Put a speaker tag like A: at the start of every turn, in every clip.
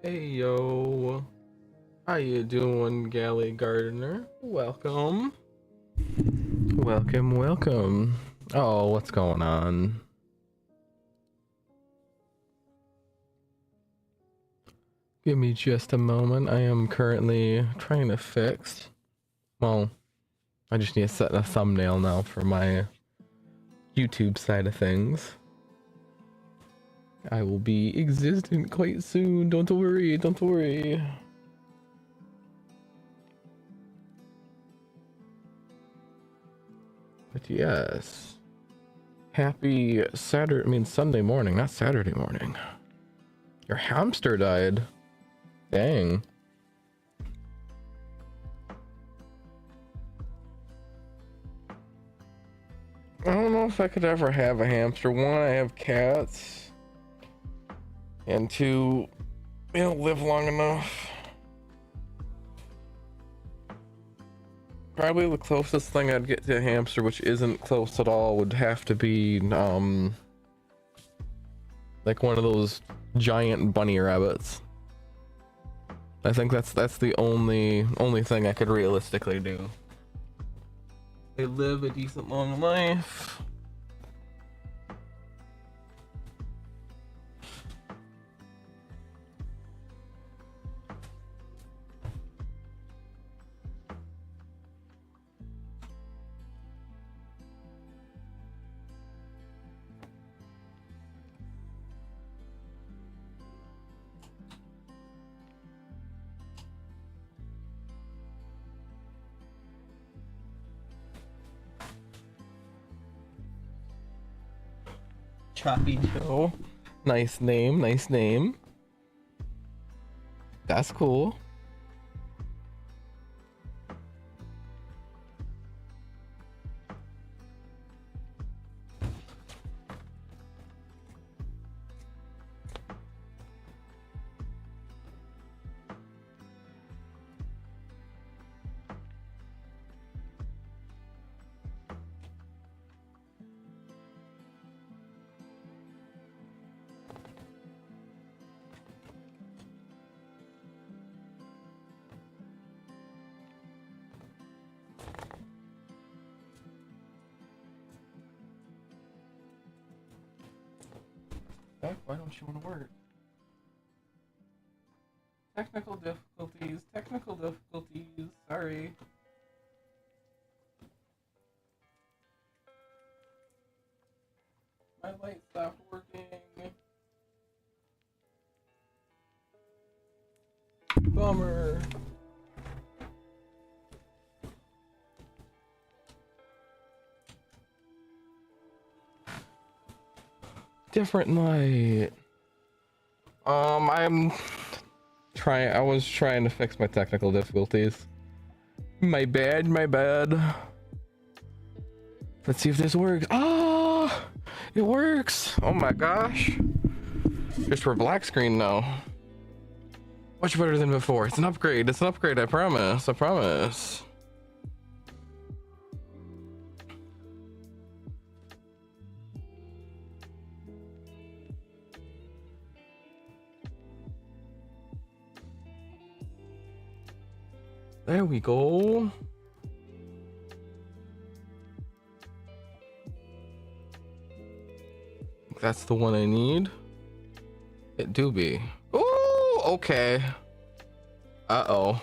A: Hey yo, how you doing, Galley Gardener? Welcome. Welcome. Oh, what's going on? Give me just a moment. I am currently trying to fix. Well, I just need to set a thumbnail now for my YouTube side of things. I will be existent quite soon. Don't worry, don't worry. But yes. Happy Sunday morning, not Saturday morning. Your hamster died. Dang. I don't know if I could ever have a hamster. One, I have cats. And two, they don't live long enough. Probably the closest thing I'd get to a hamster, which isn't close at all, would have to be like one of those giant bunny rabbits. I think that's the only thing I could realistically do. They live a decent long life. Choppy Joe. Nice name, nice name. That's cool. Why don't you want to work? Technical difficulties, sorry. My light stopped working. Bummer. Different light. I was trying to fix my technical difficulties. My bad. Let's see if this works. Ah, it works. Oh my gosh. Just for black screen now. Much better than before. It's an upgrade. I promise. There we go. That's the one I need. It do be. Oh, okay. Uh-oh.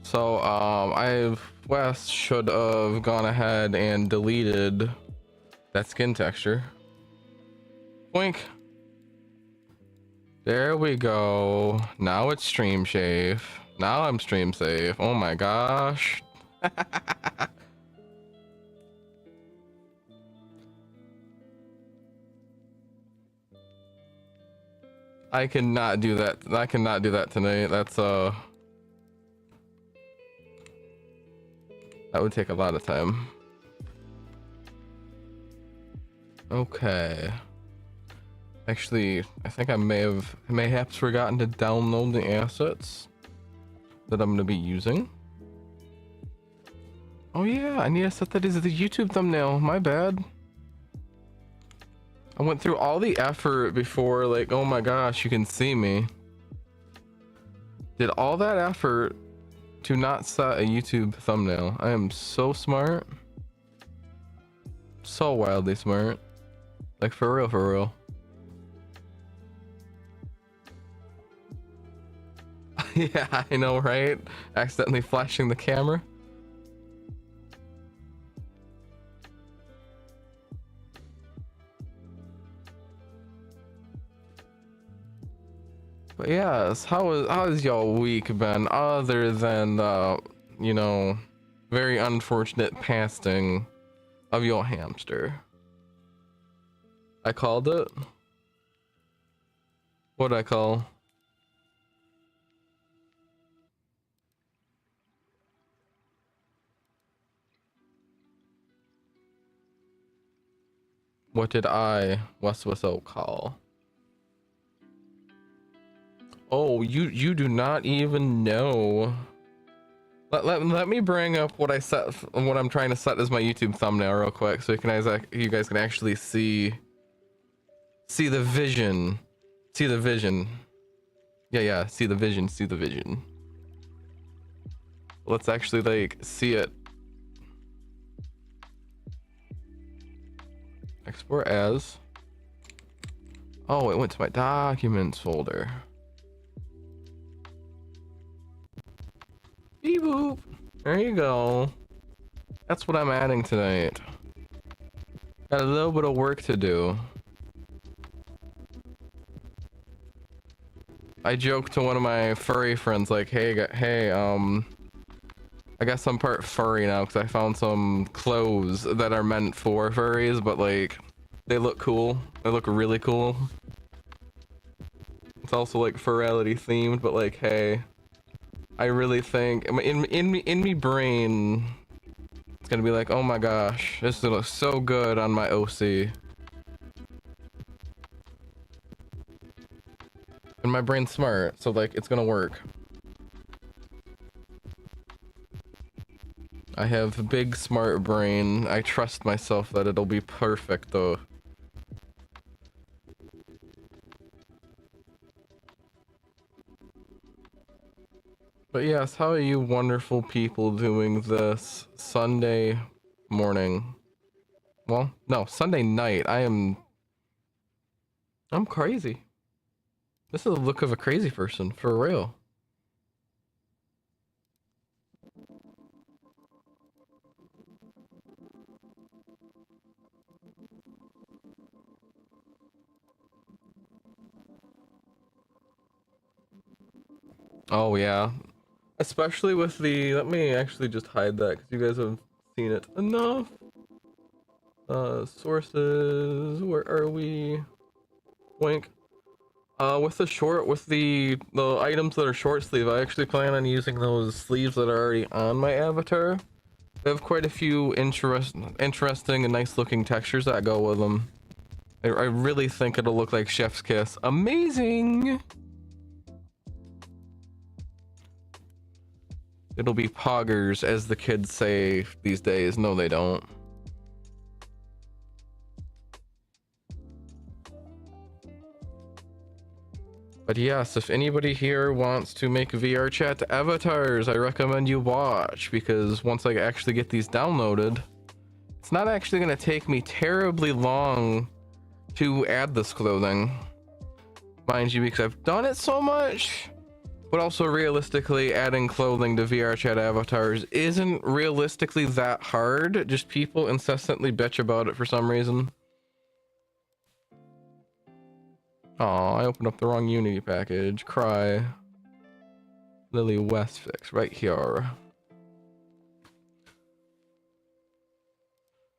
A: So, Wes should have gone ahead and deleted that skin texture. Boink. There we go. Now it's stream safe. Now I'm stream safe. Oh my gosh. I cannot do that. I cannot do that tonight. That's that would take a lot of time. Okay. Actually, I think I mayhaps forgotten to download the assets that I'm gonna be using. Oh yeah, I need to set that as the YouTube thumbnail. My bad. I went through all the effort before, like, oh my gosh, you can see me. Did all that effort to not set a YouTube thumbnail. I am so smart. So wildly smart. Like, for real, for real. Yeah, I know, right? Accidentally flashing the camera. But yes, how's y'all week been, other than you know, very unfortunate passing of your hamster? I called it. What'd I call? What did I, WeswesO, call? Oh, you do not even know. Let me bring up what what I'm trying to set as my YouTube thumbnail real quick, so you guys can actually see the vision. See the vision. Yeah, see the vision. Let's actually, like, see it. Export as. Oh, it went to my documents folder. Beep boop. There you go. That's what I'm adding tonight. Got a little bit of work to do. I joked to one of my furry friends, like, hey, I guess I'm part furry now because I found some clothes that are meant for furries, but like, they look cool. They look really cool. It's also like furality themed, but like, hey, I really think in me brain, it's gonna be like, oh my gosh, this looks so good on my OC. And my brain's smart, so like, it's gonna work. I have a big smart brain. I trust myself that it'll be perfect though. But yes, how are you wonderful people doing this Sunday morning? Well, no, Sunday night. I'm crazy. This is the look of a crazy person, for real. Oh yeah. Especially with the, let me actually just hide that because you guys have seen it enough. Sources, where are we? Wink. With the items that are short sleeve, I actually plan on using those sleeves that are already on my avatar. They have quite a few interesting and nice looking textures that go with them. I really think it'll look like Chef's Kiss. Amazing! It'll be poggers, as the kids say these days. No, they don't. But yes, if anybody here wants to make VRchat avatars, I recommend you watch, because once I actually get these downloaded, it's not actually going to take me terribly long to add this clothing. Mind you, because I've done it so much. But also, realistically, adding clothing to VRchat avatars isn't realistically that hard. Just people incessantly bitch about it for some reason. Oh, I opened up the wrong Unity package. Cry. Lily Westfix right here.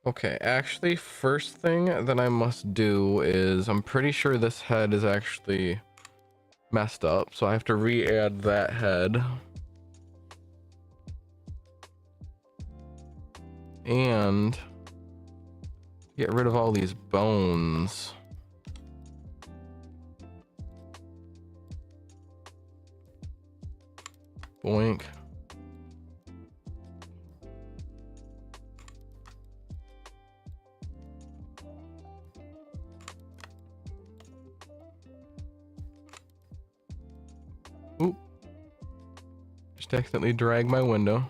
A: Okay, actually, first thing that I must do is, I'm pretty sure this head is actually messed up, so I have to re-add that head. And get rid of all these bones. Boink. just accidentally dragged my window.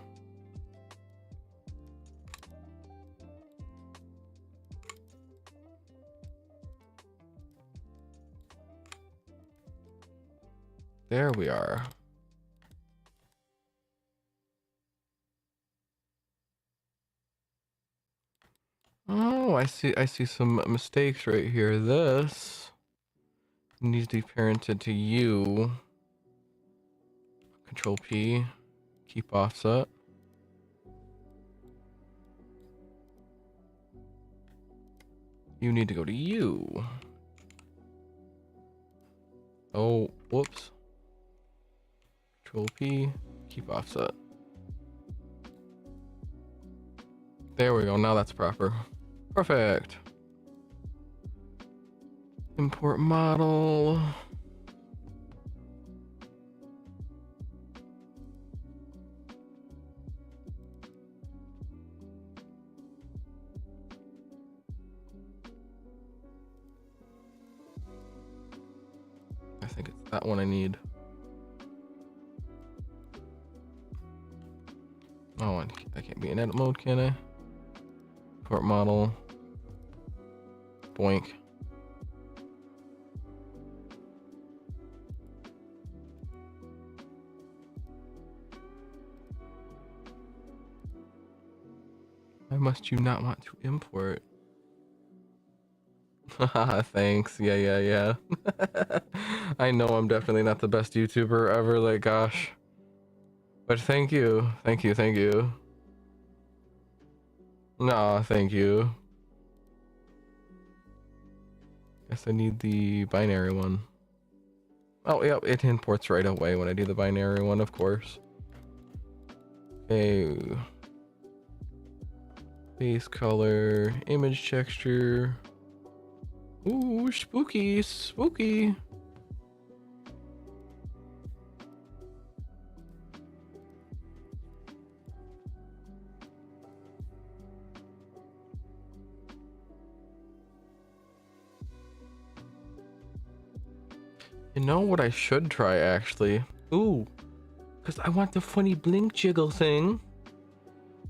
A: There we are. Oh, I see some mistakes right here. This needs to be parented to you. Control P, keep offset. You need to go to you. Oh, whoops. Control P, keep offset. There we go, now that's proper. Perfect. Import model. I think it's that one I need. Oh, I can't be in edit mode, can I? Import model. Boink. Why must you not want to import? Thanks. Yeah. I know I'm definitely not the best YouTuber ever, like gosh. But thank you. Thank you. Nah, thank you. Guess I need the binary one. Oh, yep, it imports right away when I do the binary one, of course. Okay. Base color, image texture. Ooh, spooky. You know what I should try actually? Ooh, because I want the funny blink jiggle thing.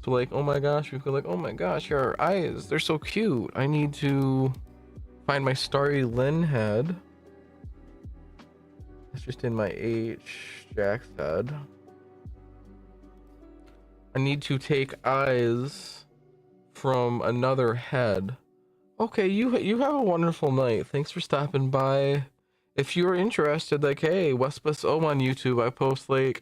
A: So like, oh my gosh, we feel like, oh my gosh, your eyes, they're so cute. I need to find my Starry Lynn head. It's just in my H Jack's head. I need to take eyes from another head. Okay, you have a wonderful night. Thanks for stopping by. If you're interested, like, hey, WeswesO on YouTube, I post like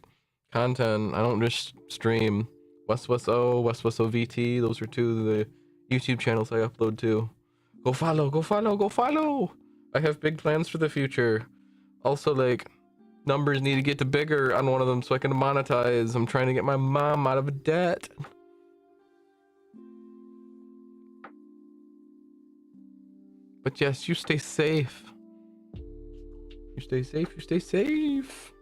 A: content. I don't just stream. WeswesO, WeswesO VT, those are two of the YouTube channels I upload to. Go follow. I have big plans for the future. Also, like, numbers need to get to bigger on one of them so I can monetize. I'm trying to get my mom out of debt. But yes, you stay safe. You stay safe.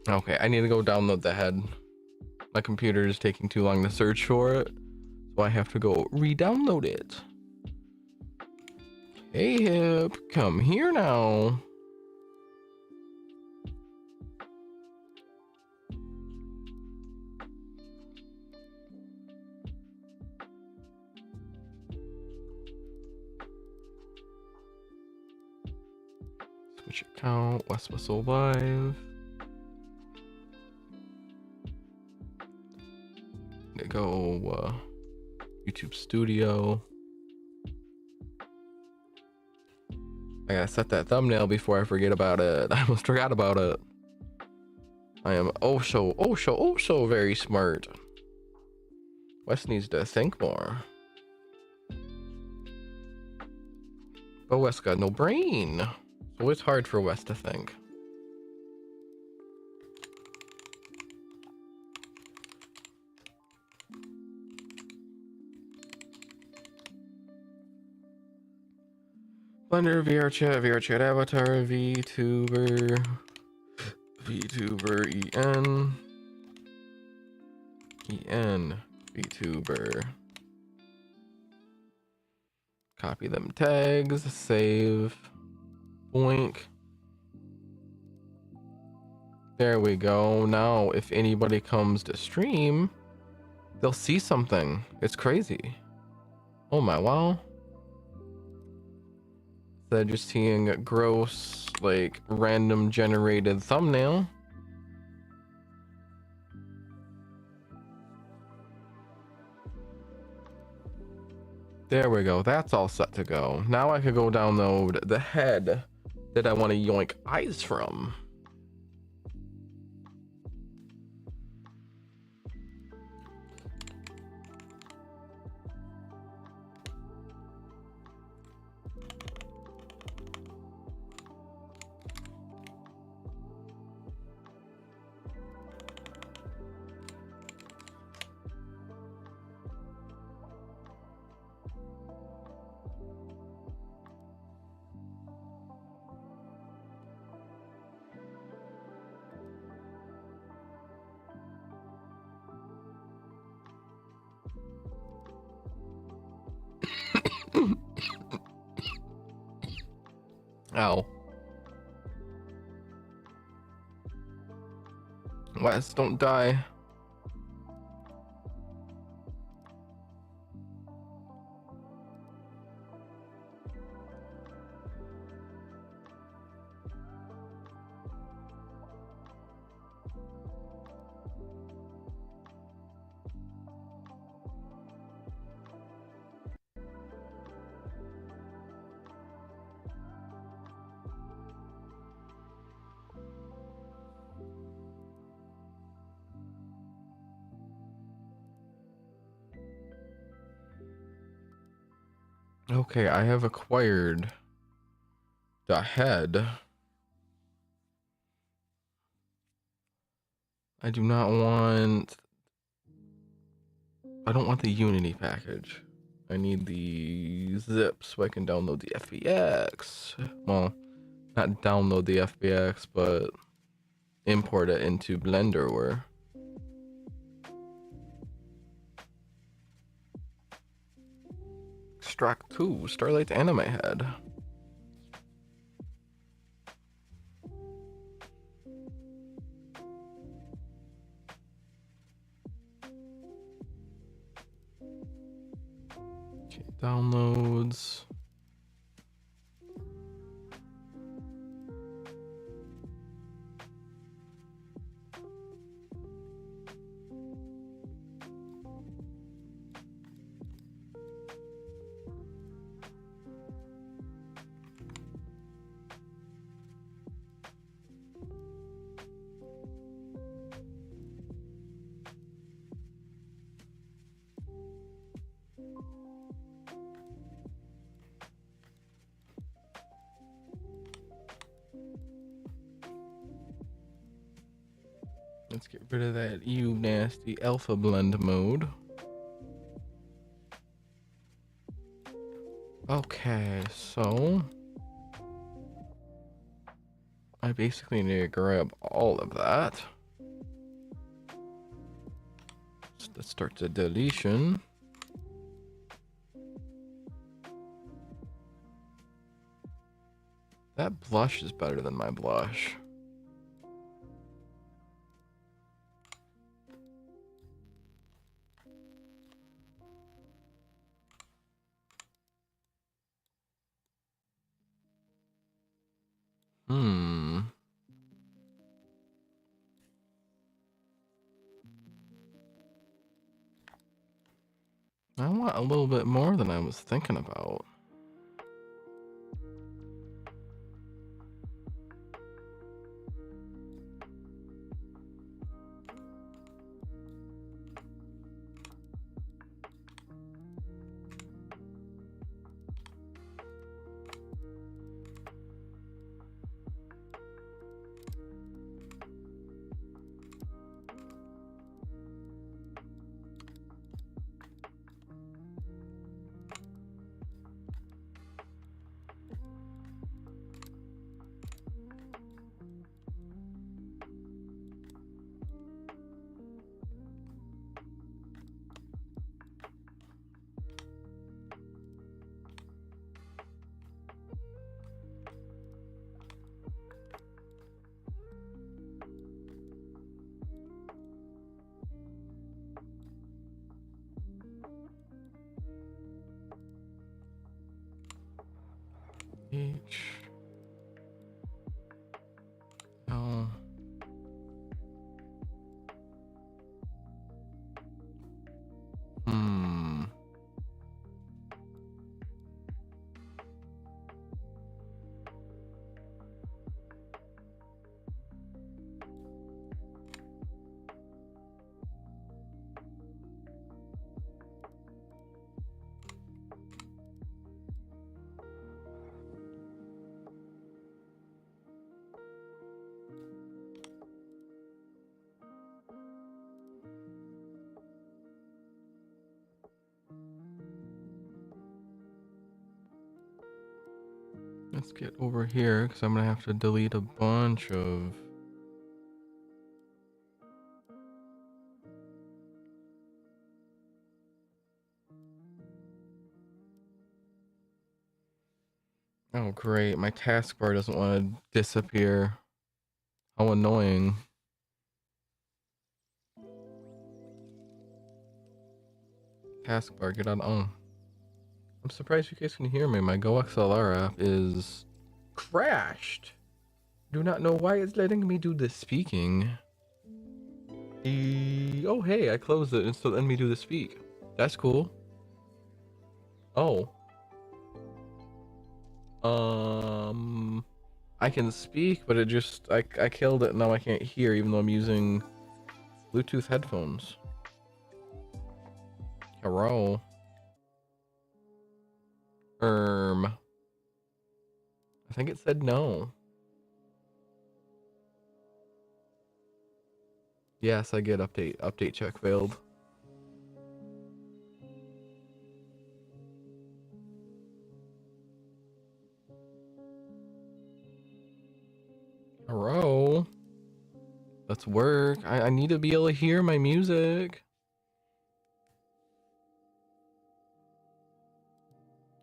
A: Okay, I need to go download the head. My computer is taking too long to search for it, so I have to go re-download it. Hey Hip, come here now. Switch account, WeswesO Live. Go YouTube Studio. I gotta set that thumbnail before I forget about it. I almost forgot about it. I am oh so very smart. Wes needs to think more. But Wes got no brain. So it's hard for Wes to think. Blender, VRChat, vrchatavatar, vtuber, vtuber, vtuber. Copy them tags, save, boink. There we go. Now, if anybody comes to stream, they'll see something. It's crazy. Oh my wow. They're just seeing a gross, like, random generated thumbnail. There we go. That's all set to go. Now I could go download the head that I want to yoink eyes from. Ow. Wes, don't die. Okay, I have acquired the head. I don't want the Unity package. I need the zip so I can download the FBX. Well, not download the FBX, but import it into Blender or extract 2 Starlight anime head. Okay, downloads. Let's get rid of that you nasty alpha blend mode. Okay, so I basically need to grab all of that. So let's start the deletion. That blush is better than my blush. I want a little bit more than I was thinking about. H L. Hmm. Let's get over here because I'm gonna have to delete a bunch of. Oh great, my taskbar doesn't want to disappear. How annoying. Taskbar, get on. Oh. I'm surprised you guys can hear me. My GoXLR app is crashed. Do not know why it's letting me do the speaking. Oh hey, I closed it and still letting me do the speak. That's cool. Oh. I can speak, but it just I killed it and now I can't hear even though I'm using Bluetooth headphones. Hello. I think it said no. Yes, I get update. Update check failed. Hello. Let's work. I need to be able to hear my music.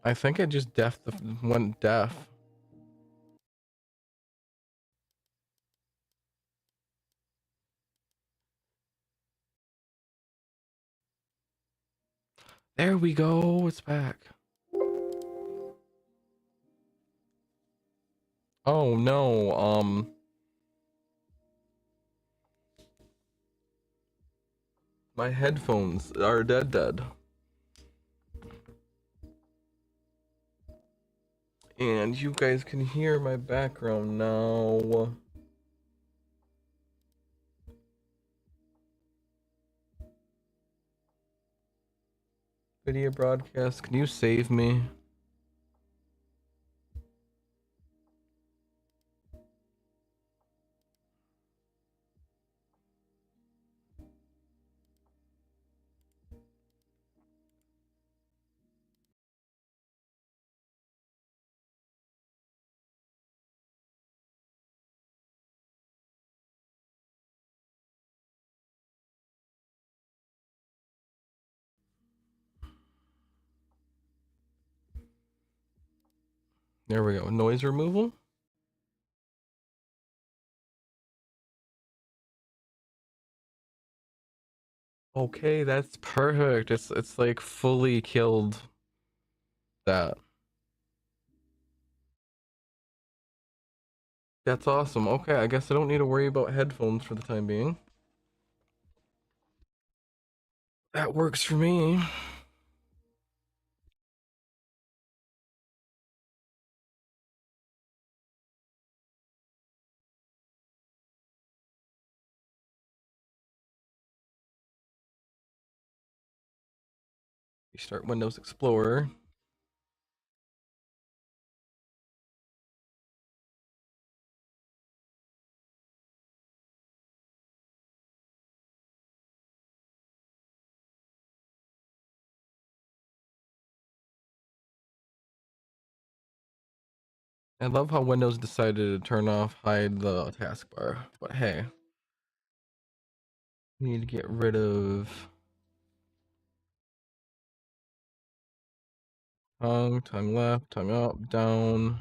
A: I think I just went deaf. There we go. It's back. Oh no. My headphones are dead. And you guys can hear my background now. Video broadcast, can you save me? There we go. Noise removal. Okay, that's perfect. It's like fully killed that. That's awesome. Okay, I guess I don't need to worry about headphones for the time being. That works for me. Start Windows Explorer. I love how Windows decided to turn off hide the taskbar, but hey, we need to get rid of tongue left, tongue up, down.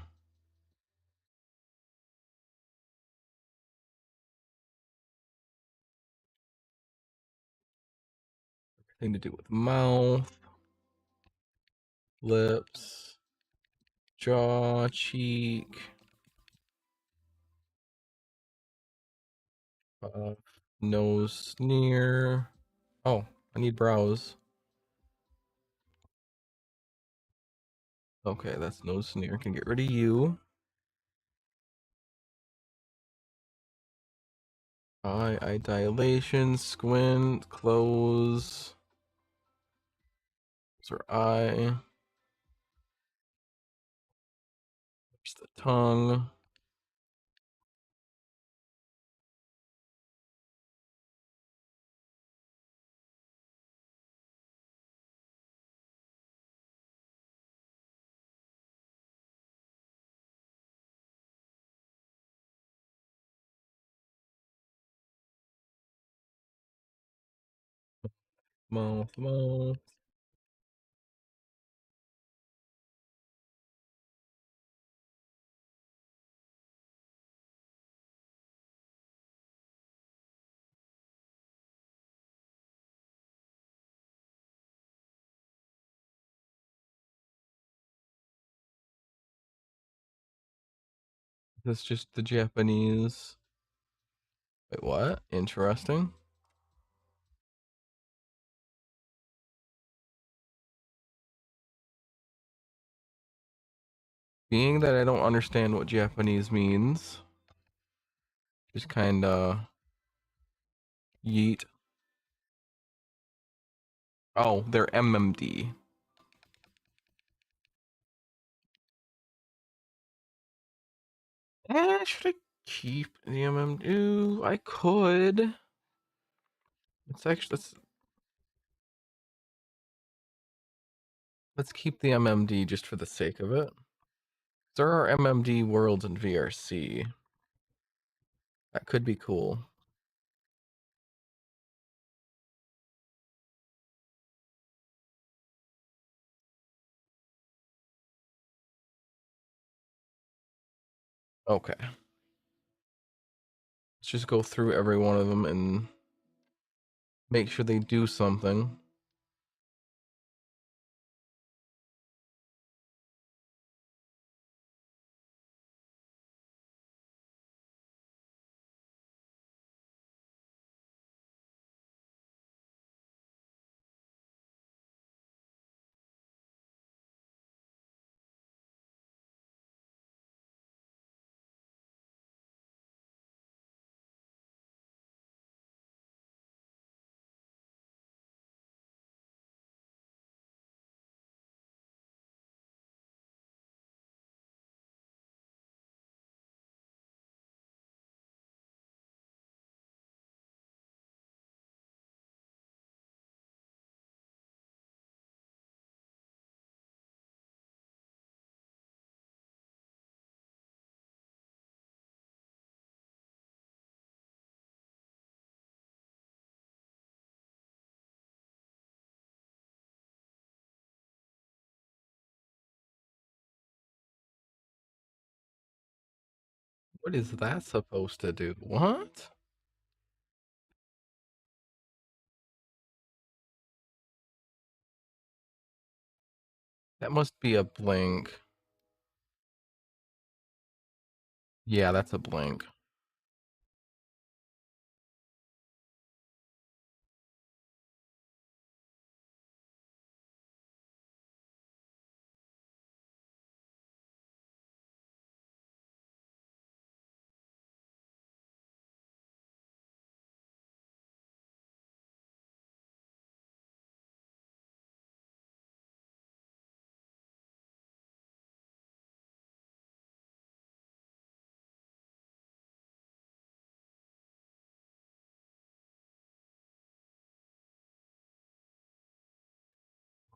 A: Thing to do with mouth, lips, Jaw, cheek, nose, sneer. Oh, I need brows. Okay, that's nose, sneer. Can get rid of you. Eye dilation, squint, close. Those are eye. There's the tongue. Mouth. That's just the Japanese. Wait, what? Interesting. Being that I don't understand what Japanese means, just kind of yeet. Oh, they're MMD. Should I keep the MMD? Ooh, I could. It's actually let's keep the MMD just for the sake of it. There are MMD worlds in VRC. That could be cool. Okay. Let's just go through every one of them and make sure they do something. What is that supposed to do? What? That must be a blink. Yeah, that's a blink.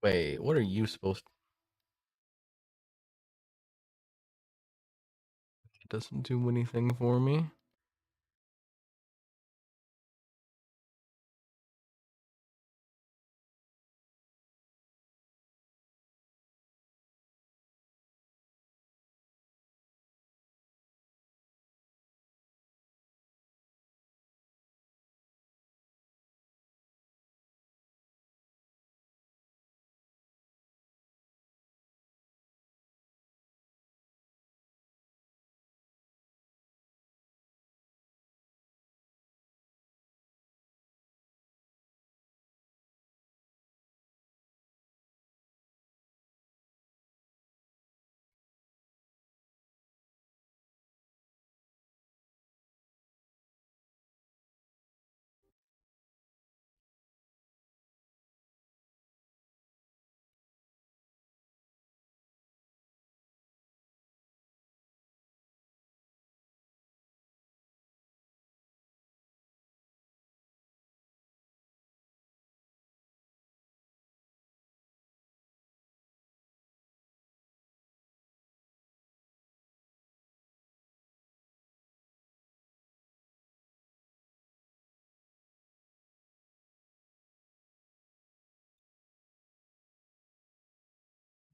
A: Wait, what are you supposed to? It doesn't do anything for me.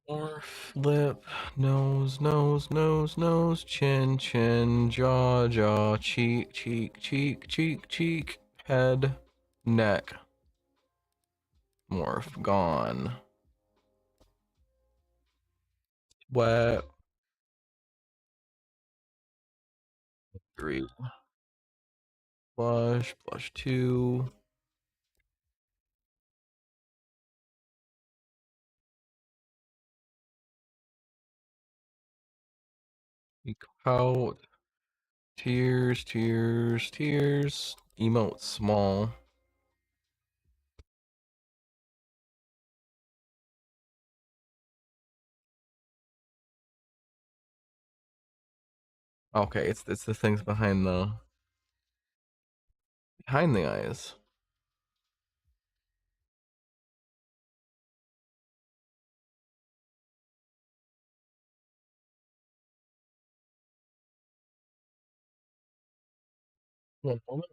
A: Morph, lip, nose, chin, jaw, cheek, head, neck. Morph, gone. Wet, 3. Blush, blush 2. Peek out. Tears. Emote small. Okay, it's the things behind the eyes. One moment.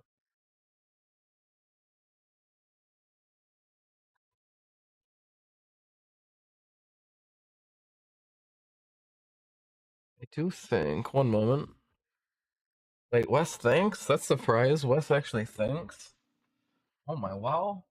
A: I do think. One moment. Wait, Wes thinks? That's surprise. Wes actually thinks. Oh my wow.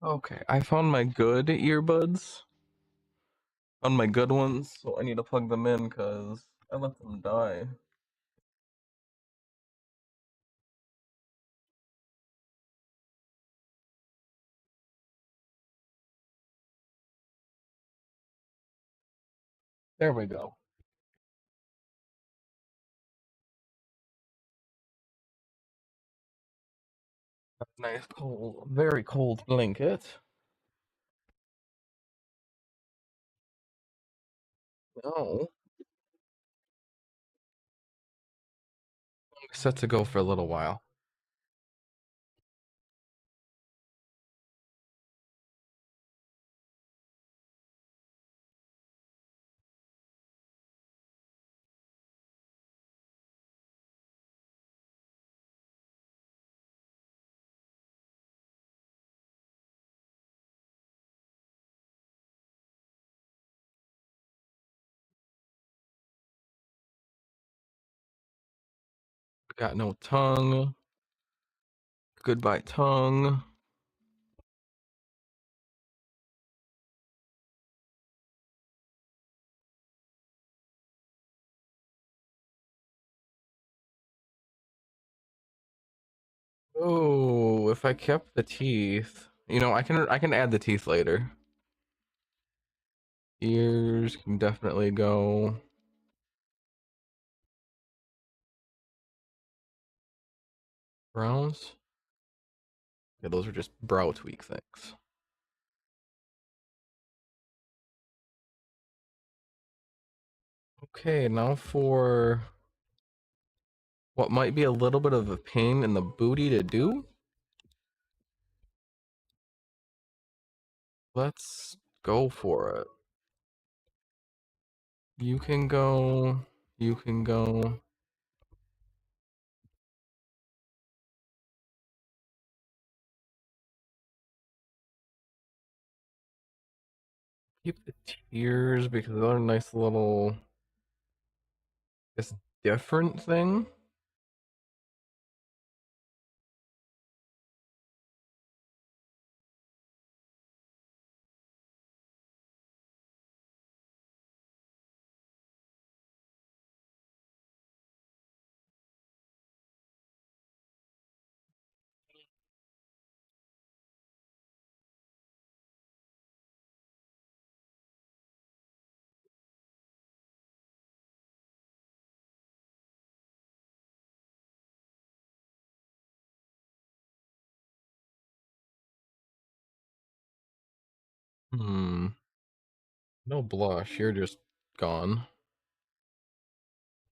A: Okay, I found my good earbuds. Found my good ones, so I need to plug them in because I let them die. There we go. Nice cold, very cold blanket. No, set to go for a little while. Got no tongue. Goodbye tongue. Oh, if I kept the teeth, I can add the teeth later. Ears can definitely go. Brows. Yeah, those are just brow tweak things. Okay, now for what might be a little bit of a pain in the booty to do. Let's go for it. You can go. You can go. Keep the tears because they're a nice little. This different thing. Hmm. No blush. You're just gone.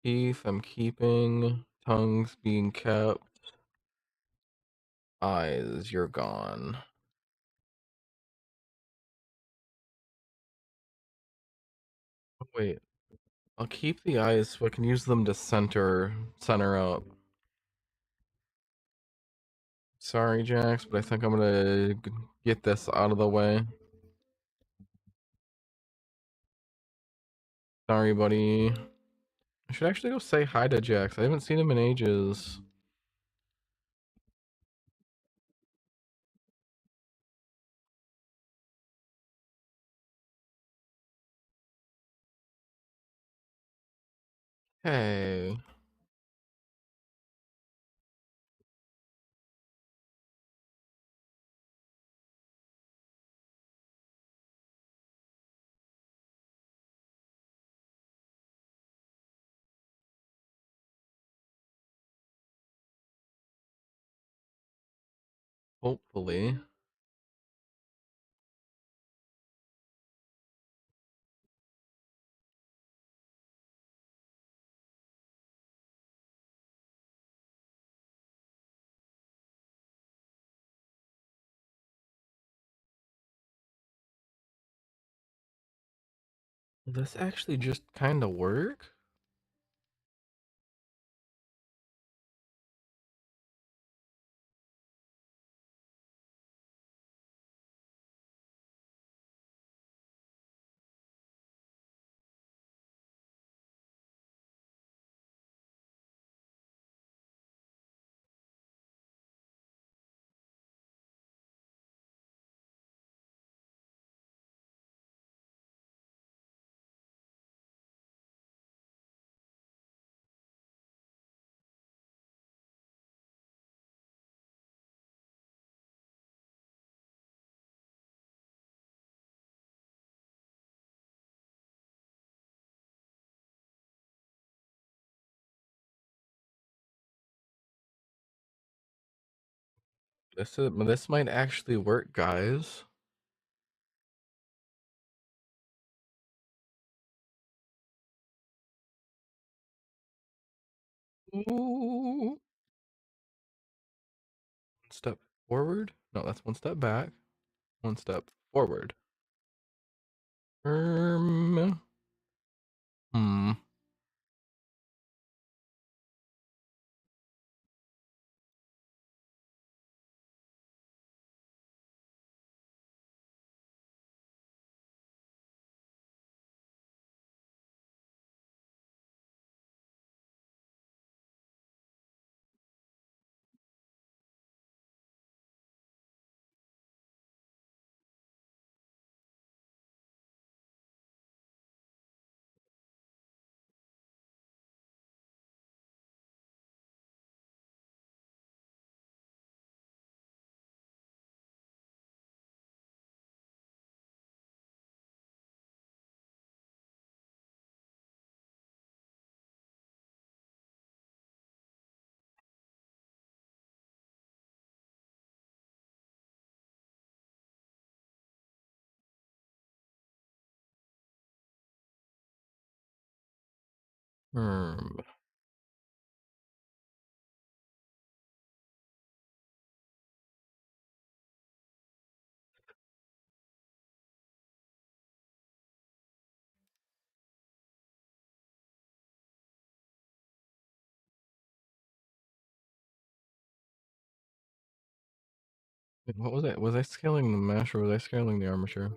A: Teeth, I'm keeping. Tongues being kept. Eyes, you're gone. Oh, wait. I'll keep the eyes so I can use them to center up. Sorry, Jax, but I think I'm gonna get this out of the way. Sorry, buddy. I should actually go say hi to Jax. I haven't seen him in ages. Hey. Hopefully. Will this actually just kind of work? This might actually work, guys. Ooh. One step forward? No, that's one step back. One step forward. Hmm. Hmm. What was it? Was I scaling the mesh or was I scaling the armature?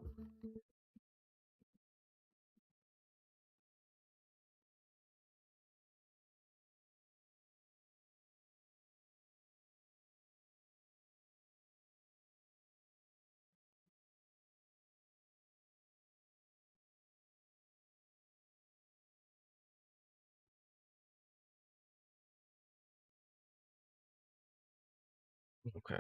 A: Okay.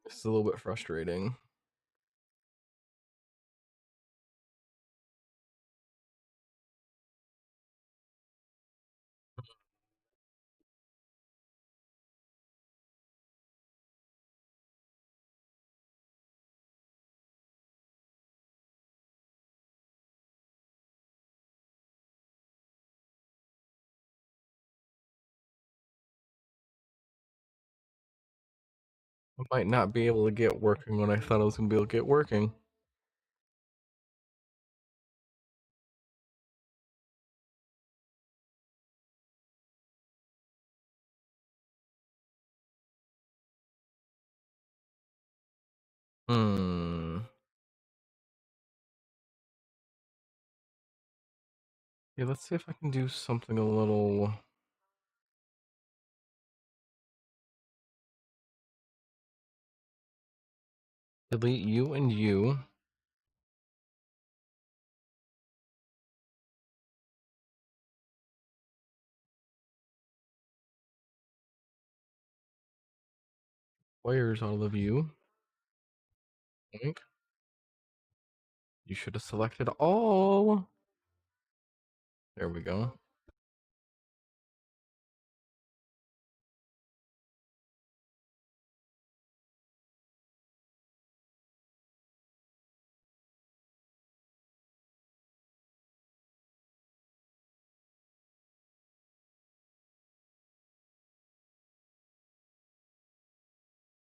A: This is a little bit frustrating. I might not be able to get working when I thought I was gonna be able to get working. Hmm. Yeah, let's see if I can do something a little. Delete you and you. Wires all of you. Think. You should have selected all. There we go.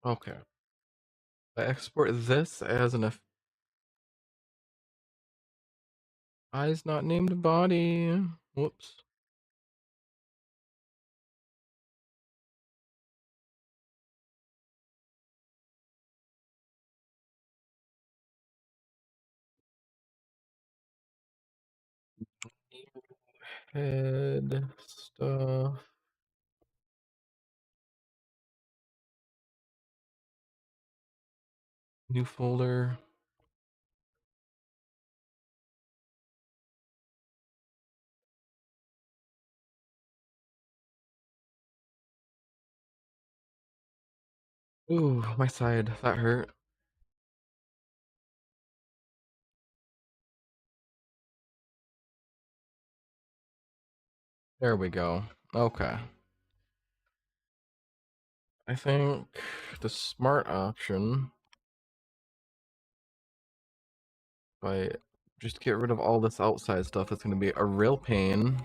A: Okay. I export this as an eyes not named body. Whoops. Head stuff. New folder. Ooh, my side. That hurt. There we go. Okay. I think the smart option, if I just get rid of all this outside stuff, it's going to be a real pain.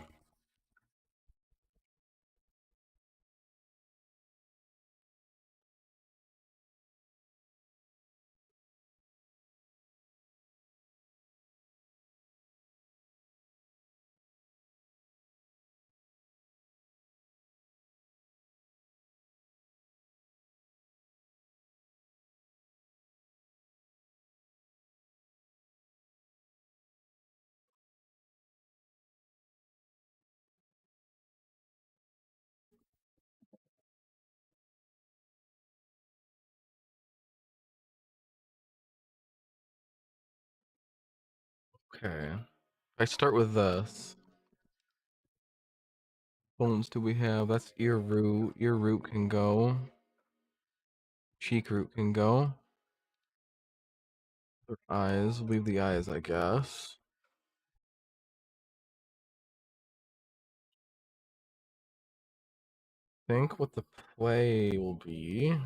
A: Okay. I start with this. Bones do we have? That's ear root. Ear root can go. Cheek root can go. Their eyes. Leave the eyes, I guess. Think what the play will be.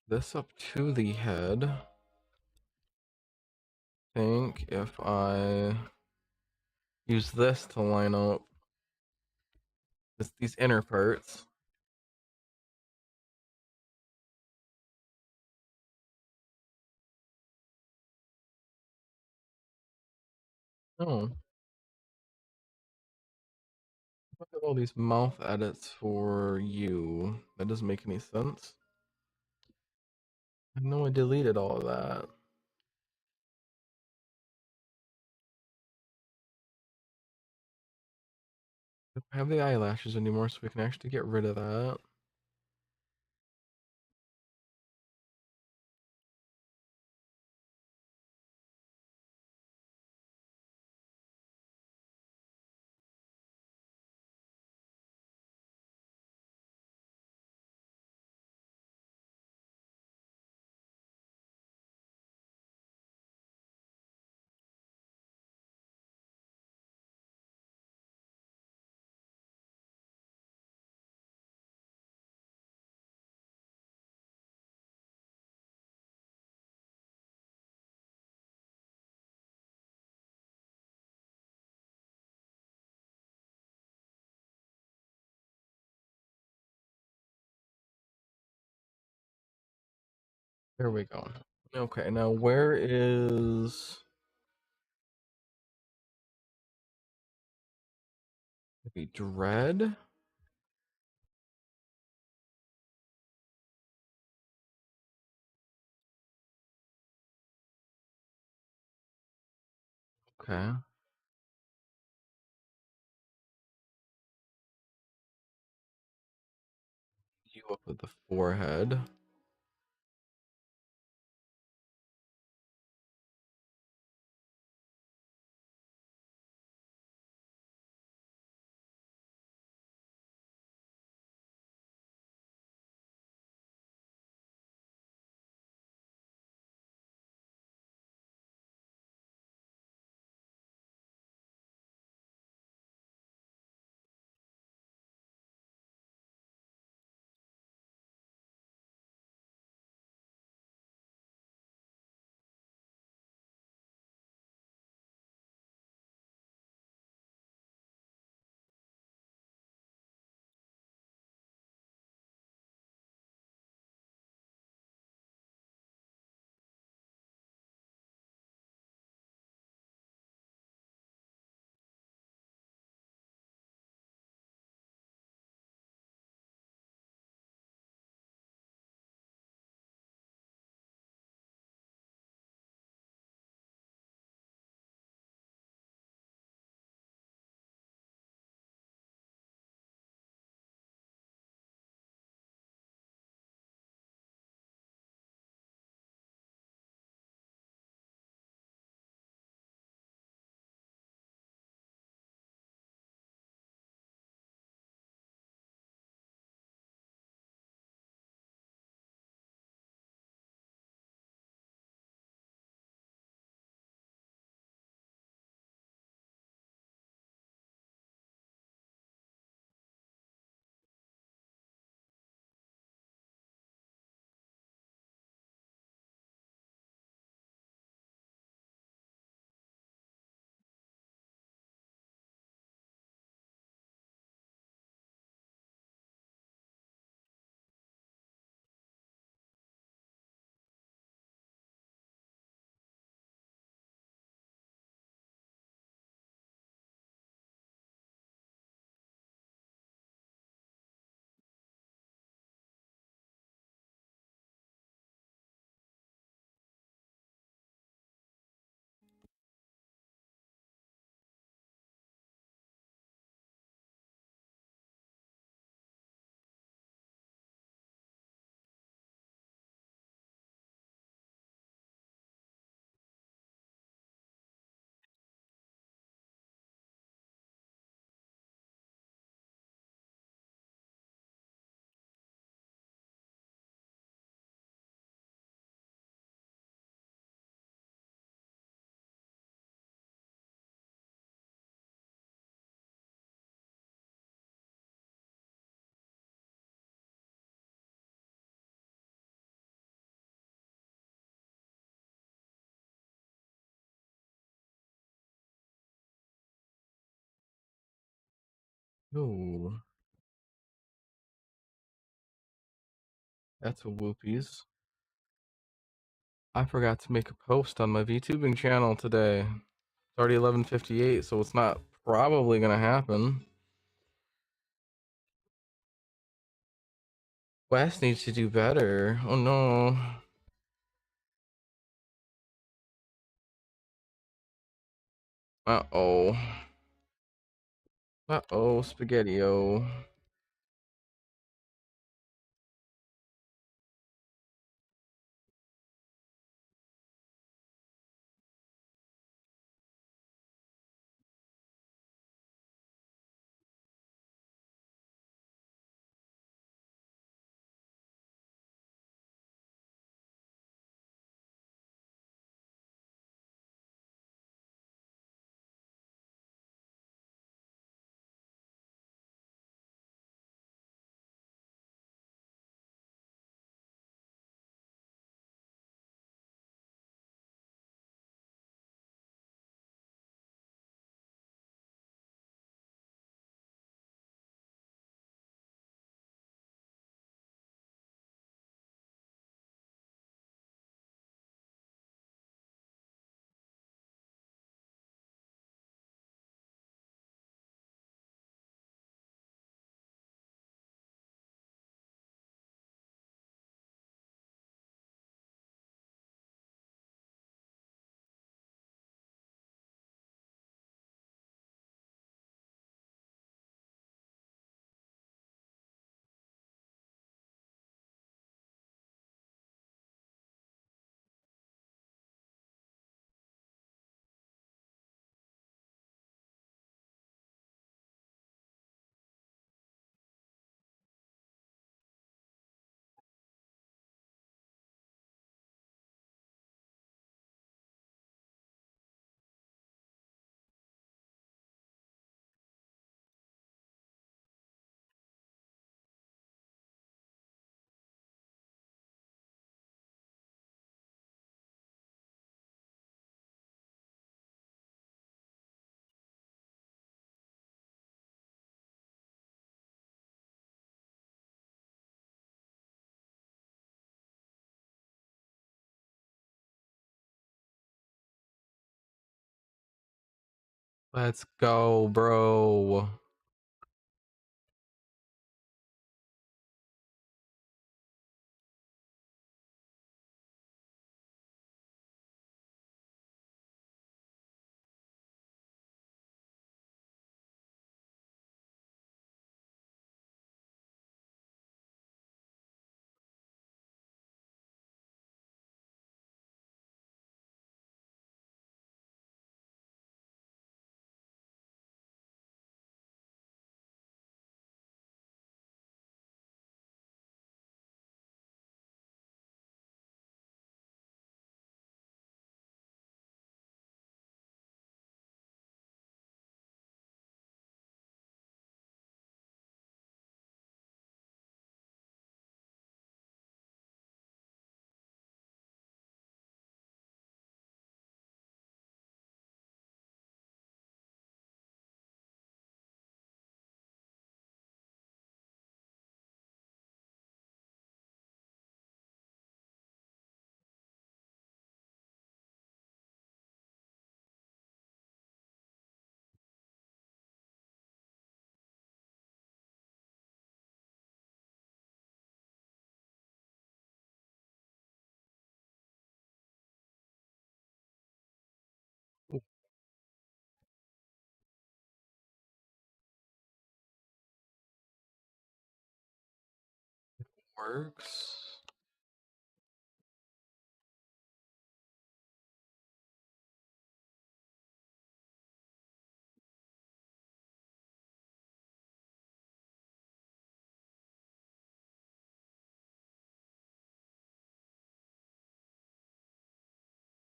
A: This up to the head. Think if I use this to line up these inner parts. Oh, look at all these mouth edits for you. That doesn't make any sense. I know I deleted all of that. I don't have the eyelashes anymore, so we can actually get rid of that. There we go. Okay, now where is maybe Dread? Okay. You up with the forehead. Ooh, that's a whoopies. I forgot to make a post on my VTubing channel today. It's already 11:58, so it's not probably gonna happen. Wes needs to do better. Oh no. Uh-oh. Uh-oh, spaghetti-o. Let's go, bro. Works.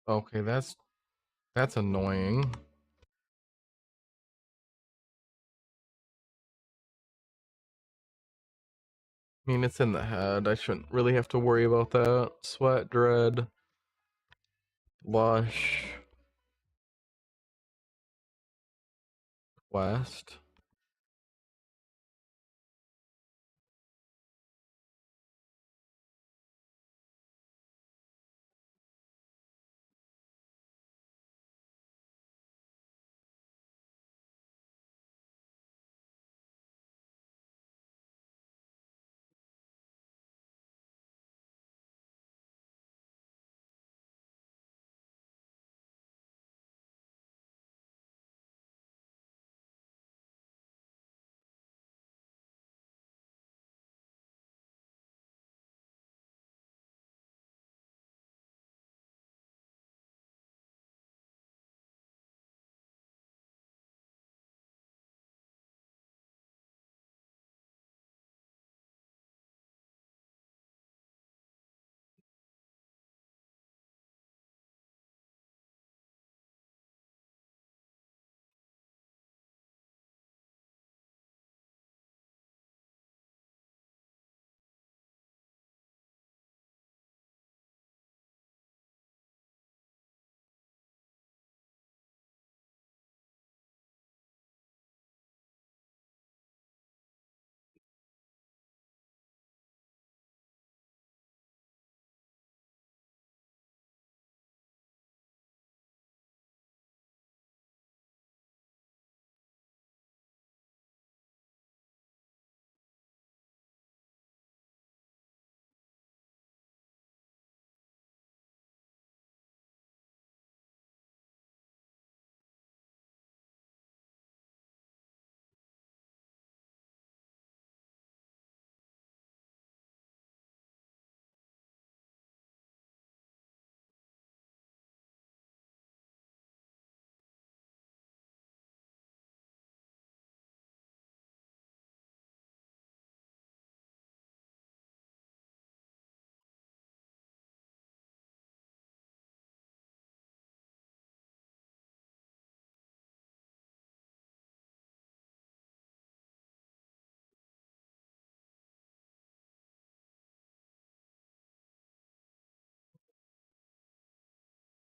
A: Okay, that's annoying. I mean, it's in the head. I shouldn't really have to worry about that. Sweat, dread, lush, quest.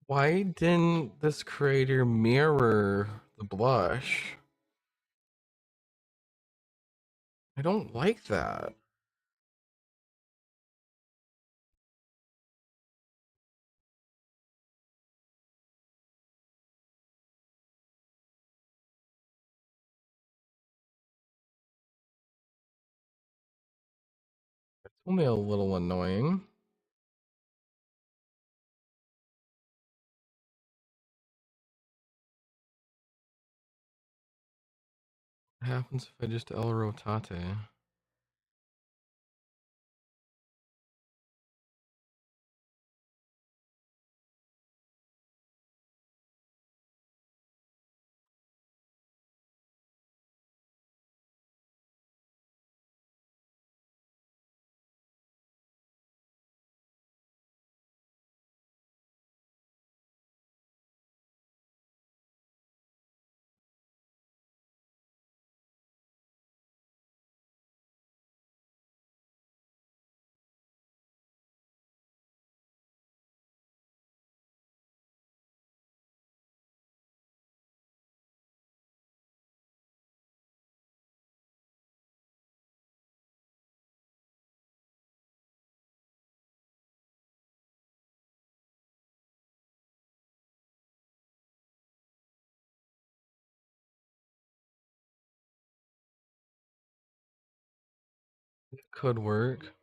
A: Why didn't this creator mirror the blush? I don't like that. It's only a little annoying. What happens if I just El Rotate? It could work.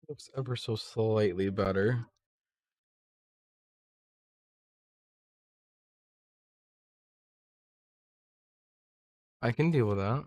A: Looks ever so slightly better. I can deal with that.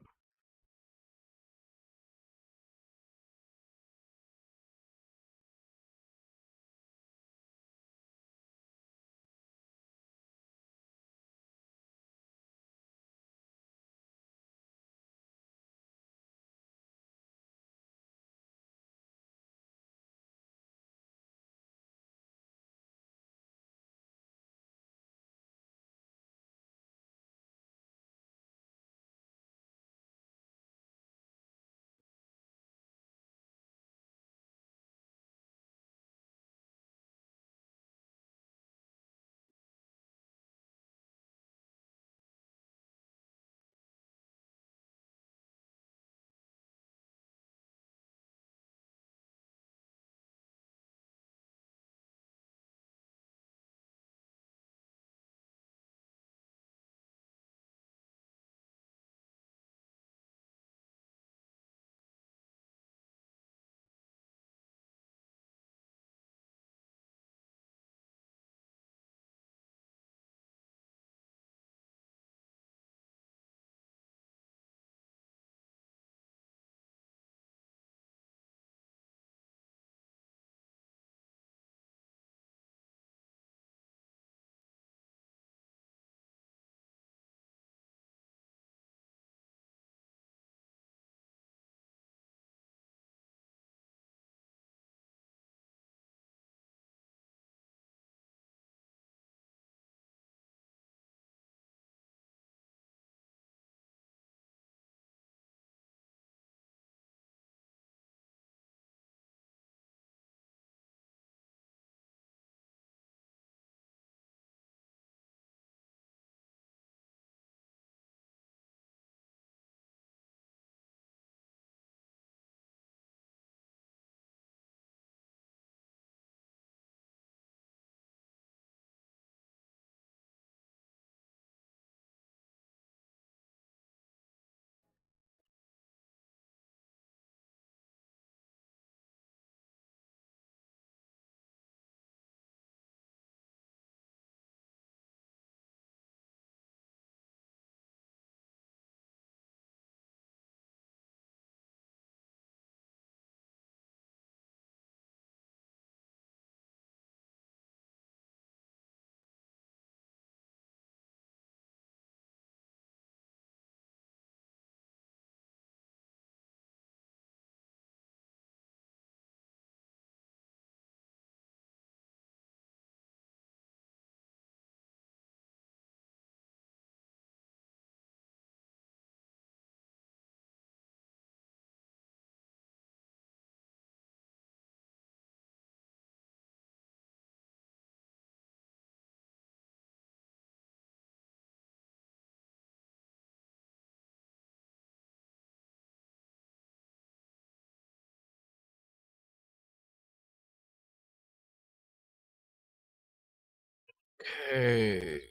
A: Okay.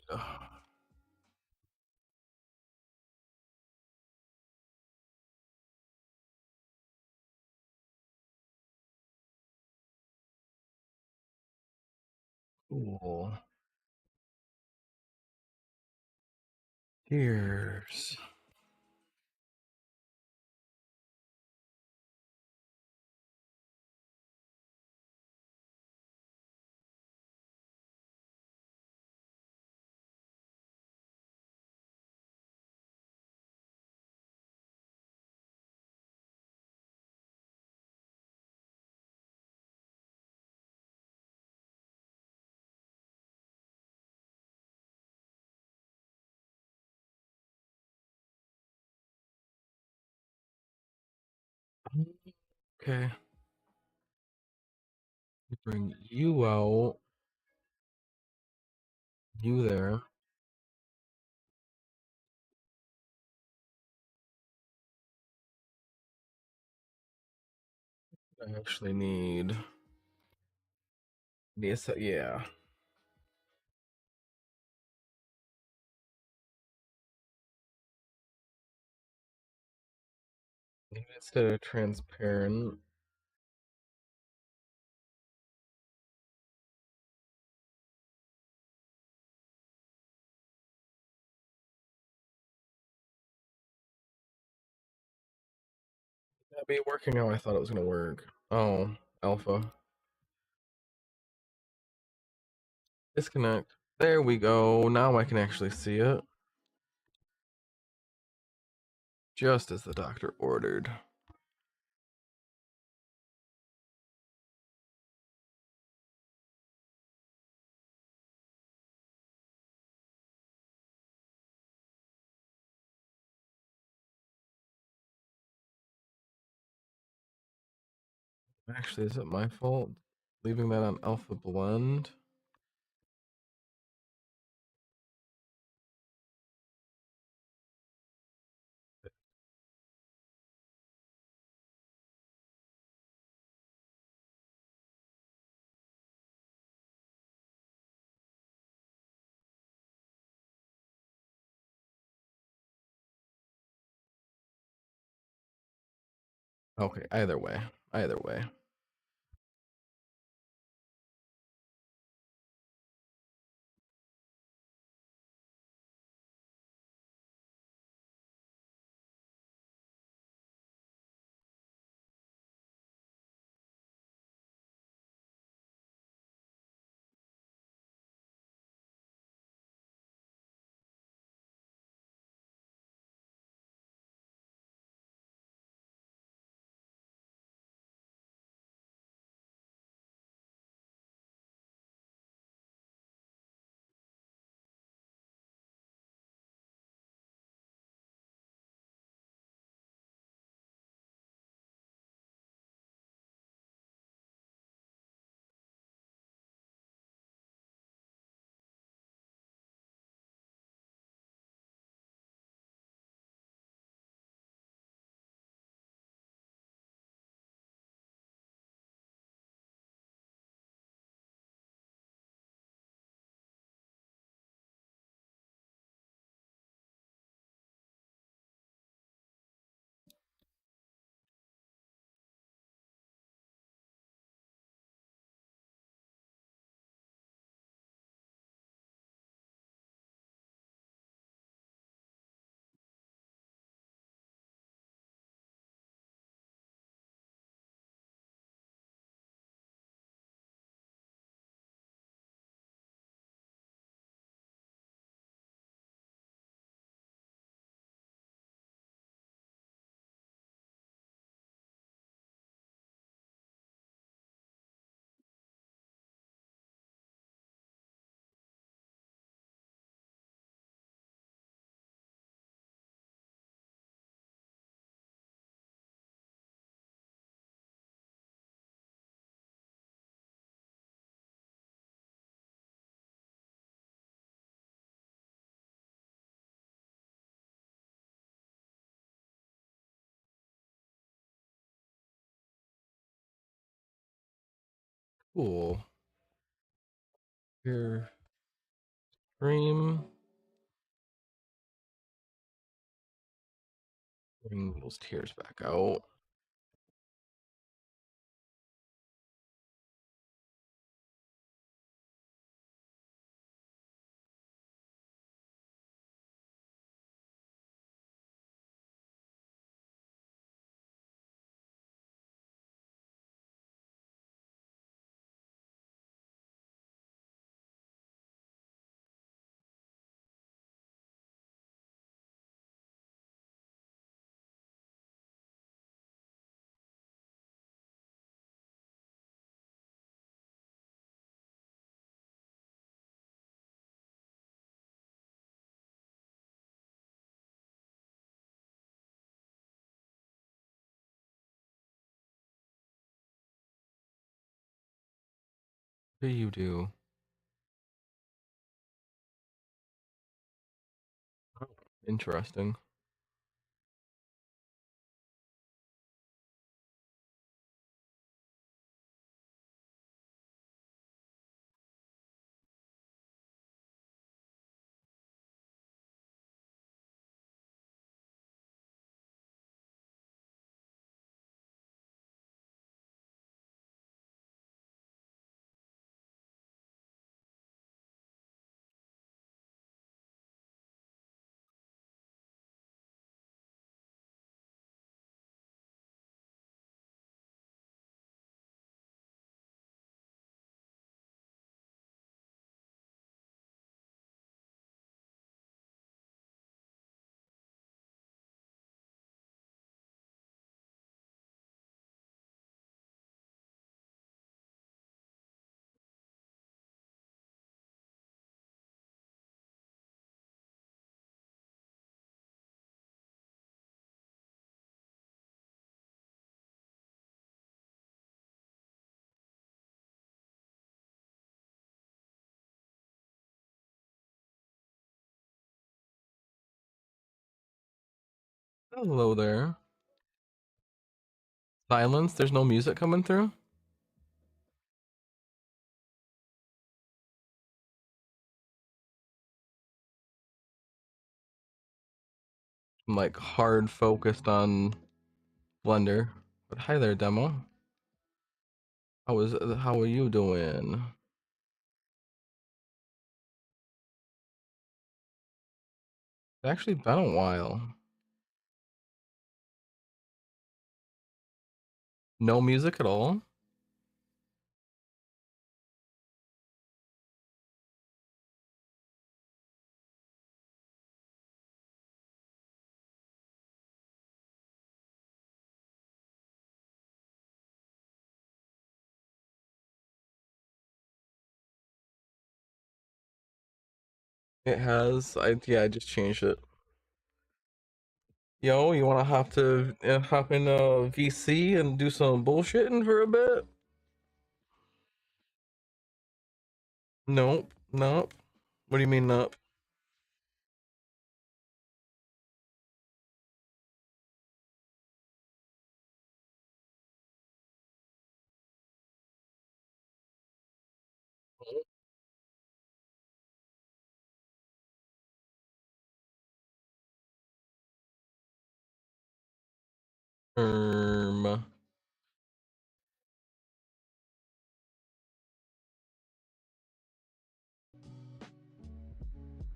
A: Cool. Here's okay. Bring you out. You there. I actually need this. Yeah. Instead of transparent. That be working how I thought it was gonna work. Oh, alpha. Disconnect. There we go. Now I can actually see it. Just as the doctor ordered. Actually, is it my fault? Leaving that on alpha blend? Okay, either way. Either way. Cool. Here. Stream. Bring those tears back out. What do you do? Interesting. Hello there. Silence. There's no music coming through. I'm like hard focused on Blender. But hi there, demo. How are you doing? It's actually been a while. No music at all. It has. I just changed it. Yo, you wanna hop in VC and do some bullshitting for a bit? Nope, nope. What do you mean nope? Um,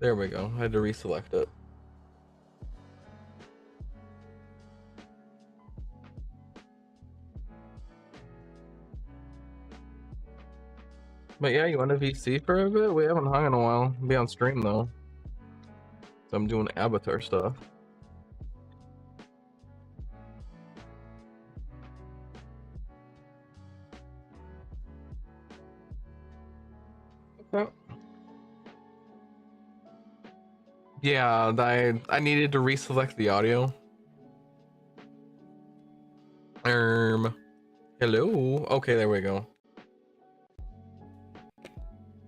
A: there we go. I had to reselect it. But yeah, you want to VC for a bit? We haven't hung in a while. Be on stream though. So I'm doing avatar stuff. Okay. Yeah, I needed to reselect the audio. Hello. Okay, there we go.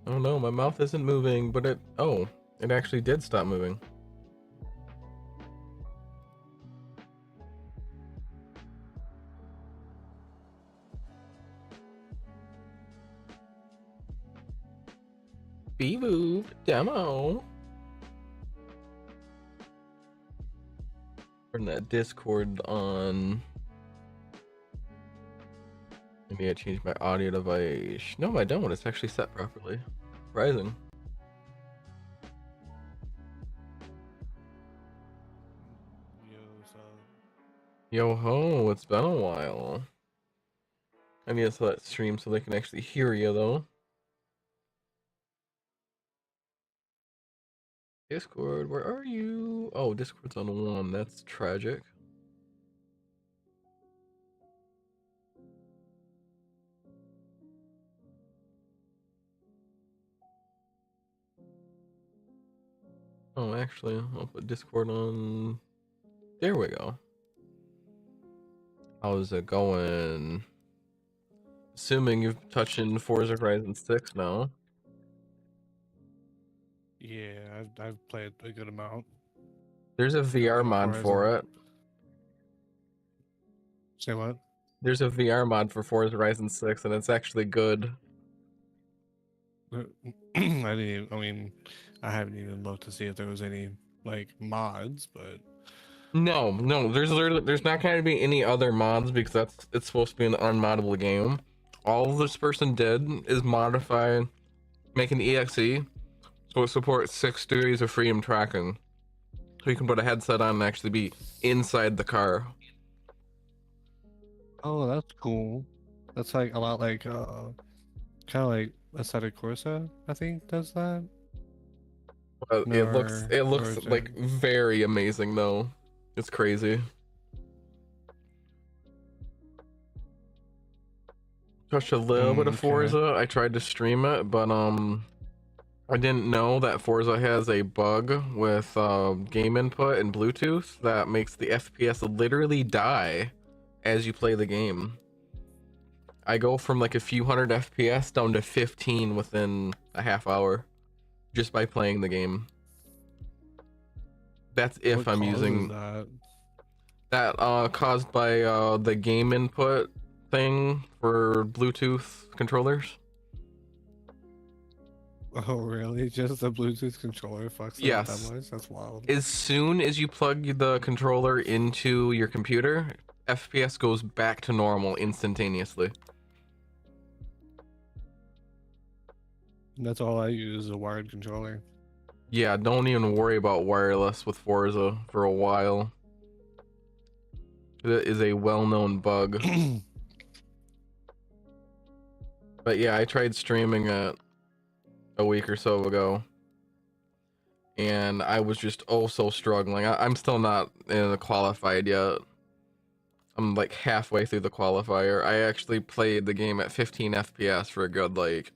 A: Oh no, my mouth isn't moving, but it actually did stop moving. Bebop demo. Turn that Discord on. Maybe I changed my audio device. No, I don't. It's actually set properly. Surprising. Yo ho, it's been a while. I need to select stream so they can actually hear you though. Discord, where are you? Oh, Discord's on 1. That's tragic. Oh, actually, I'll put Discord on. There we go. How's it going? Assuming you've touched in Forza Horizon 6 now.
B: Yeah, I've played a good amount.
A: There's a VR mod for it.
B: Say what?
A: There's a VR mod for Forza Horizon 6, and it's actually good.
B: I mean, I haven't even looked to see if there was any like mods, but
A: No, there's not going to be any other mods because it's supposed to be an unmoddable game. All this person did is modify, make an EXE, so it supports 6 degrees of freedom tracking. So you can put a headset on and actually be inside the car.
B: oh, that's cool. That's like a lot like kind of like Assetto Corsa, I think does that.
A: It looks like very amazing though. It's crazy. Touched a little bit of Forza. I tried to stream it, but I didn't know that Forza has a bug with game input and Bluetooth that makes the FPS literally die as you play the game. I go from like a few hundred FPS down to 15 within a half hour just by playing the game. That's if I'm using that caused by the game input thing for Bluetooth controllers.
B: Oh really? Just the Bluetooth controller fucks up that much? That's wild.
A: As soon as you plug the controller into your computer, FPS goes back to normal instantaneously.
B: That's all I use is a wired controller.
A: Yeah, don't even worry about wireless with Forza for a while. It is a well-known bug. But yeah, I tried streaming it a week or so ago, and I was just so struggling. I'm still not qualified yet. I'm like halfway through the qualifier. I actually played the game at 15 FPS for a good like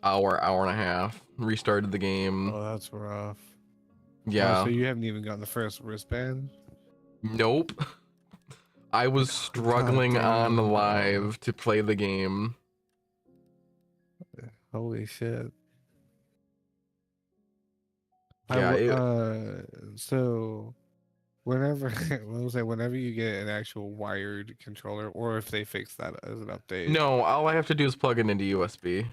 A: hour and a half. Restarted the game.
B: Oh, that's rough.
A: Yeah.
B: Oh, so you haven't even gotten the first wristband?
A: Nope. I was struggling on live to play the game.
B: Holy shit.
A: Yeah.
B: So whenever you get an actual wired controller, or if they fix that as an update.
A: No, all I have to do is plug it into USB.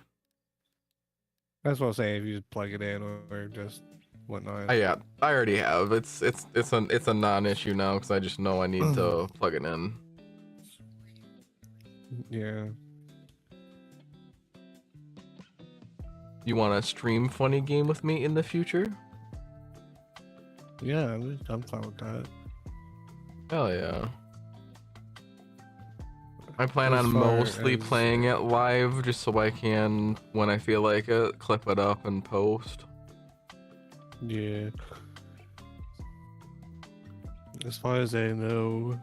B: That's what I'm saying. If you just plug it in or just whatnot.
A: Yeah, I already have. It's a non-issue now because I just know I need to plug it in.
B: Yeah.
A: You want to stream funny game with me in the future?
B: Yeah, I'm fine with that.
A: Hell yeah. I plan on mostly playing it live just so I can, when I feel like it, clip it up and post.
B: Yeah. As far as I know,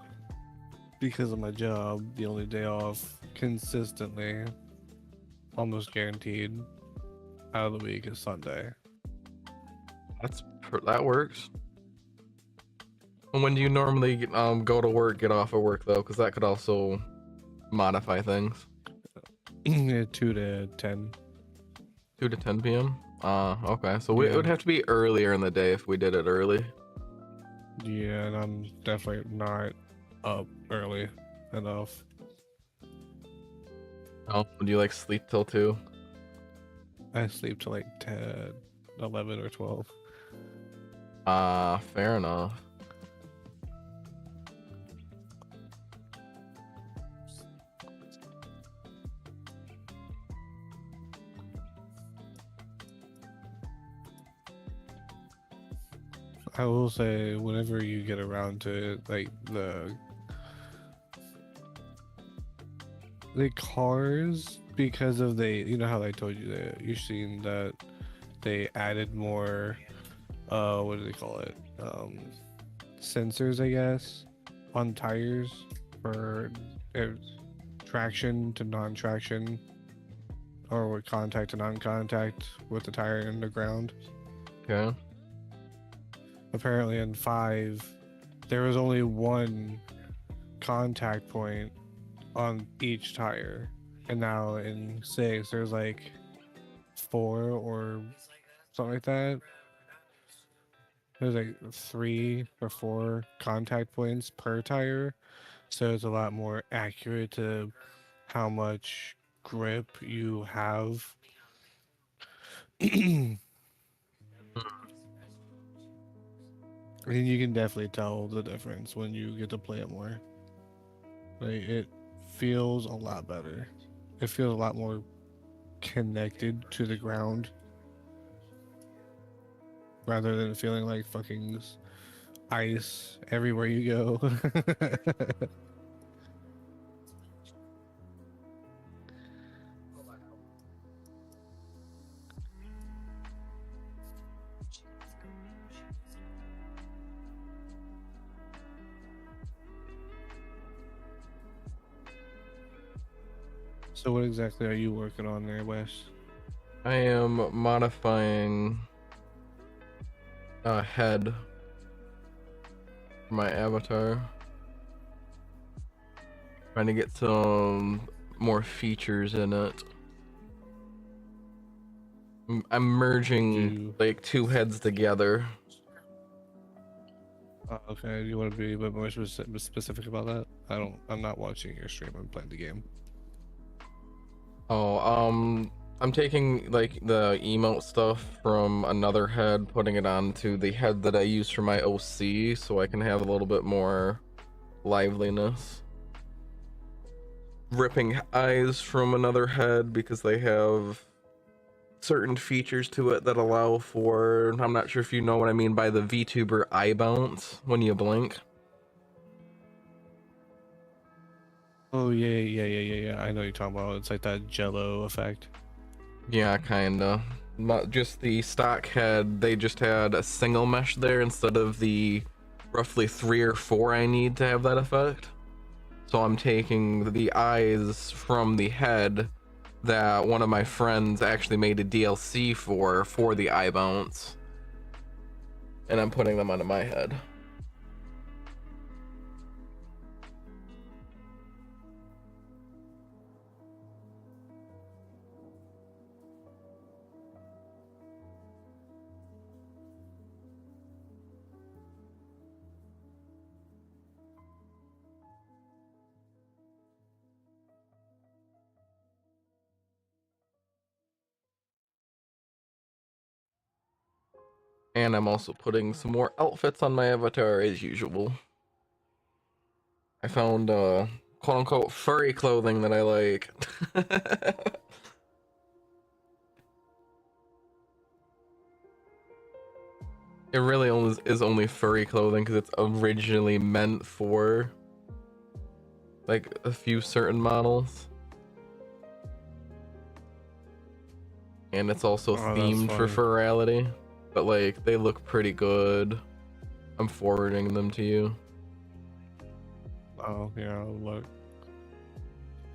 B: because of my job, the only day off consistently, almost guaranteed, out of the week is Sunday.
A: That works. And when do you normally go to work, get off of work though? Because that could also modify things.
B: 2 to 10.
A: 2 to 10 p.m. Okay. So it would have to be earlier in the day if we did it early.
B: Yeah, and I'm definitely not up early enough.
A: Oh, do you like sleep till 2?
B: I sleep till like 10, 11 or 12.
A: Fair enough.
B: I will say, whenever you get around to it, like the cars, because of you know how I told you that you've seen that they added more, what do they call it? Sensors, I guess, on tires for traction to non-traction, or with contact to non-contact with the tire in the ground.
A: Okay.
B: Apparently in 5, there was only one contact point on each tire, and now in 6 there's like 4 or something like that. There's like 3 or 4 contact points per tire, so it's a lot more accurate to how much grip you have. And you can definitely tell the difference when you get to play it more. Like, it feels a lot better. It feels a lot more connected to the ground, rather than feeling like fucking ice everywhere you go. So what exactly are you working on there, Wes?
A: I am modifying a head for my avatar. Trying to get some more features in it. I'm merging like 2 heads together.
B: Okay, do you want to be a bit more specific about that? I'm not watching your stream. I'm playing the game.
A: Oh, I'm taking like the emote stuff from another head, putting it onto the head that I use for my OC, so I can have a little bit more liveliness. Ripping eyes from another head because they have certain features to it that allow for, I'm not sure if you know what I mean by the VTuber eye bounce when you blink.
B: Oh yeah. I know what you're talking about. It's like that Jello effect.
A: Yeah, kinda. Not just the stock head, they just had a single mesh there instead of the roughly 3 or 4 I need to have that effect. So I'm taking the eyes from the head that one of my friends actually made a DLC for the eye bounce, and I'm putting them onto my head. And I'm also putting some more outfits on my avatar as usual. I found quote unquote furry clothing that I like. It really is only furry clothing because it's originally meant for like a few certain models. And it's also themed for furality. But like they look pretty good. I'm forwarding them to you.
B: Oh yeah, look.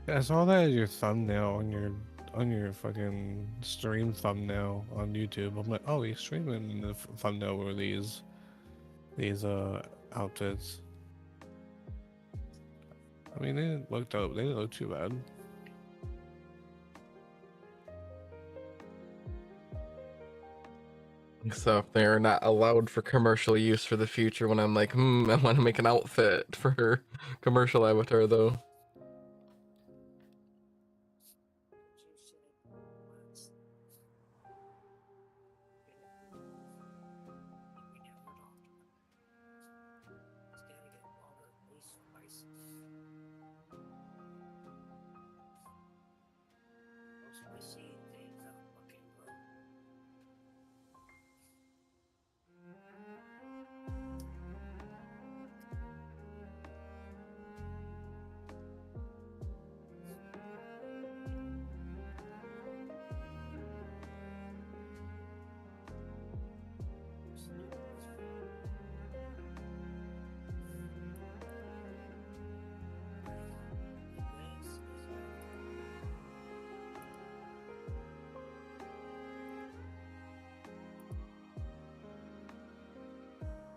B: Yeah, I saw that as your thumbnail on your fucking stream thumbnail on YouTube. I'm like, oh, he's streaming the thumbnail were these outfits. I mean, they didn't look dope. They didn't look too bad.
A: So they're not allowed for commercial use for the future when I'm like, I want to make an outfit for commercial avatar though.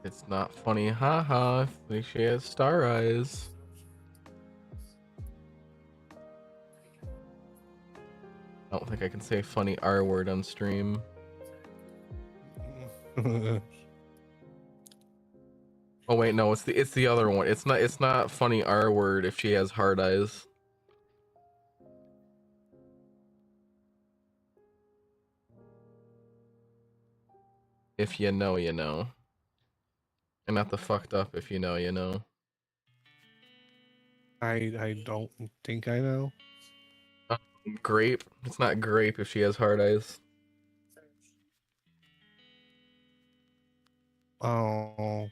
A: It's not funny, haha. I think she has star eyes. I don't think I can say funny R word on stream. Oh wait, no, it's the other one. It's not funny R word if she has hard eyes. If you know, you know. And not the fucked up if you know, you know.
B: I don't think I know.
A: Grape. It's not grape if she has hard eyes.
B: Oh,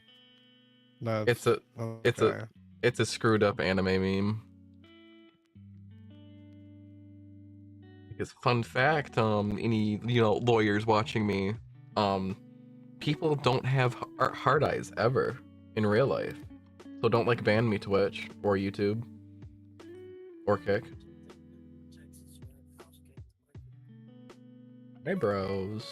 A: It's
B: that's
A: a it's a
B: okay.
A: it's a screwed up anime meme. Because fun fact, any lawyers watching me, um, people don't have hard eyes ever in real life. So don't like ban me Twitch or YouTube or Kick. Hey bros.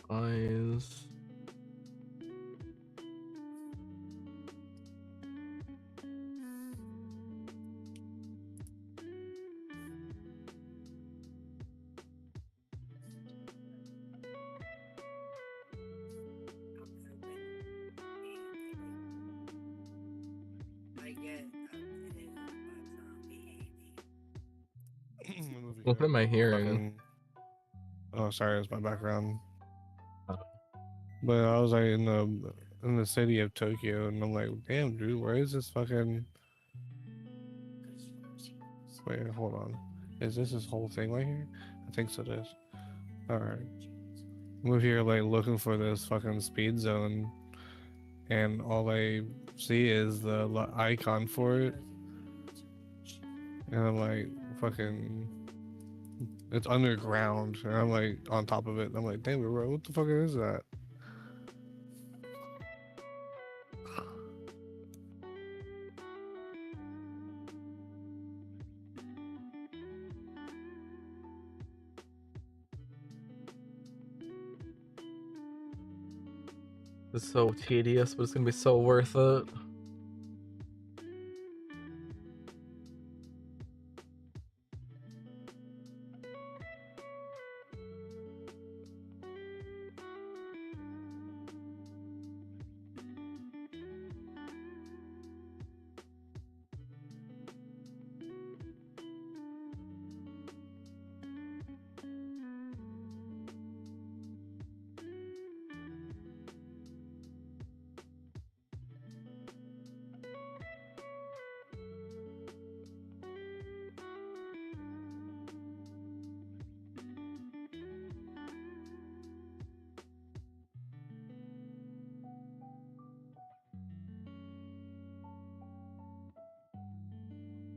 A: Eyes. What am I hearing?
B: Fucking... Oh, sorry, it's my background.
A: Oh.
B: But I was like in the city of Tokyo, and I'm like, damn, dude, where is this fucking? Wait, hold on. Is this whole thing right here? I think so. It is. All right. We're here like looking for this fucking speed zone, and all I see is the icon for it, and I'm like, fucking. It's underground, and I'm like on top of it. And I'm like, damn, bro, what the fuck is that?
A: It's so tedious, but it's gonna be so worth it.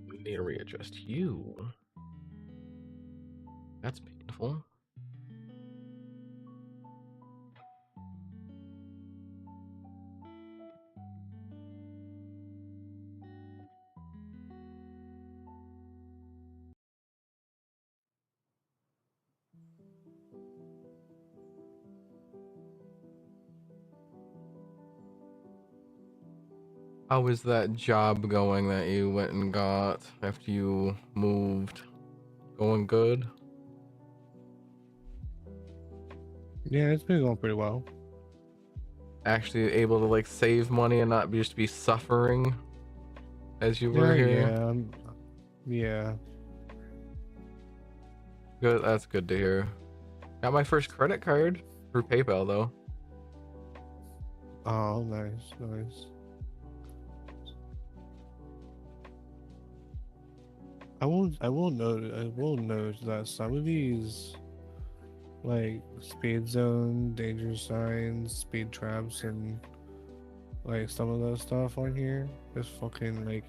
A: We need to readjust you. That's painful. How is that job going that you went and got after you moved? Going good?
B: Yeah, it's been going pretty well.
A: Actually able to like save money and not just be suffering as you were here?
B: Yeah, yeah.
A: Good, that's good to hear. Got my first credit card through PayPal though.
B: Oh, nice, nice. I will note that some of these like speed zone, danger signs, speed traps, and like some of that stuff on here is fucking like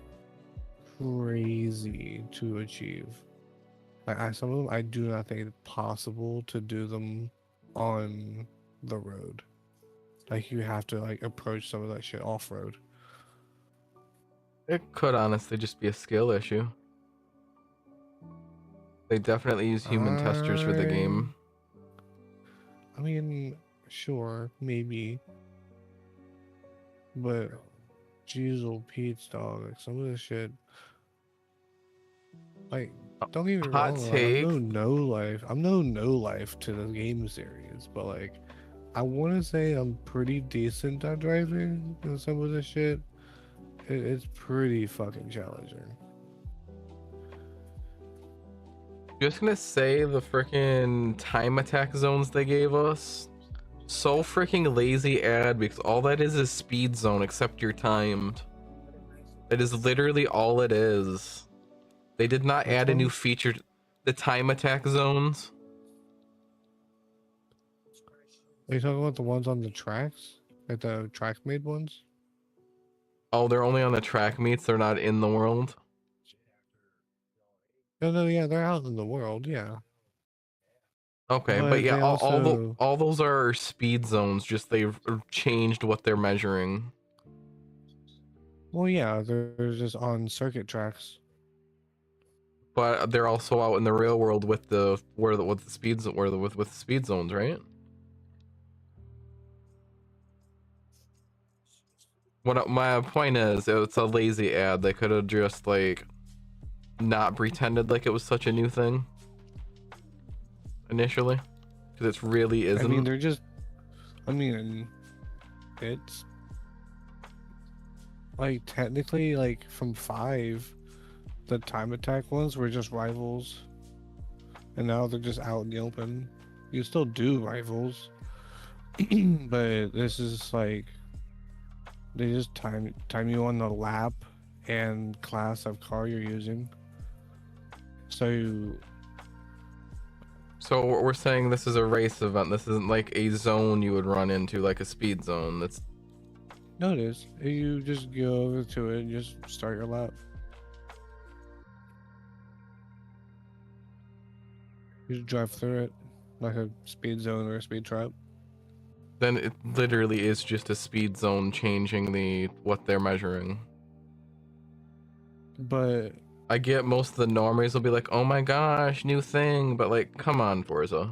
B: crazy to achieve. Like some of them I do not think it's possible to do them on the road. Like you have to like approach some of that shit off road.
A: It could honestly just be a skill issue. They definitely use human testers for the game.
B: I mean, sure, maybe, but jeez, old Pete's dog. Like some of this shit, like, don't get me
A: Hot
B: wrong. Like,
A: take.
B: I'm no life to the game series, but like, I want to say I'm pretty decent at driving, and some of this shit, it's pretty fucking challenging.
A: Just gonna say the freaking time attack zones they gave us. So freaking lazy ad because all that is speed zone except you're timed. That is literally all it is. They did not
B: Which
A: add a new
B: ones?
A: feature. The time attack zones.
B: Are you talking about the ones on the tracks, like the track made ones?
A: Oh, they're only on the track meets. They're not in the world.
B: No, no, yeah, they're out in the world, yeah.
A: Okay, but
B: But
A: yeah,
B: they also,
A: all those are speed zones. Just they've changed what they're measuring.
B: well, yeah, they're just on circuit tracks.
A: But they're also out in the real world with the with the speeds with speed zones, right? What my point is, it's a lazy ad. They could have just like not pretended like it was such a new thing initially, because it really
B: I mean,
A: isn't.
B: they're just, I mean, it's like technically, like from 5, the time attack ones were just rivals, and now they're just out in the open. You still do rivals, but this is like they just time you on the lap and class of car you're using. So
A: So we're saying this is a race event. This isn't like a zone you would run into, like a speed zone. That's
B: notice you just go over to it and just start your lap. You just drive through it like a speed zone or a speed trap.
A: then it literally is just a speed zone changing the what they're measuring.
B: But
A: I get most of the normies will be like, "Oh my gosh, new thing," but like, come on, Forza.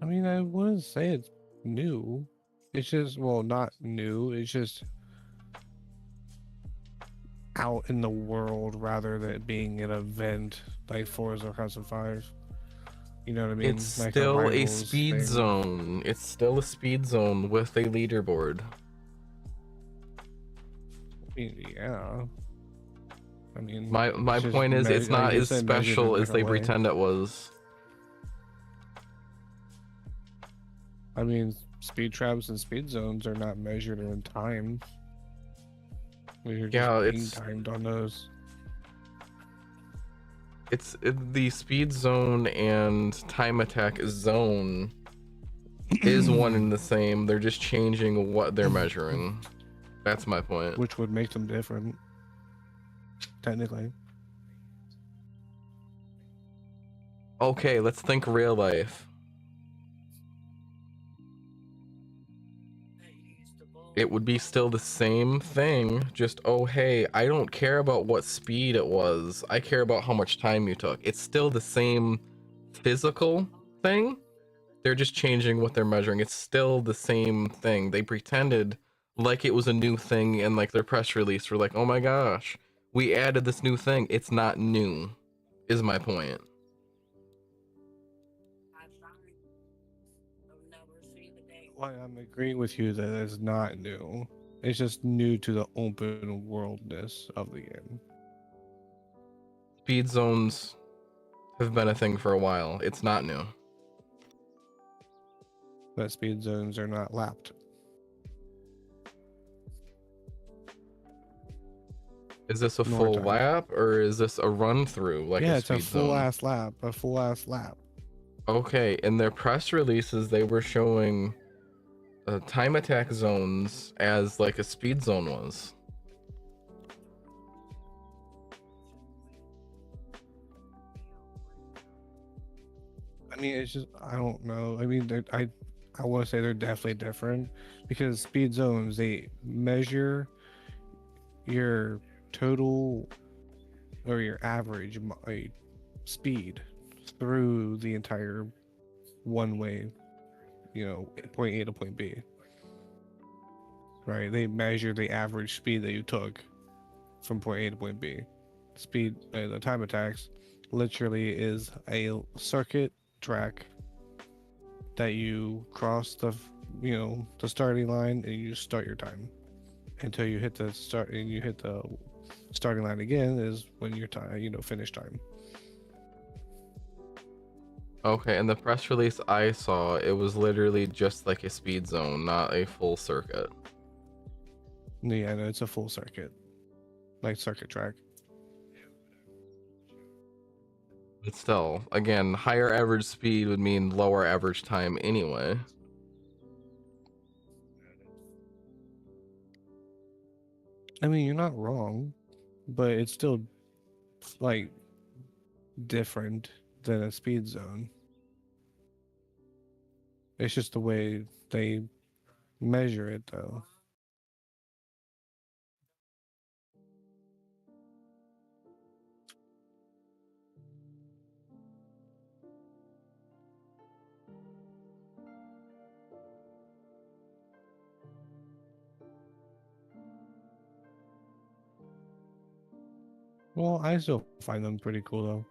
B: I mean, I wouldn't say it's new. It's just, well, not new. It's just out in the world rather than it being an event like Forza Horizon 5. You know what I
A: It's
B: mean? Like a
A: still a
B: rivals
A: speed
B: thing.
A: zone. It's still a speed zone with a leaderboard.
B: I mean, yeah. I mean,
A: My
B: it's just
A: point is, it's
B: I
A: not
B: guess
A: as
B: they measured in a
A: special as they
B: different way.
A: pretend it was.
B: I mean, speed traps and speed zones are not measured in time. You're just
A: Yeah,
B: being timed on those.
A: the speed zone and time attack zone is one and the same. They're just changing what they're measuring. That's my point.
B: Which would make them different, technically.
A: Okay, let's think real life. It would be still the same thing, just, oh hey, I don't care about what speed it was. I care about how much time you took. It's still the same physical thing. They're just changing what they're measuring. It's still the same thing. They pretended like it was a new thing, and like their press release were like, oh my gosh, we added this new thing. It's not new, is my point.
B: Well, I'm agreeing with you that it's not new. It's just new to the open worldness of the game.
A: Speed zones have been a thing for a while. It's not new.
B: But speed zones are not lapped.
A: Is this a
B: Nor
A: full
B: timed.
A: lap or is this a run through like
B: Yeah,
A: a
B: it's a
A: speed
B: full
A: zone?
B: ass lap. A full ass lap.
A: Okay, in their press releases, they were showing time attack zones as like a speed zone was.
B: I mean, it's just I don't know. I mean, I want to say they're definitely different because speed zones they measure your total or your average speed through the entire one way, point A to point B. Right? They measure the average speed that you took from point A to point B. Speed, the time attacks, literally is a circuit track that you cross the starting line, and you start your time until you hit the start, and you hit the starting line again is when your time, finish time.
A: Okay, and the press release I saw, it was literally just like a speed zone, not a full circuit.
B: Yeah, no, it's a full circuit, like circuit track.
A: But still, again, higher average speed would mean lower average time anyway.
B: I mean, you're not wrong, but it's still like different than a speed zone. It's just the way they measure it, though. Well, I still find them pretty cool, though.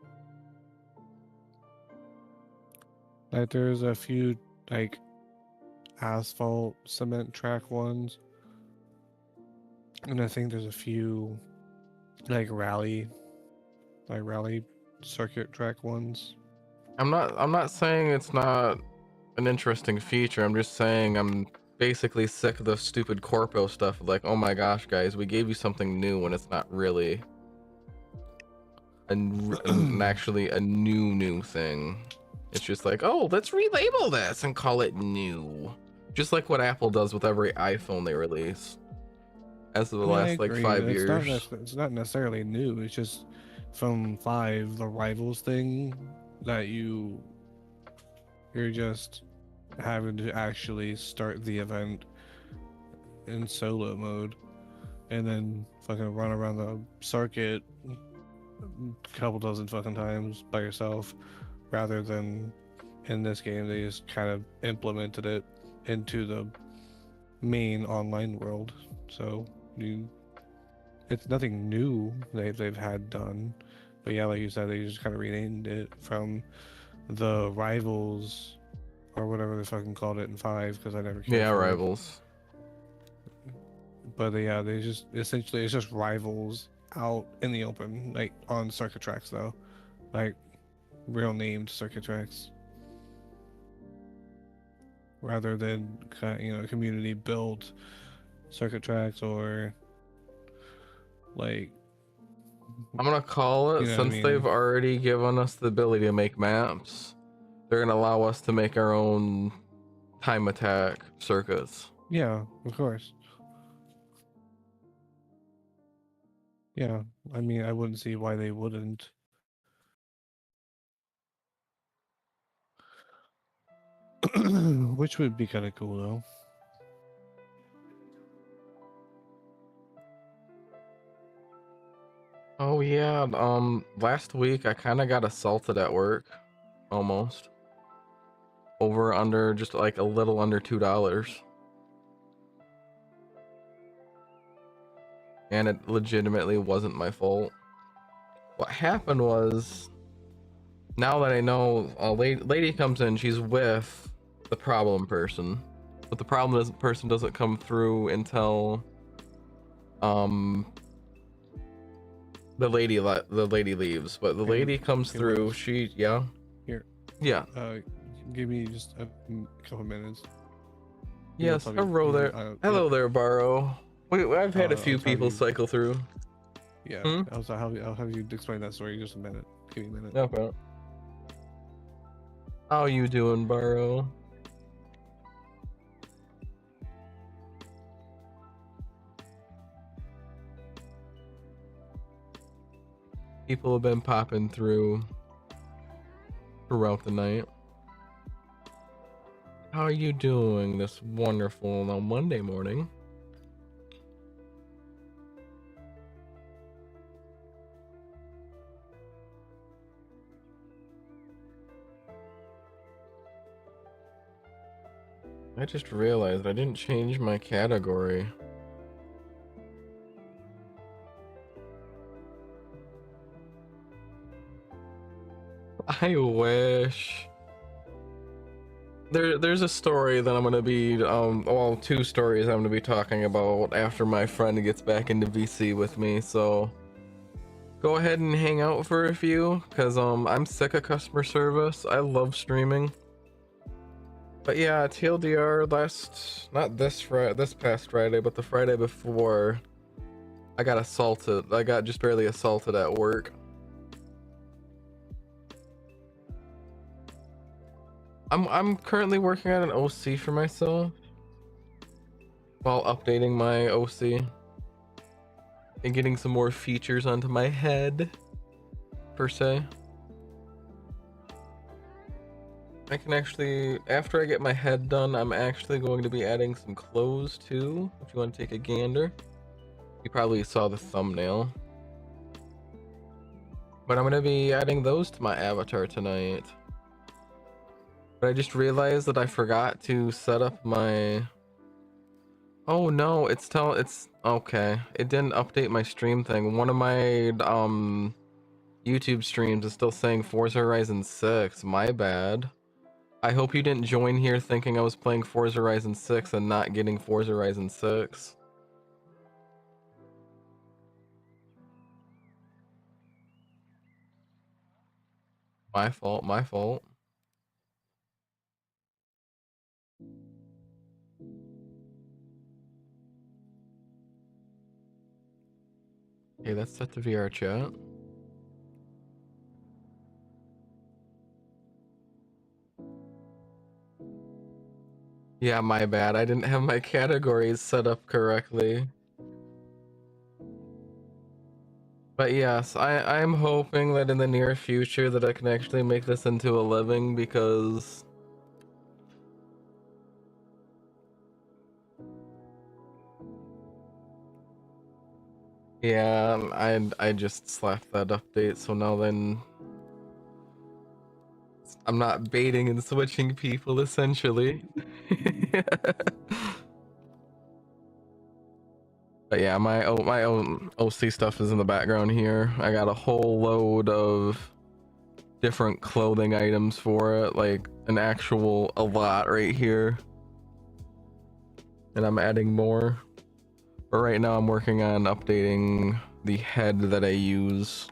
B: Like, there's a few, like, asphalt cement track ones. And I think there's a few, like, rally circuit track ones.
A: I'm not saying it's not an interesting feature. I'm just saying I'm basically sick of the stupid corpo stuff. Like, oh my gosh, guys, we gave you something new when it's not really actually a new thing. It's just like, oh, let's relabel this and call it new. Just like what Apple does with every iPhone they release. As of the last like 5 years.
B: It's not necessarily new. It's just from 5, the rivals thing, that you're just having to actually start the event in solo mode and then fucking run around the circuit a couple dozen fucking times by yourself, rather than in this game they just kind of implemented it into the main online world. So it's nothing new they've had done, but yeah, like you said, they just kind of renamed it from the rivals or whatever they fucking called it in 5, because I never cared.
A: Yeah, rivals.
B: But they just essentially, it's just rivals out in the open, like on circuit tracks, though, like real named circuit tracks, rather than community built circuit tracks, or like,
A: I'm gonna call it, since they've already given us the ability to make maps, they're gonna allow us to make our own time attack circuits.
B: Yeah, of course. Yeah, I mean, I wouldn't see why they wouldn't. Which would be kind of cool, though.
A: Oh yeah, last week I kind of got assaulted at work, almost. Over under just like a little under $2. And it legitimately wasn't my fault. What happened was, now that I know, a lady comes in, she's with the problem person, but the person doesn't come through until the lady leaves. But the lady comes through. She
B: Here.
A: Yeah.
B: Give me just a couple minutes.
A: Yes. Hello there. Hello there, Barrow. I've had a few people cycle through.
B: Yeah. I'll have you explain that story in just a minute. Give me a minute.
A: Okay. How you doing, Barrow? People have been popping through throughout the night. How are you doing this wonderful Monday morning? I just realized I didn't change my category. I wish. There's a story that I'm gonna be well, two stories I'm gonna be talking about after my friend gets back into VC with me, so go ahead and hang out for a few, because I'm sick of customer service. I love streaming. But yeah, TLDR, not this past Friday, but the Friday before, I got assaulted. I got just barely assaulted at work. I'm currently working on an OC for myself while updating my OC and getting some more features onto my head, per se. I can actually, after I get my head done, I'm actually going to be adding some clothes too, if you want to take a gander. You probably saw the thumbnail. But I'm going to be adding those to my avatar tonight. But I just realized that I forgot to set up my... Oh no, it's okay. It didn't update my stream thing. One of my YouTube streams is still saying Forza Horizon 6. My bad. I hope you didn't join here thinking I was playing Forza Horizon 6 and not getting Forza Horizon 6. My fault, my fault. Okay, that's set to VRChat. Yeah, my bad. I didn't have my categories set up correctly. But yes, I'm hoping that in the near future that I can actually make this into a living, because yeah, I just slapped that update, so now then I'm not baiting and switching people essentially. But yeah, my own OC stuff is in the background here. I got a whole load of different clothing items for it, like a lot right here. And I'm adding more. But right now I'm working on updating the head that I use.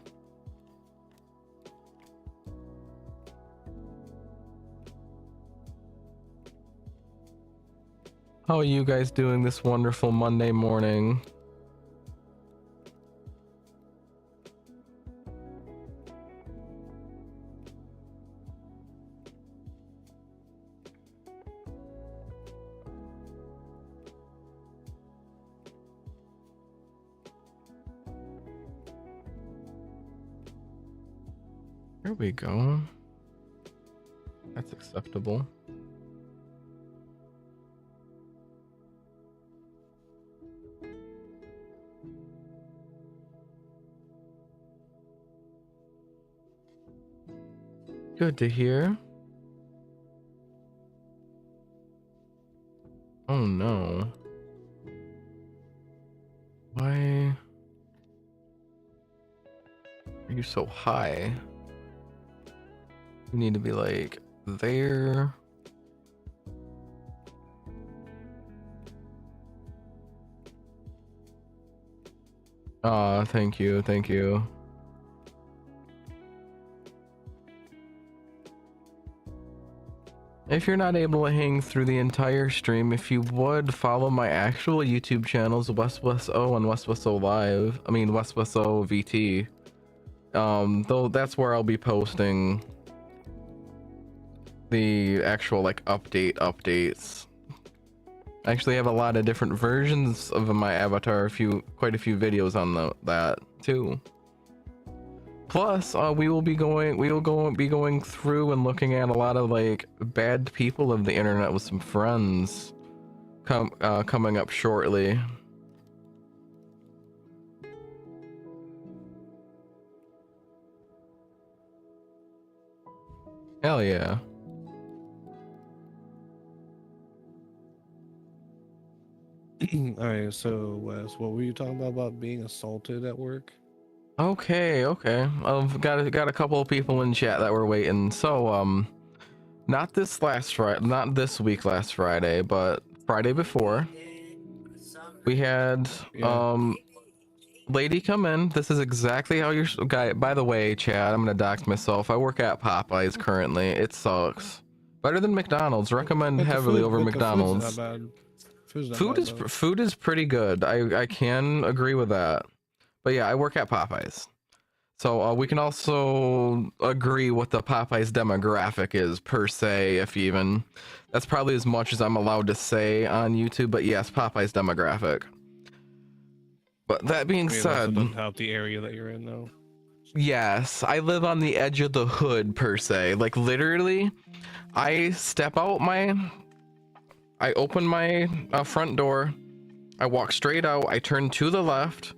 A: How are you guys doing this wonderful Monday morning? There we go. That's acceptable. Good to hear. Oh no. Why are you so high? You need to be like there. Ah, thank you, thank you. If you're not able to hang through the entire stream, if you would follow my actual YouTube channels, WeswesO and WeswesO Live. I mean WeswesO VT. Though that's where I'll be posting the actual like updates. I actually have a lot of different versions of my avatar, quite a few videos on that too. Plus, we will be going through and looking at a lot of like bad people of the internet with some friends coming up shortly. Hell yeah.
B: All right, so Wes, what were you talking about being assaulted at work?
A: Okay, okay. I've got a couple of people in chat that were waiting. So, not this last Friday, not this week, last Friday, but Friday before, we had
B: Yeah.
A: lady come in. This is exactly how your guy. By the way, Chad, I'm gonna dox myself. I work at Popeyes currently. It sucks. Better than McDonald's. Recommend heavily over
B: The food's not
A: McDonald's.
B: bad. Food's not bad though.
A: Food is pretty good. I can agree with that. But yeah, I work at Popeyes. So we can also agree what the Popeyes demographic is per se, if even. That's probably as much as I'm allowed to say on YouTube, but yes, Popeyes demographic. But that being
B: I mean,
A: said,
B: also doesn't help the area that you're in though.
A: yes, I live on the edge of the hood per se. Like literally, I step out I open my front door, I walk straight out, I turn to the left,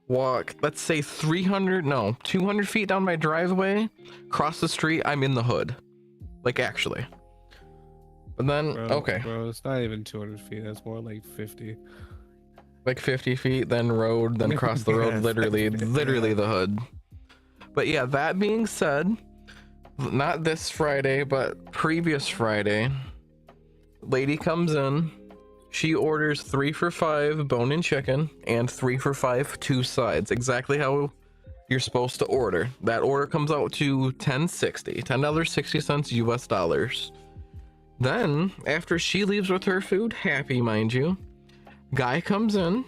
A: walk, let's say 200 feet down my driveway, cross the street, I'm in the hood. Like actually. But then, okay.
B: Bro, it's not even 200 feet. That's more like 50.
A: Like 50 feet, then road, then cross the road, literally the hood. But yeah, that being said, not this Friday, but previous Friday, lady comes in. She orders 3 for $5 bone-in chicken and 3 for $5 2 sides. Exactly how you're supposed to order. That order comes out to $10.60 US dollars. Then, after she leaves with her food, happy mind you, guy comes in.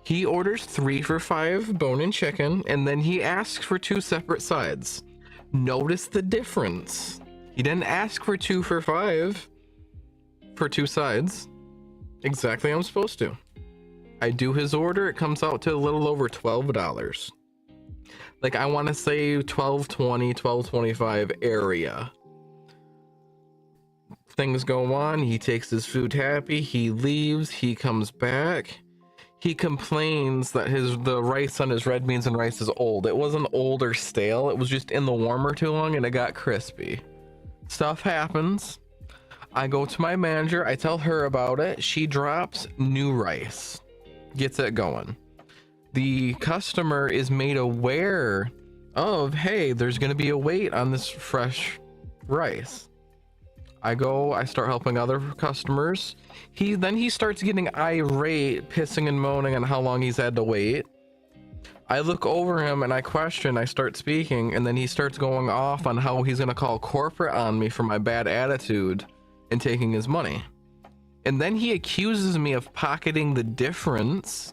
A: He orders 3 for $5 bone-in chicken, and then he asks for 2 separate sides. Notice the difference. He didn't ask for 2 for $5 for 2 sides. Exactly how I'm supposed to. I do his order, it comes out to a little over $12. Like I want to say $12.20, $12.25 area. Things go on, he takes his food happy, he leaves, he comes back. He complains that the rice on his red beans and rice is old. It wasn't old or stale, it was just in the warmer too long and it got crispy. Stuff happens. I go to my manager, I tell her about it, she drops new rice, gets it going. The customer is made aware of, hey, there's gonna be a wait on this fresh rice. I start helping other customers. He starts getting irate, pissing and moaning on how long he's had to wait. I look over him and I start speaking, and then he starts going off on how he's gonna call corporate on me for my bad attitude and taking his money. And then he accuses me of pocketing the difference.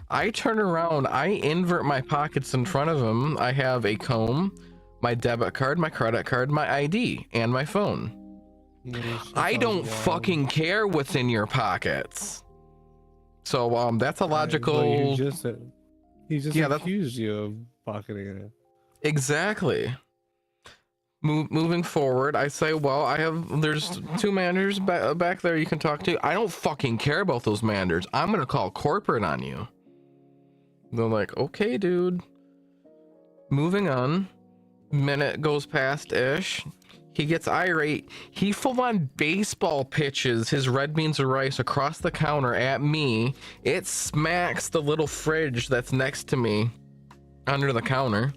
A: I turn around, I invert my pockets in front of him. I have a comb, my debit card, my credit card, my ID, and my phone. I don't fucking care what's in your pockets. So that's a logical.
B: Well, he just accused you of pocketing it.
A: Exactly. Moving forward, I say, well, there's 2 managers back there you can talk to. I don't fucking care about those managers. I'm gonna call corporate on you. They're like, okay, dude. Moving on. Minute goes past ish. He gets irate. He full on baseball pitches his red beans and rice across the counter at me. It smacks the little fridge that's next to me under the counter.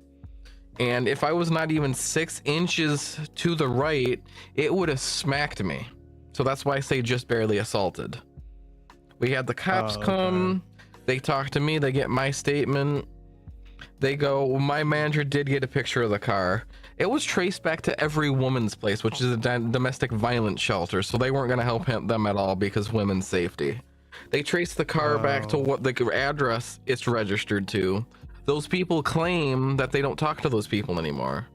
A: And if I was not even 6 inches to the right, it would have smacked me. So that's why I say just barely assaulted. We had the cops come. They talk to me. They get my statement. They go, my manager did get a picture of the car. It was traced back to Every Woman's Place, which is a domestic violence shelter. So they weren't going to help them at all because women's safety. They traced the car back to what the address it's registered to. Those people claim that they don't talk to those people anymore.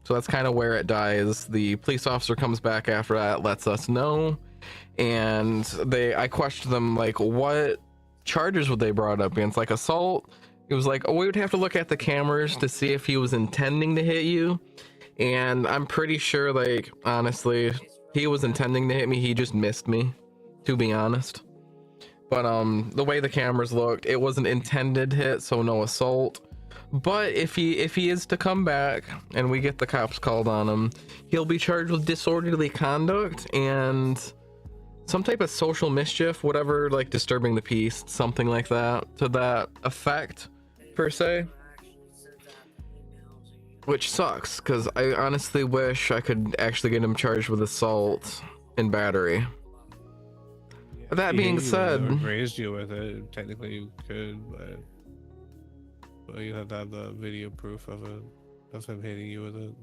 A: So that's kind of where it dies. The police officer comes back after that, lets us know. And I questioned them, like, what charges would they brought up against? Like assault? It was like, oh, we would have to look at the cameras to see if he was intending to hit you. And I'm pretty sure, like, honestly, he was intending to hit me. He just missed me, to be honest. But the way the cameras looked, it was an intended hit, so no assault. But if he is to come back and we get the cops called on him, he'll be charged with disorderly conduct and some type of social mischief, whatever, like disturbing the peace, something like that, to that effect, per se. Which sucks, because I honestly wish I could actually get him charged with assault and battery. That being said,
B: raised you with it. Technically, you could, but you have to have the video proof of it, of him hitting you with it.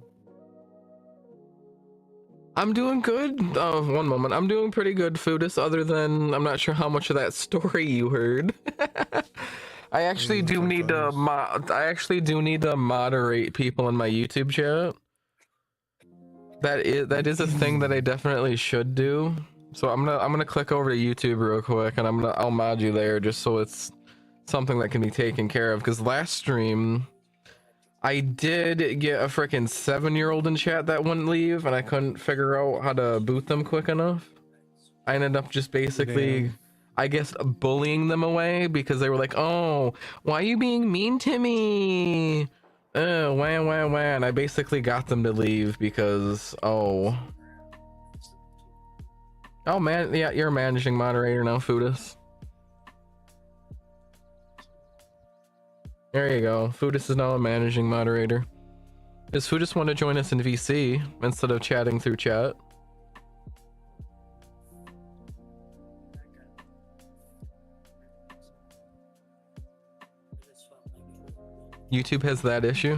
A: I'm doing good. One moment. I'm doing pretty good, Foodus, other than I'm not sure how much of that story you heard. I actually do need to moderate people in my YouTube chat. That is a thing that I definitely should do. So I'm gonna click over to YouTube real quick, and I'll mod you there just so it's something that can be taken care of. Because last stream, I did get a freaking 7-year-old in chat that wouldn't leave, and I couldn't figure out how to boot them quick enough. I ended up just basically, I guess, bullying them away because they were like, "Oh, why are you being mean to me? Oh, wah, wah, wah." And I basically got them to leave because, oh man, yeah, you're a managing moderator now, Foodus. There you go. Foodus is now a managing moderator. Does Foodus want to join us in VC instead of chatting through chat? YouTube has that issue.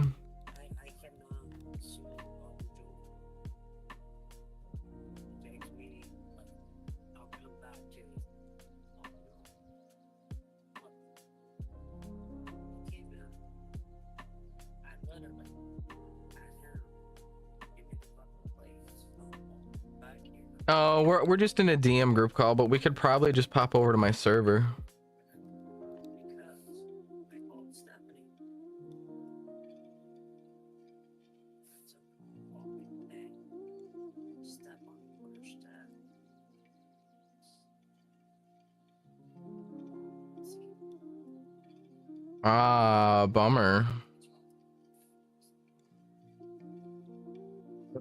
A: Oh, we're just in a DM group call, but we could probably just pop over to my server. Ah, bummer.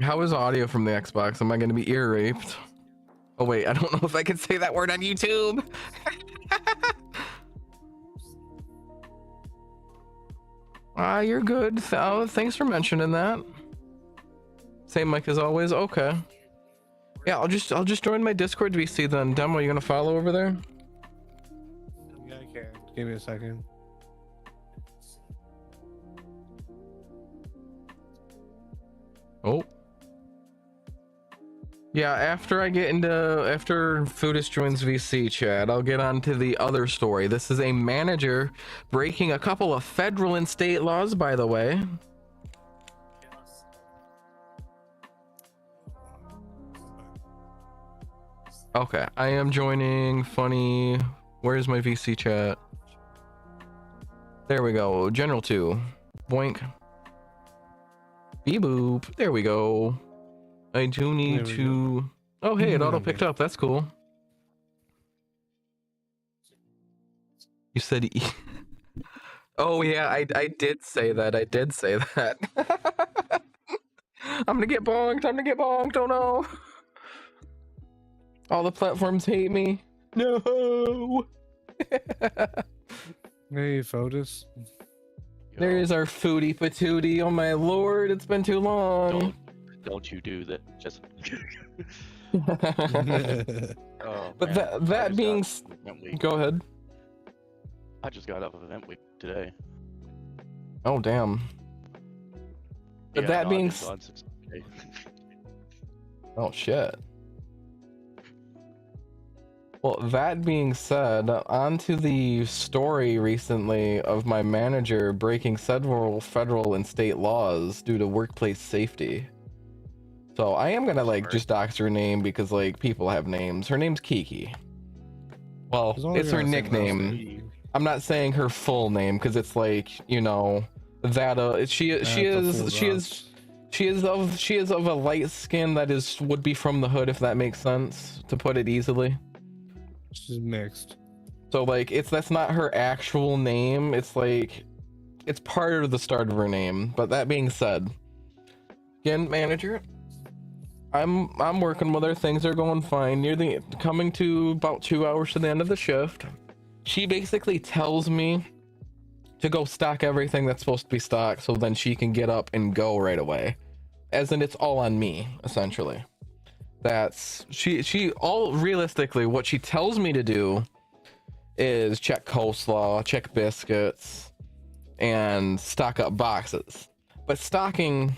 A: How is audio from the Xbox? Am I going to be ear raped? Oh wait, I don't know if I can say that word on YouTube. You're good. Oh, thanks for mentioning that. Same mic as always. Okay. Yeah, I'll just join my Discord VC then. Demo, you gonna follow over there?
B: Yeah, I can. Give me a second.
A: Oh. Yeah, after Foodus joins VC chat, I'll get on to the other story. This is a manager breaking a couple of federal and state laws, by the way. Okay, I am joining funny. Where's my VC chat? There we go. General 2. Boink. Beep boop. There we go. I do need to... Oh, hey, it auto picked up. That's cool. You said... Oh, yeah, I did say that. I did say that. I'm gonna get bonked. I'm gonna get bonked. Oh, no. All the platforms hate me. No.
B: Hey, Fotis.
A: There is our foodie patootie. Oh, my lord. It's been too long.
C: Don't you do that? Just.
A: Oh, but man. that being, go ahead.
C: I just got off of event week today.
A: Oh damn. But
C: yeah,
A: that being, oh shit. Well, that being said, onto the story recently of my manager breaking several federal and state laws due to workplace safety. So I am gonna just dox her name because people have names. Her name's Kiki. Well, it's her nickname. I'm not saying her full name because it's you know that she is of a light skin that would be from the hood, if that makes sense, to put it easily.
B: She's mixed.
A: So that's not her actual name. It's it's part of the start of her name. But that being said, again, manager, I'm working with her. Things are going fine. Coming to about 2 hours to the end of the shift, she basically tells me to go stock everything that's supposed to be stocked, so then she can get up and go right away. As in, it's all on me, essentially. That's she all realistically, what she tells me to do is check coleslaw, check biscuits, and stock up boxes. But stocking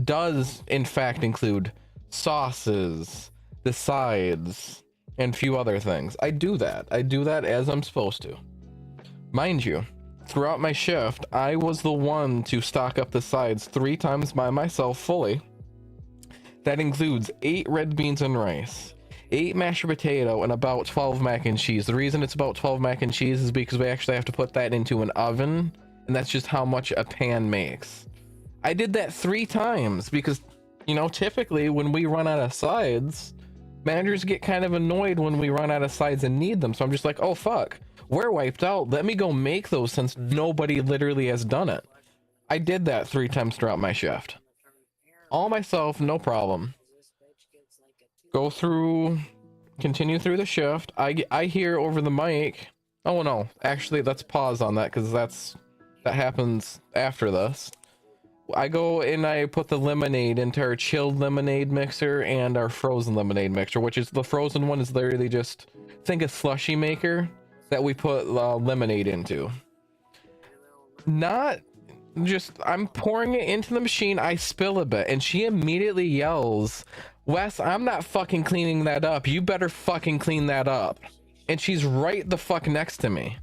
A: does in fact include sauces, the sides, and a few other things. I do that as I'm supposed to. Mind you, throughout my shift, I was the one to stock up the sides 3 times by myself fully. That includes 8 red beans and rice, 8 mashed potato, and about 12 mac and cheese. The reason it's about 12 mac and cheese is because we actually have to put that into an oven, and that's just how much a pan makes. I did that 3 times because, you know, typically when we run out of sides, managers get kind of annoyed when we run out of sides and need them. So I'm just like, oh fuck, we're wiped out. Let me go make those since nobody literally has done it. I did that 3 times throughout my shift. All myself, no problem. Go through, continue through the shift. I hear over the mic. Oh no, actually let's pause on that because that happens after this. I go and I put the lemonade into our chilled lemonade mixer and our frozen lemonade mixer, which is the frozen one is literally just, think a slushy maker that we put lemonade into. Not just, I'm pouring it into the machine, I spill a bit, and she immediately yells, Wes, I'm not fucking cleaning that up. You better fucking clean that up. And she's right the fuck next to me.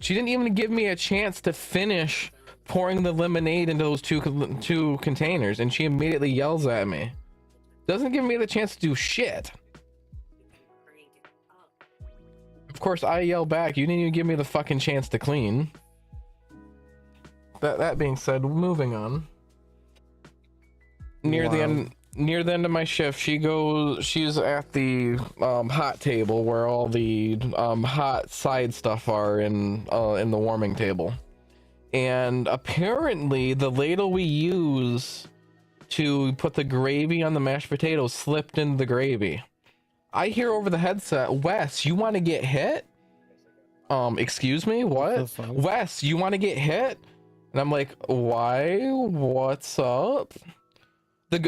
A: She didn't even give me a chance to finish pouring the lemonade into those two containers, and she immediately yells at me. Doesn't give me the chance to do shit. Of course I yell back, you didn't even give me the fucking chance to clean. That being said, moving on. Near the end of my shift, she's at the hot table where all the hot side stuff are in the warming table. And apparently the ladle we use to put the gravy on the mashed potatoes slipped into the gravy. I hear over the headset, Wes, you want to get hit? Excuse me, what? Wes, you want to get hit? And I'm like, why? What's up? The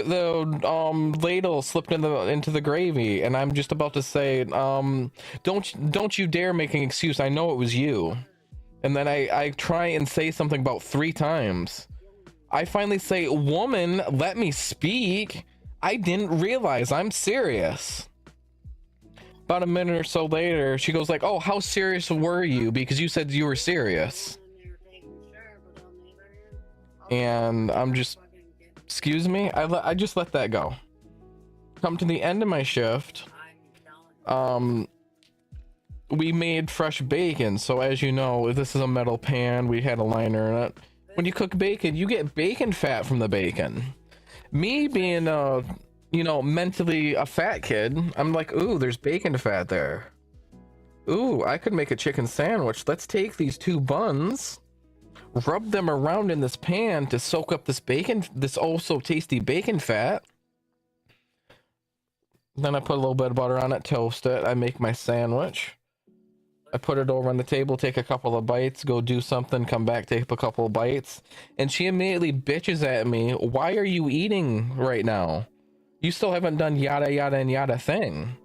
A: ladle slipped into the gravy, and I'm just about to say, don't you dare make an excuse. I know it was you. And then I try and say something about 3 times. I finally say, woman, let me speak. I didn't realize, I'm serious. About a minute or so later, she goes like, oh, how serious were you? Because you said you were serious. And I'm just, excuse me? I just let that go. Come to the end of my shift. We made fresh bacon, so as you know, this is a metal pan, we had a liner in it. When you cook bacon, you get bacon fat from the bacon. Me being you know, mentally a fat kid, I'm like, ooh, there's bacon fat there. Ooh, I could make a chicken sandwich. Let's take these 2 buns, rub them around in this pan to soak up this bacon, this also tasty bacon fat. Then I put a little bit of butter on it, toast it, I make my sandwich. I put it over on the table, take a couple of bites, go do something, come back, take a couple of bites. And she immediately bitches at me, why are you eating right now? You still haven't done yada yada and yada thing.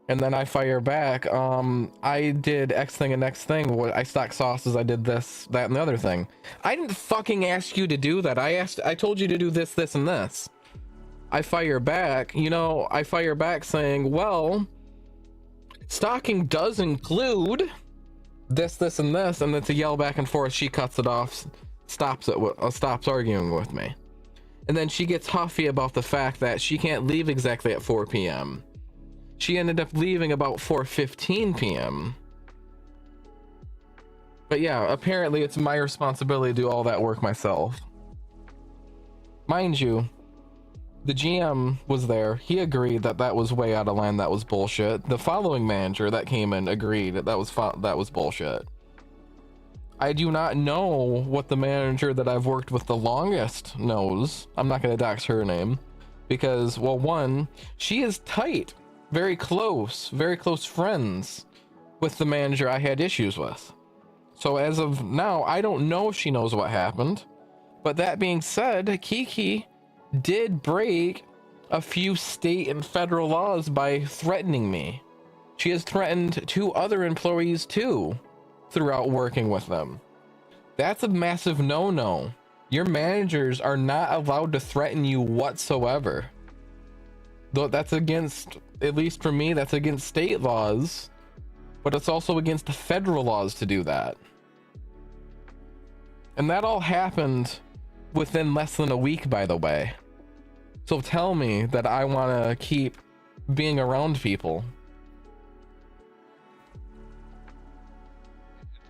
A: And then I fire back, I did X thing and X thing. I stocked sauces, I did this, that, and the other thing. I didn't fucking ask you to do that. I told you to do this, this, and this. I fire back, you know, I fire back saying, well, stocking does include this, this, and this, and then to yell back and forth, she cuts it off, stops arguing with me. And then she gets huffy about the fact that she can't leave exactly at 4 p.m. She ended up leaving about 4:15 p.m. But yeah, apparently it's my responsibility to do all that work myself. Mind you, the GM was there. He agreed that that was way out of line. That was bullshit. The following manager that came in agreed that was bullshit. I do not know what the manager that I've worked with the longest knows. I'm not going to dox her name. because, well, one, she is tight, very close friends with the manager I had issues with. So as of now, I don't know if she knows what happened. But that being said, Kiki did break a few state and federal laws by threatening me. She has threatened 2 other employees too throughout working with them. That's a massive no-no. Your managers are not allowed to threaten you whatsoever. Though that's against, at least for me, that's against state laws, but it's also against the federal laws to do that. And that all happened within less than a week, by the way. So tell me that I want to keep being around people.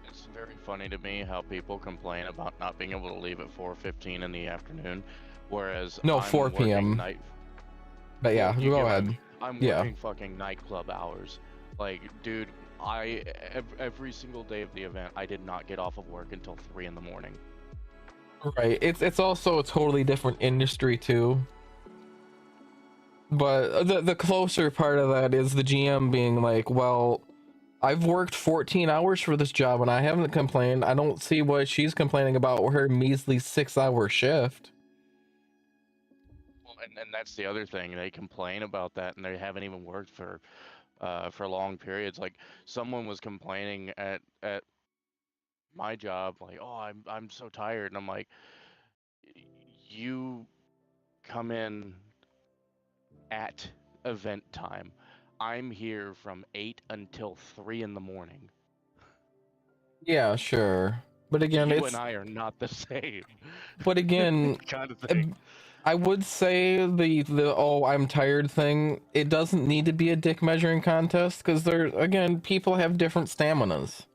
C: It's very funny to me how people complain about not being able to leave at 4:15 in the afternoon, whereas
A: No,
C: I'm
A: 4 p.m.
C: working night.
A: But yeah,
C: You
A: go
C: get what
A: ahead.
C: I'm
A: Yeah.
C: working fucking nightclub hours. Like, dude, every single day of the event, I did not get off of work until 3 in the morning.
A: Right. It's also a totally different industry too. But the closer part of that is the GM being like, well, I've worked 14 hours for this job and I haven't complained. I don't see what she's complaining about her measly 6-hour shift.
C: Well, and that's the other thing. They complain about that, and they haven't even worked for long periods. Like, someone was complaining at my job, like, oh, I'm so tired, and I'm like, you come in at event time. I'm here from 8 until 3 in the morning.
A: Yeah, sure. But again,
C: You
A: it's
C: and I are not the same.
A: but again,
C: kind of thing.
A: I would say the oh, I'm tired thing, it doesn't need to be a dick measuring contest, because there, again, people have different staminas,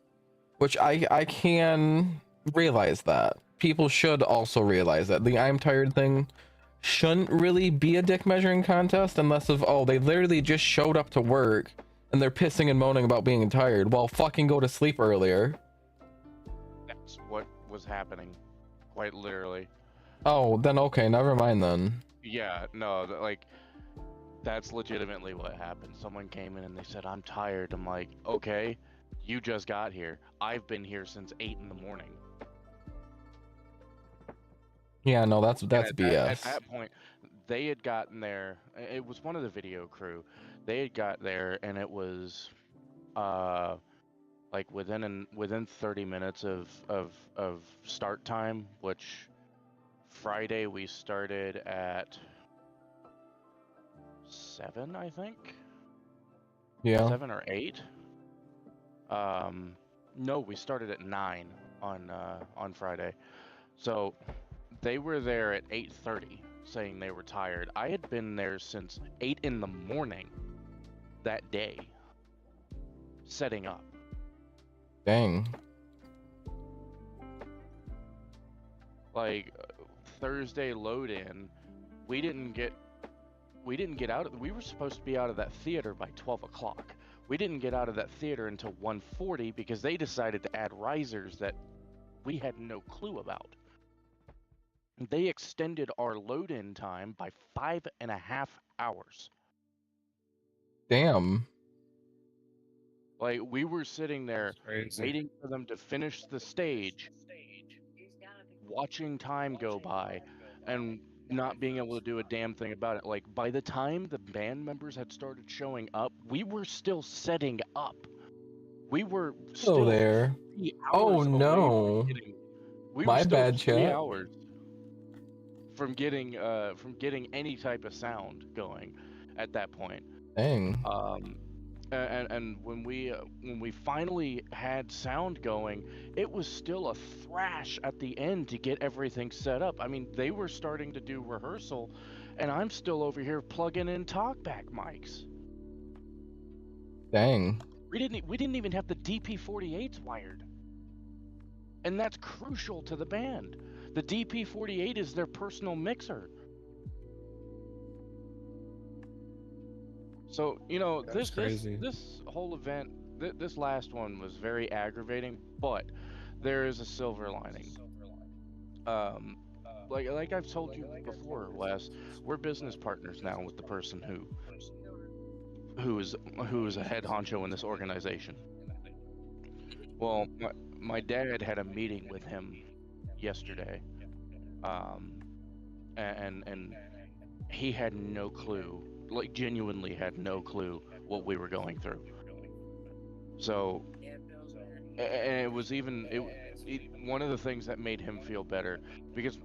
A: which I can realize that. People should also realize that the I'm tired thing shouldn't really be a dick measuring contest unless of, oh, they literally just showed up to work and they're pissing and moaning about being tired. Well, fucking go to sleep earlier.
C: That's what was happening, quite literally.
A: Oh, then okay, never mind then.
C: Yeah, no, like, that's legitimately what happened. Someone came in and they said, I'm tired. I'm like, okay, you just got here. I've been here since 8 in the morning.
A: Yeah, no, that's
C: At
A: BS.
C: that point, they had gotten there. It was one of the video crew. They had got there, and it was, like within 30 minutes of start time. Which Friday we started at 7, I think.
A: Yeah.
C: 7 or 8. No, we started at 9 on Friday. So they were there at 8:30 saying they were tired. I had been there since 8 in the morning that day setting up.
A: Dang.
C: Like, Thursday load in, we didn't get out of, we were supposed to be out of that theater by 12 o'clock. We didn't get out of that theater until 1:40 because they decided to add risers that we had no clue about. They extended our load-in time by 5.5 hours.
A: Damn.
C: Like, we were sitting there
B: Crazy.
C: waiting for them to finish the stage, watching time go by, and not being able to do a damn thing about it. Like, by the time the band members had started showing up, we were still setting up. We were still
A: Oh, there.
C: 3
A: Oh,
C: hours away
A: no.
C: from getting, we
A: My
C: were still
A: bad,
C: 3
A: chat.
C: hours from getting any type of sound going at that point.
A: Dang.
C: And when we finally had sound going, it was still a thrash at the end to get everything set up. I mean, they were starting to do rehearsal, and I'm still over here plugging in talkback mics.
A: Dang.
C: We didn't even have the DP48s wired, and that's crucial to the band. The DP48 is their personal mixer. So, you know,
B: That's crazy.
C: this whole event, this last one was very aggravating, but there is a silver lining. like I've told you before, Wes, we're business partners now with the person who is a head honcho in this organization. Well, my dad had a meeting with him yesterday, um, and he had no clue, like genuinely had no clue what we were going through. So, and it was even one of the things that made him feel better because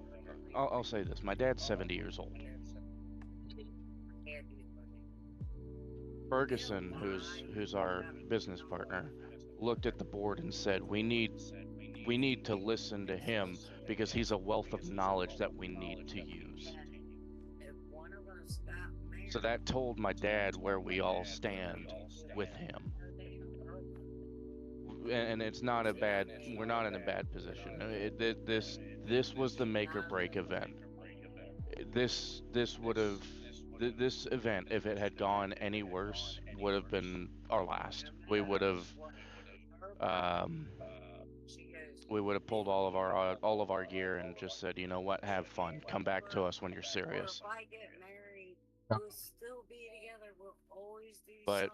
C: I'll say this: my dad's 70 years old. Ferguson, who's our business partner, looked at the board and said, we need to listen to him because he's a wealth of knowledge that we need to use. So that told my dad where we all stand with him. And it's not a bad, we're not in a bad position. This was the make or break event. This event, if it had gone any worse, would have been our last. Um, we would have pulled all of our gear and just said, you know what, have fun. Come back to us when you're serious. But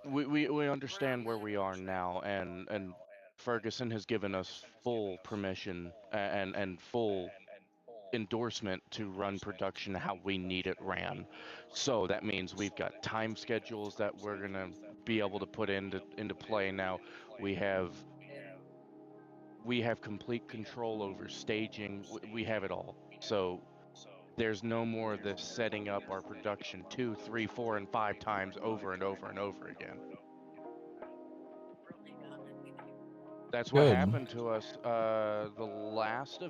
C: we understand where we are now, and Ferguson has given us full permission and full endorsement to run production how we need it ran. So that means we've got time schedules that we're gonna be able to put into play now. We have complete control over staging. We have it all. So there's no more this setting up our production 2, 3, 4, and 5 times over and over and over again. That's what
A: Good.
C: happened to us the last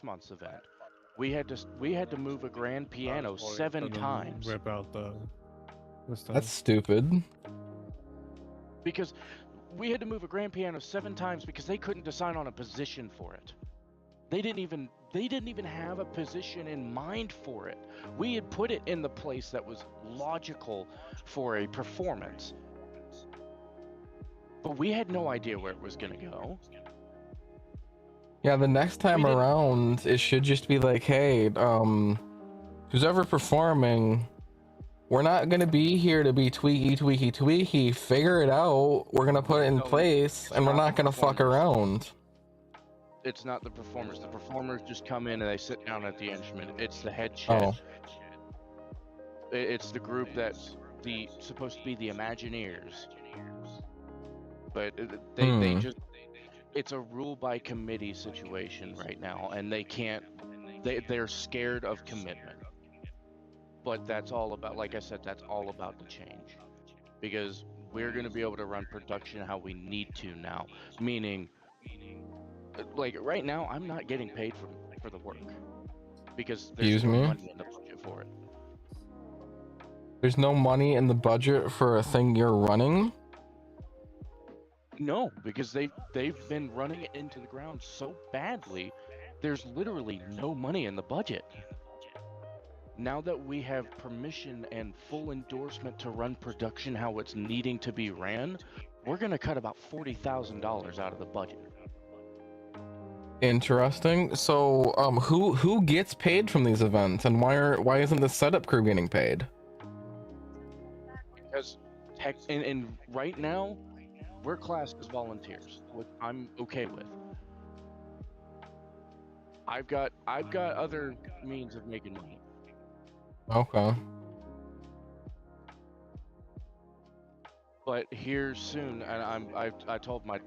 C: month's event. We had to move a grand piano 7 times
B: Rip out the stuff.
A: That's stupid.
C: because we had to move a grand piano 7 times because they couldn't decide on a position for it. They didn't even have a position in mind for it. We had put it in the place that was logical for a performance. But we had no idea where it was going to go.
A: Yeah, the next time around, it should just be like, hey, who's ever performing, we're not gonna be here to be tweaky. Figure it out. We're gonna put it in place, and we're not gonna fuck around.
C: It's not the performers. The performers just come in and they sit down at the instrument. It's the head shed.
A: Oh.
C: It's the group that's supposed to be the Imagineers. But they just, it's a rule by committee situation right now, and they're scared of commitment. But that's all about, like I said, that's all about the change. Because we're going to be able to run production how we need to now. Meaning, like right now, I'm not getting paid for the work. Because there's no money in the budget for it.
A: There's no money in the budget for a thing you're running?
C: No, because they've been running it into the ground so badly, there's literally no money in the budget. Now that we have permission and full endorsement to run production how it's needing to be ran, we're gonna cut about $40,000 out of the budget.
A: Interesting. So, who gets paid from these events, and why isn't the setup crew getting paid?
C: Because and right now, we're classed as volunteers, which I'm okay with. I've got other means of making money.
A: Okay.
C: But here soon, and I told my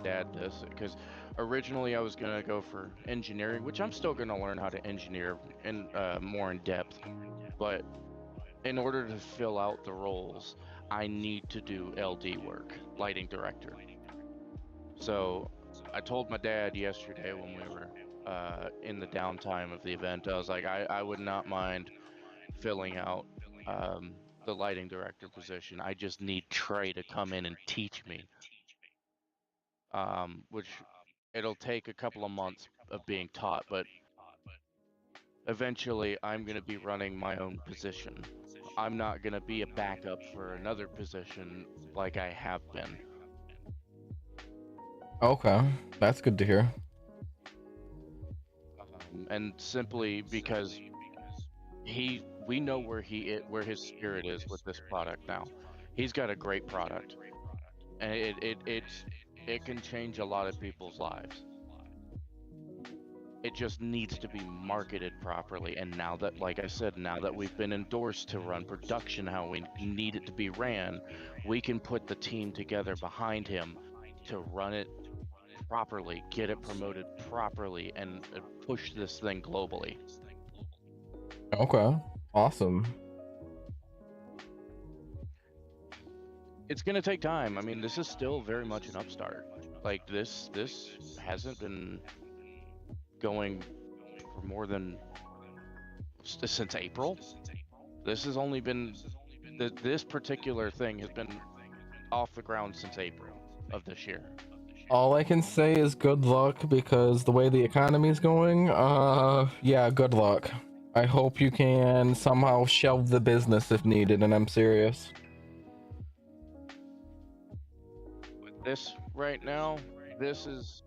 C: dad this because originally I was gonna go for engineering, which I'm still gonna learn how to engineer in more in depth. But in order to fill out the roles, I need to do LD work, lighting director. So I told my dad yesterday when we were in the downtime of the event, I was like, I would not mind filling out the lighting director position. I just need Trey to come in and teach me, which it'll take a couple of months of being taught, but eventually I'm going to be running my own position. I'm not going to be a backup for another position like I have been.
A: Okay, that's good to hear.
C: and simply because we know where his spirit is with this product now. He's got a great product, and it can change a lot of people's lives. It just needs to be marketed properly. And now that, like I said, now that we've been endorsed to run production how we need it to be ran, we can put the team together behind him to run it properly, get it promoted properly, and push this thing globally.
A: Okay, awesome.
C: It's gonna take time. I mean, this is still very much an upstart. Like this hasn't been going for more than since April. This has only been this particular thing has been off the ground since April of this year.
A: All I can say is good luck, because the way the economy is going, yeah, good luck. I hope you can somehow shelve the business if needed, and I'm serious.
C: With this right now, this is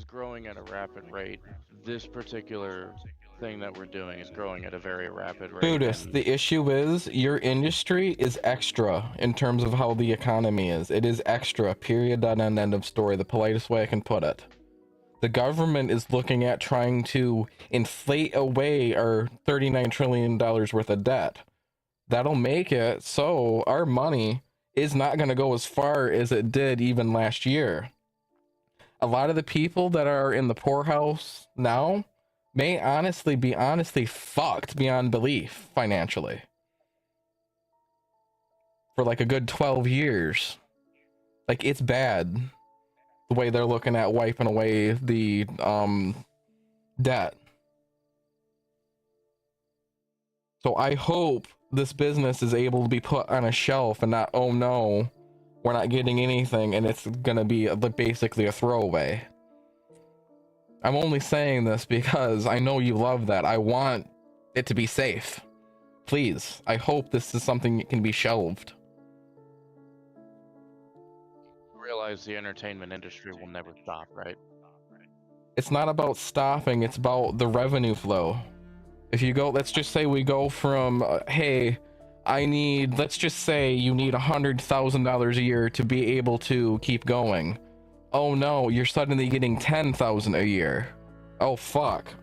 C: growing at a rapid rate. This particular thing that we're doing is growing at a very rapid rate.
A: Buddhist, the issue is your industry is extra in terms of how the economy is. It is extra, period, dot, end of story, the politest way I can put it. The government is looking at trying to inflate away our $39 trillion worth of debt. That'll make it so our money is not going to go as far as it did even last year. A lot of the people that are in the poorhouse now may honestly be fucked beyond belief financially for like a good 12 years. Like, it's bad the way they're looking at wiping away the debt. So I hope this business is able to be put on a shelf and not, oh no, we're not getting anything, and it's gonna be basically a throwaway. I'm only saying this because I know you love that. I want it to be safe. Please, I hope this is something that can be shelved.
C: Realize the entertainment industry will never stop, right?
A: It's not about stopping, it's about the revenue flow. If you go, let's just say we go from, hey, let's just say you need $100,000 a year to be able to keep going. Oh no, you're suddenly getting 10,000 a year. Oh fuck,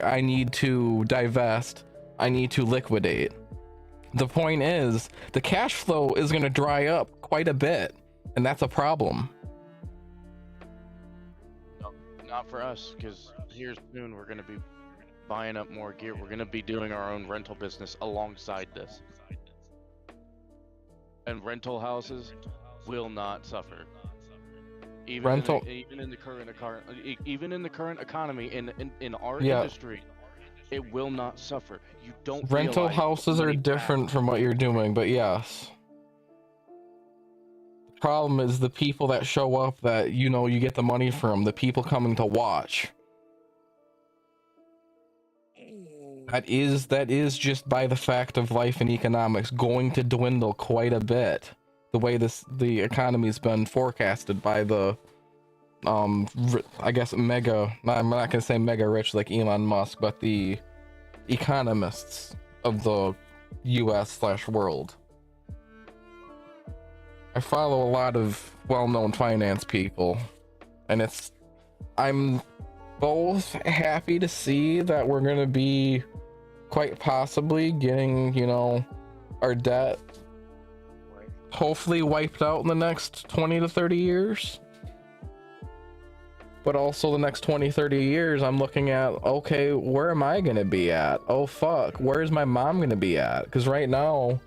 A: I need to divest. I need to liquidate. The point is, the cash flow is going to dry up quite a bit, and that's a problem.
C: No, not for us, because here soon we're going to be buying up more gear. We're going to be doing our own rental business alongside this. And rental houses will not suffer. Even in the current economy in our industry, it will not suffer. You don't.
A: Rental houses are different from what you're doing, but yes. The problem is the people that show up that you get the money from, the people coming to watch. That is just by the fact of life and economics going to dwindle quite a bit. The way the economy's been forecasted by the I guess I'm not gonna say mega rich like Elon Musk, but the economists of the US/world. I follow a lot of well-known finance people, and I'm both happy to see that we're gonna be quite possibly getting, our debt hopefully wiped out in the next 20 to 30 years. But also the next 20, 30 years, I'm looking at, okay, where am I going to be at? Oh, fuck, where's my mom going to be at? Because right now,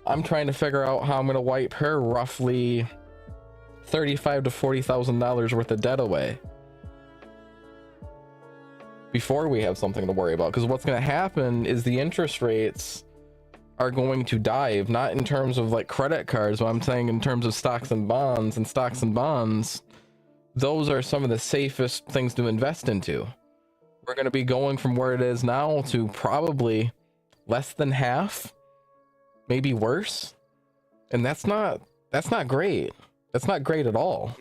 A: I'm trying to figure out how I'm going to wipe her roughly $35,000 to $40,000 worth of debt away before we have something to worry about. Because what's going to happen is the interest rates are going to dive, not in terms of like credit cards, but I'm saying in terms of stocks and bonds. And stocks and bonds, those are some of the safest things to invest into. We're going to be going from where it is now to probably less than half, maybe worse. And that's not great. That's not great at all.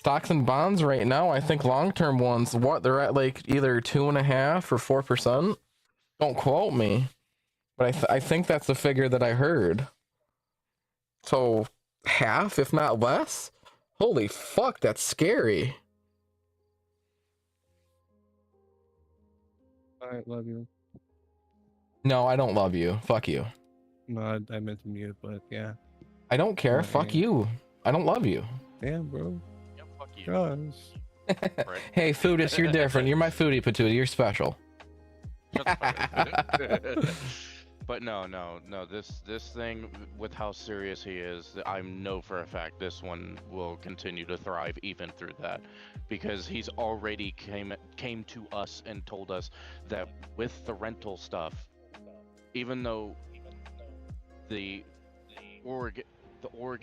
A: Stocks and bonds right now, I think long-term ones, what they're at like either 2.5 or 4%. Don't quote me, but I think that's the figure that I heard. So half, if not less. Holy fuck, that's scary.
B: I love you.
A: No, I don't love you. Fuck you.
B: No, I meant to mute, but yeah.
A: I don't care.
B: Alright.
A: Fuck you. I don't love you.
B: Damn, bro.
C: Yeah, fuck you.
B: Gosh.
C: Right.
A: Hey, Foodist, you're different. You're my foodie patootie. You're special.
C: But no. This thing, with how serious he is, I know for a fact this one will continue to thrive even through that, because he's already came to us and told us that with the rental stuff, even though the org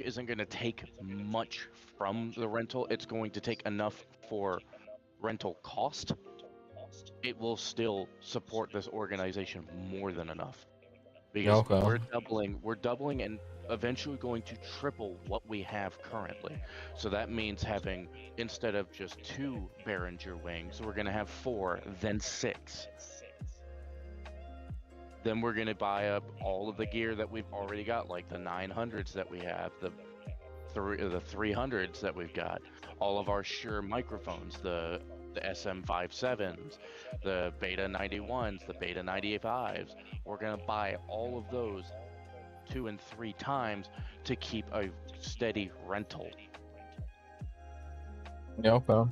C: isn't going to take much from the rental, it's going to take enough for rental cost. It will still support this organization more than enough, because
A: Okay.
C: we're doubling and eventually going to triple what we have currently. So that means having, instead of just 2 Behringer wings, we're going to have 4, then 6. Then we're going to buy up all of the gear that we've already got, like the 900s that we have, the 300s that we've got, all of our Shure microphones, the SM57s, the Beta 91s, the Beta 95s. We're going to buy all of those 2 and 3 times to keep a steady rental.
A: Yeah, okay.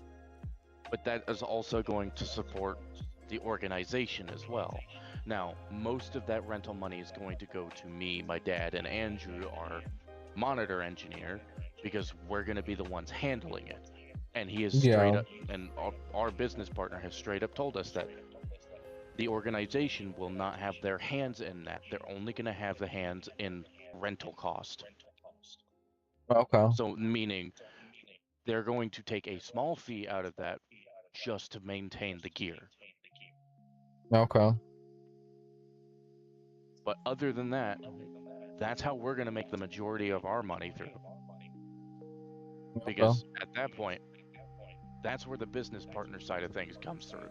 C: But that is also going to support the organization as well. Now, most of that rental money is going to go to me, my dad, and Andrew, our monitor engineer, because we're going to be the ones handling it. And he is straight up, and our business partner has straight up told us that the organization will not have their hands in that. They're only going to have the hands in rental cost.
A: Okay.
C: So, meaning they're going to take a small fee out of that just to maintain the gear.
A: Okay.
C: But other than that, that's how we're going to make the majority of our money through. Because at that point, that's where the business partner side of things comes through.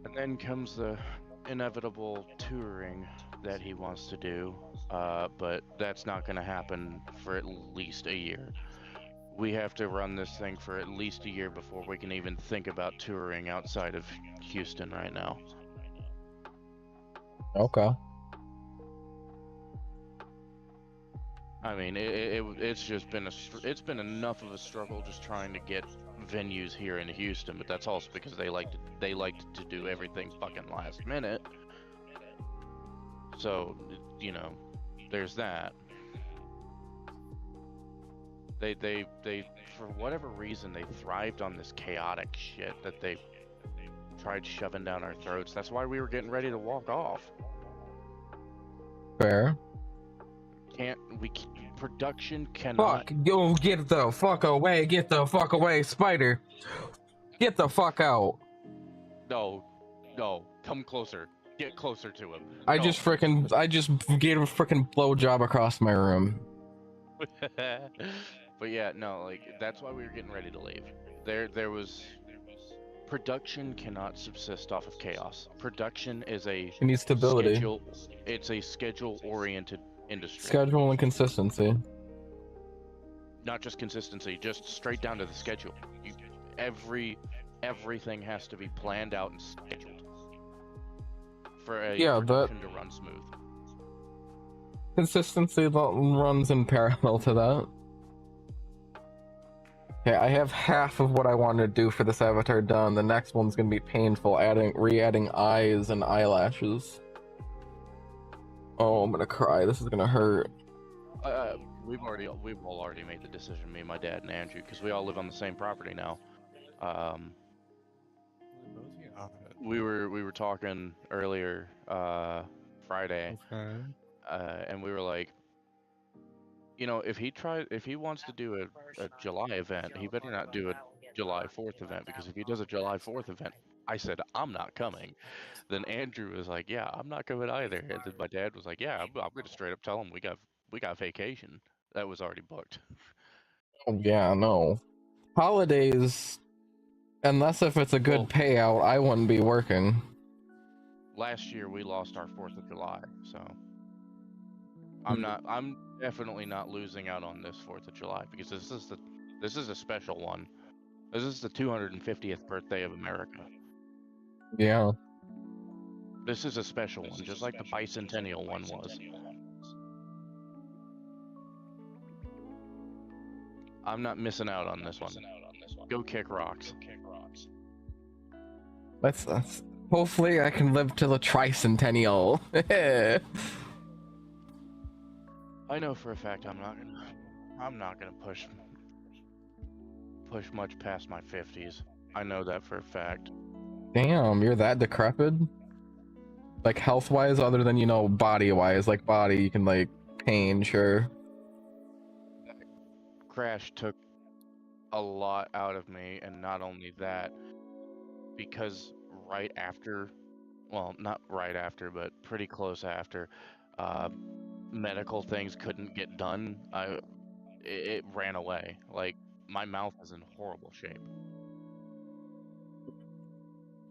C: And then comes the inevitable touring that he wants to do, but that's not going to happen for at least a year. We have to run this thing for at least a year before we can even think about touring outside of Houston right now.
A: Okay.
C: I mean, it's just been it's been enough of a struggle just trying to get venues here in Houston, but that's also because they like to do everything fucking last minute. So, you know, there's that. They for whatever reason they thrived on this chaotic shit that they tried shoving down our throats. That's why we were getting ready to walk off.
A: Fair.
C: Production cannot.
A: Fuck. Yo, get the fuck away. Get the fuck away, Spider. Get the fuck out.
C: No, come closer. Get closer to him.
A: I just gave a freaking blowjob across my room.
C: But yeah, no, like that's why we were getting ready to leave. There was production cannot subsist off of chaos. Production is a
A: It needs stability.
C: It's a schedule-oriented industry.
A: Schedule and consistency.
C: Not just consistency, just straight down to the schedule. Everything has to be planned out and scheduled for a production to run smooth.
A: Consistency runs in parallel to that. Okay, I have half of what I wanted to do for this avatar done. The next one's gonna be painful, re-adding eyes and eyelashes. Oh, I'm gonna cry. This is gonna hurt.
C: We've all already made the decision, me, my dad, and Andrew, because we all live on the same property now. We were talking earlier Friday, and we were like, you know, if he wants to do a July event, he better not do a July 4th event, because if he does a July 4th event, I said, I'm not coming. Then Andrew was like, yeah, I'm not coming either. And then my dad was like, yeah, I'm going to straight up tell him we got we got vacation that was already booked.
A: Oh, yeah, no. Holidays, unless if it's a good
C: Well,
A: payout, I wouldn't be working.
C: last year we lost our 4th of July, so I'm definitely not losing out on this 4th of July because this is a special one. This is the 250th birthday of America.
A: Yeah.
C: This is a special one, just like the bicentennial one was. I'm not missing out on this one. Go kick rocks.
A: Let's hopefully I can live to the tricentennial.
C: I know for a fact I'm not gonna push much past my 50s. I know that for a fact.
A: Damn, you're that decrepit? Like health wise, other than, you know, body wise, like body you can like pain, sure.
C: Crash took a lot out of me, and not only that, because right after, well, not right after, but pretty close after, medical things couldn't get done. It ran away. Like, my mouth is in horrible shape.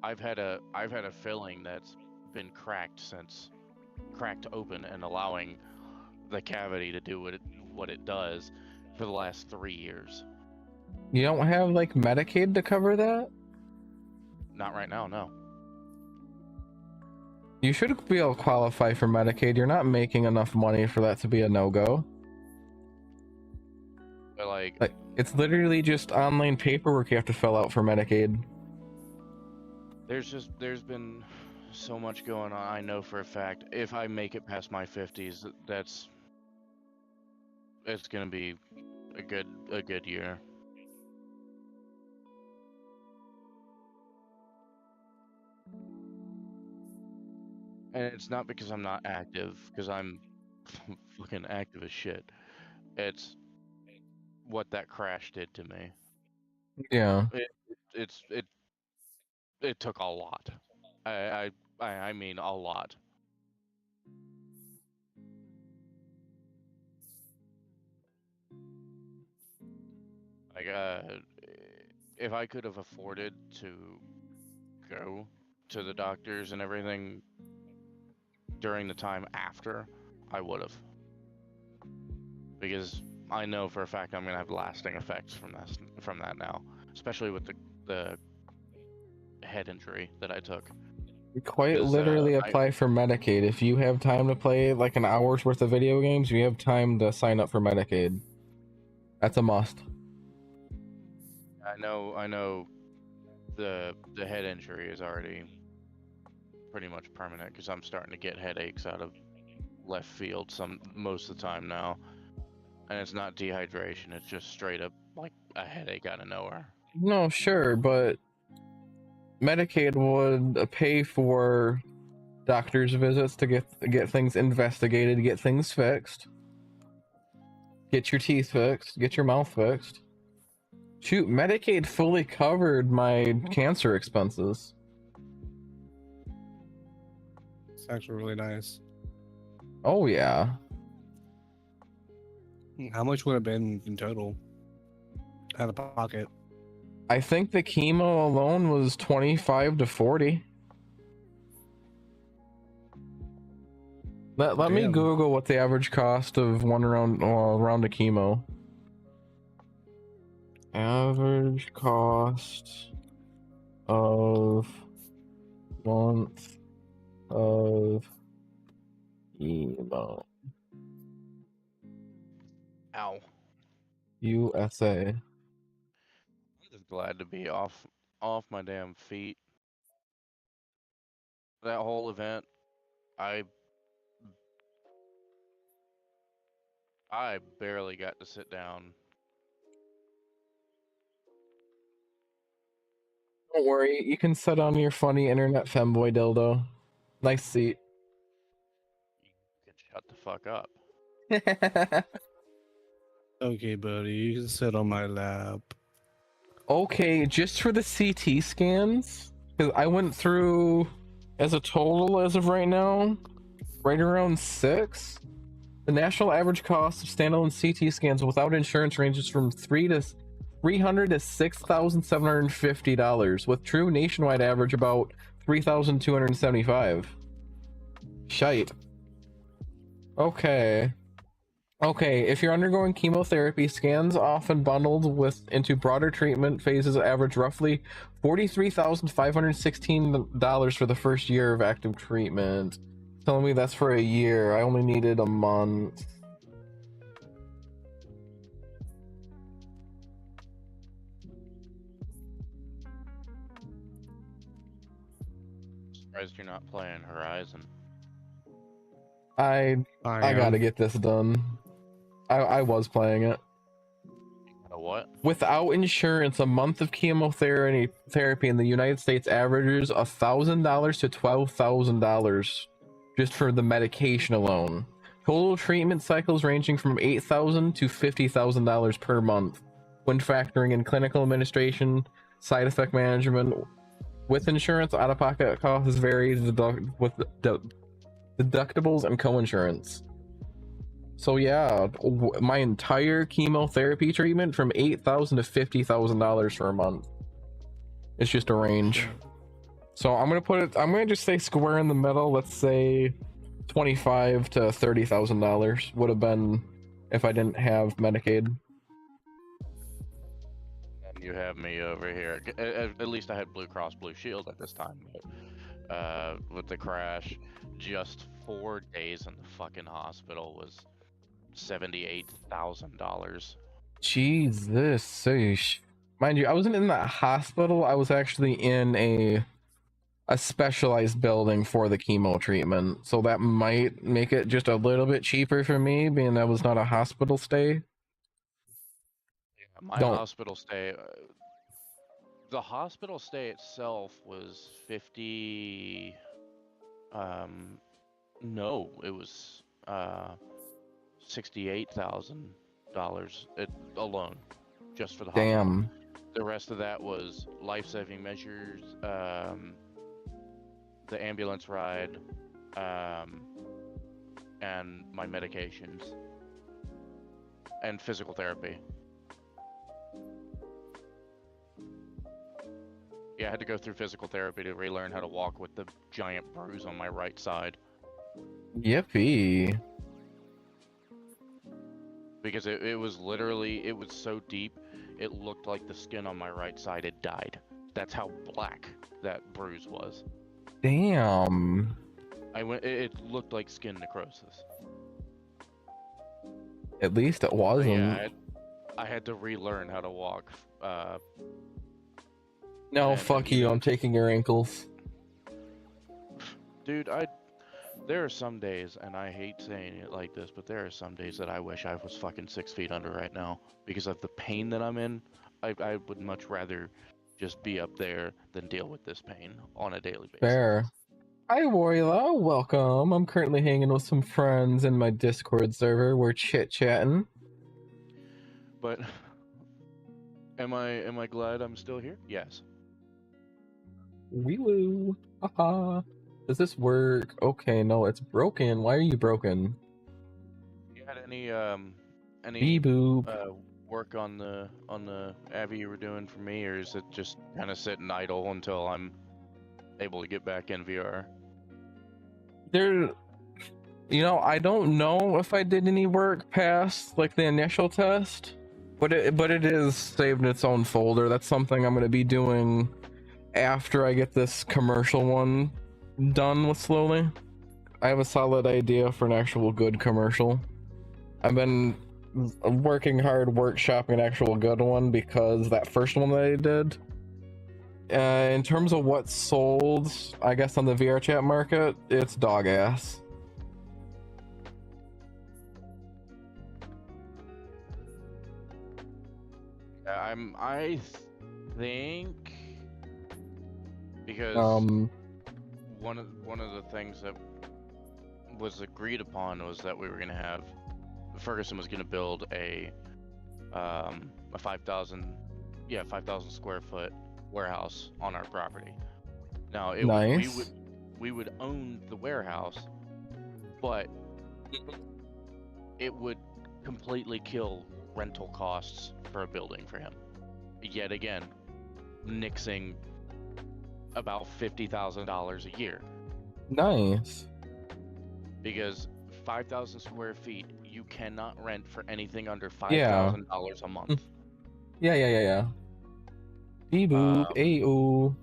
C: I've had a filling that's been cracked open and allowing the cavity to do what it does for the last 3 years.
A: You don't have like Medicaid to cover that?
C: Not right now, no.
A: You should be able to qualify for Medicaid. You're not making enough money for that to be a no-go.
C: But like
A: it's literally just online paperwork you have to fill out for Medicaid.
C: there's been so much going on. I know for a fact if I make it past my 50s, it's gonna be a good year. And it's not because I'm not active, because I'm fucking active as shit. It's what that crash did to me.
A: Yeah.
C: It took a lot. I mean a lot. Like if I could have afforded to go to the doctors and everything during the time after, I would have. Because I know for a fact I'm gonna have lasting effects from that now, especially with the head injury that I took.
A: You quite literally apply for Medicaid. If you have time to play like an hour's worth of video games, you have time to sign up for Medicaid. That's a must.
C: I know the head injury is already pretty much permanent because I'm starting to get headaches out of left field most of the time now. And it's not dehydration, it's just straight up like a headache out of nowhere.
A: No, sure, but Medicaid would pay for doctor's visits to get things investigated, get things fixed, get your teeth fixed, get your mouth fixed. Shoot, Medicaid fully covered my cancer expenses.
B: It's actually really nice.
A: Oh yeah.
B: How much would it have been in total? Out of pocket.
A: I think the chemo alone was 25 to 40. Let me Google what the average cost of one round of chemo. Average cost of month of chemo.
C: Ow.
A: USA.
C: I'm just glad to be off my damn feet. That whole event, I barely got to sit down.
A: Don't worry, you can sit on your funny internet femboy dildo. Nice seat.
C: You can shut the fuck up.
B: Okay, buddy, you can sit on my lap.
A: Okay, just for the CT scans, because I went through as a total as of right now, right around 6. The national average cost of standalone CT scans without insurance ranges from $300 to $6,750, with true nationwide average about $3,275. Shite. Okay. Okay, if you're undergoing chemotherapy, scans often bundled into broader treatment phases average roughly $43,516 for the first year of active treatment. Telling me that's for a year. I only needed a month.
C: Surprised you're not playing Horizon.
A: I gotta get this done. I was playing it.
C: A what?
A: Without insurance, a month of chemotherapy in the United States averages $1,000 to $12,000 just for the medication alone. Total treatment cycles ranging from $8,000 to $50,000 per month when factoring in clinical administration, side effect management. With insurance, out-of-pocket costs vary with deductibles and co-insurance. So yeah, my entire chemotherapy treatment from $8,000 to $50,000 for a month. It's just a range. So I'm gonna just say square in the middle. Let's say $25,000 to $30,000 would have been if I didn't have Medicaid.
C: And you have me over here. At least I had Blue Cross Blue Shield at this time. But, with the crash, just 4 days in the fucking hospital was $78,000.
A: Jesus. Mind you, I wasn't in that hospital. I was actually in a specialized building for the chemo treatment. So that might make it just a little bit cheaper for me, being that was not a hospital stay.
C: Yeah, my hospital stay, the hospital stay itself was 50, no, it was $68,000 alone, just for the hospital.
A: Damn.
C: The rest of that was life-saving measures, the ambulance ride, and my medications, and physical therapy. Yeah, I had to go through physical therapy to relearn how to walk with the giant bruise on my right side.
A: Yippee.
C: Because it was literally, it was so deep, it looked like the skin on my right side had died. That's how black that bruise was.
A: Damn.
C: It looked like skin necrosis.
A: At least it wasn't.
C: Yeah, I had to relearn how to walk.
A: No, fuck you. I'm taking your ankles.
C: Dude, there are some days, and I hate saying it like this, but there are some days that I wish I was fucking 6 feet under right now because of the pain that I'm in. I would much rather just be up there than deal with this pain on a daily basis.
A: Fair. Hi, Warila. Welcome. I'm currently hanging with some friends in my Discord server. We're chit-chatting.
C: But am I glad I'm still here? Yes.
A: Wee woo. Haha. Does this work? Okay, no, it's broken. Why are you broken?
C: You had any
A: Bee-boop.
C: work on the Avi you were doing for me, or is it just kind of sitting idle until I'm able to get back in VR?
A: I don't know if I did any work past like the initial test, but it is saved in its own folder. That's something I'm going to be doing after I get this commercial one done with slowly. I have a solid idea for an actual good commercial. I've been working hard workshopping an actual good one because that first one that I did, in terms of what sold, I guess on the VRChat market, it's dog ass.
C: I think because one of the things that was agreed upon was that we were gonna have Ferguson was gonna build a 5,000 square foot warehouse on our property. Now we would own the warehouse, but it would completely kill rental costs for a building for him. Yet again, nixing about $50,000 a year.
A: Nice.
C: Because 5,000 square feet, you cannot rent for anything under
A: Yeah.
C: $5,000 a month.
A: Yeah. Beboop, Ayo.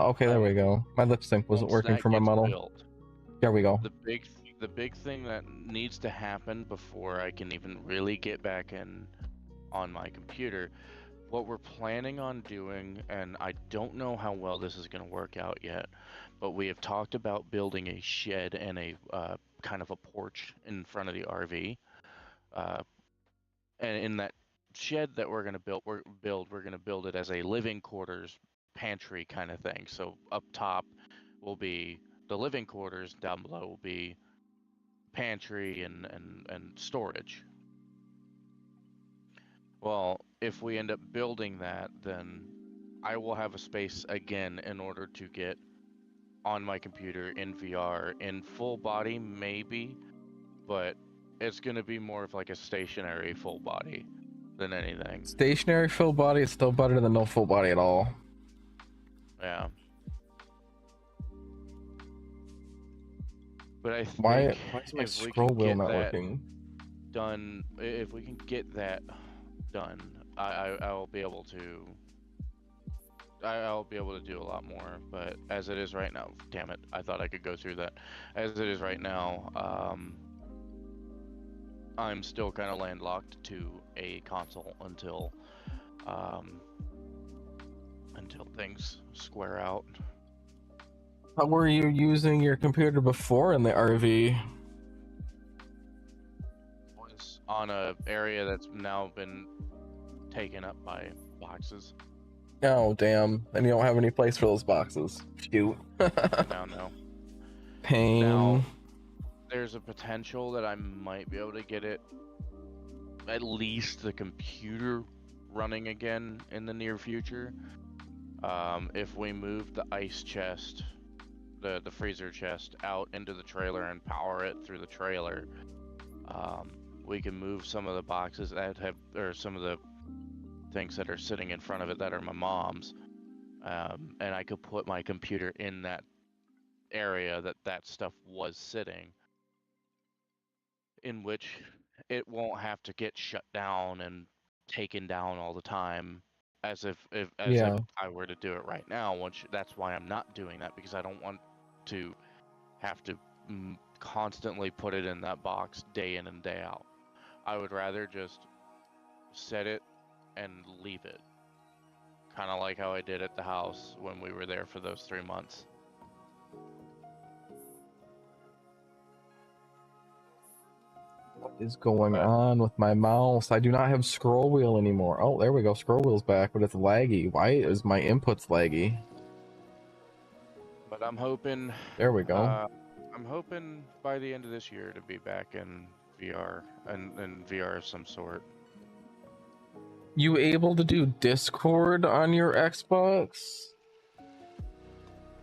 A: Okay, there we go. My lip sync wasn't
C: Once
A: working
C: that
A: for my
C: gets
A: model.
C: built,
A: There we go.
C: the big thing that needs to happen before I can even really get back in on my computer, what we're planning on doing, and I don't know how well this is going to work out yet, but we have talked about building a shed and a kind of a porch in front of the RV. And in that shed that we're going to build, we're going to build it as a living quarters pantry kind of thing. So up top will be the living quarters, down below will be pantry and storage. Well, if we end up building that, then I will have a space again in order to get on my computer in VR in full body, maybe, but it's going to be more of like a stationary full body than anything.
A: Stationary full body is still better than no full body at all.
C: Yeah. But I think
A: Why is my
C: if we
A: scroll
C: can
A: wheel
C: get
A: not
C: that
A: working?
C: done, if we can get that done, I'll be able to. I'll be able to do a lot more. But as it is right now, damn it! I thought I could go through that. As it is right now, I'm still kind of landlocked to a console until things square out.
A: How were you using your computer before in the RV?
C: Was on a area that's now been taken up by boxes.
A: Oh, damn. And you don't have any place for those boxes. Shoot.
C: Now, no.
A: Pain.
C: Now, there's a potential that I might be able to get it, at least the computer running again in the near future. If we move the ice chest, the freezer chest out into the trailer and power it through the trailer, we can move some of the boxes that have, or some of the things that are sitting in front of it that are my mom's, and I could put my computer in that area that stuff was sitting, in which it won't have to get shut down and taken down all the time as if I were to do it right now. That's why I'm not doing that, because I don't want to have to constantly put it in that box day in and day out. I would rather just set it and leave it, kind of like how I did at the house when we were there for those 3 months.
A: What is going on with my mouse? I do not have scroll wheel anymore. Oh, there we go. Scroll wheel's back, but it's laggy. Why is my inputs laggy?
C: But I'm hoping.
A: There we go.
C: I'm hoping by the end of this year to be back in VR and VR of some sort.
A: You able to do Discord on your Xbox?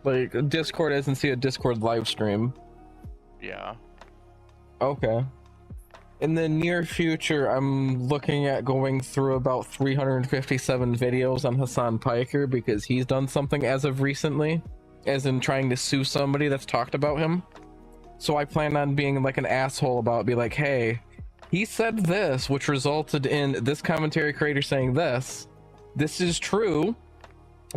A: Like Discord as in see a Discord live stream?
C: Yeah.
A: Okay. In the near future, I'm looking at going through about 357 videos on Hassan Piker because he's done something as of recently, as in trying to sue somebody that's talked about him. So I plan on being like an asshole about, be like, hey, he said this, which resulted in this commentary creator saying this. This is true.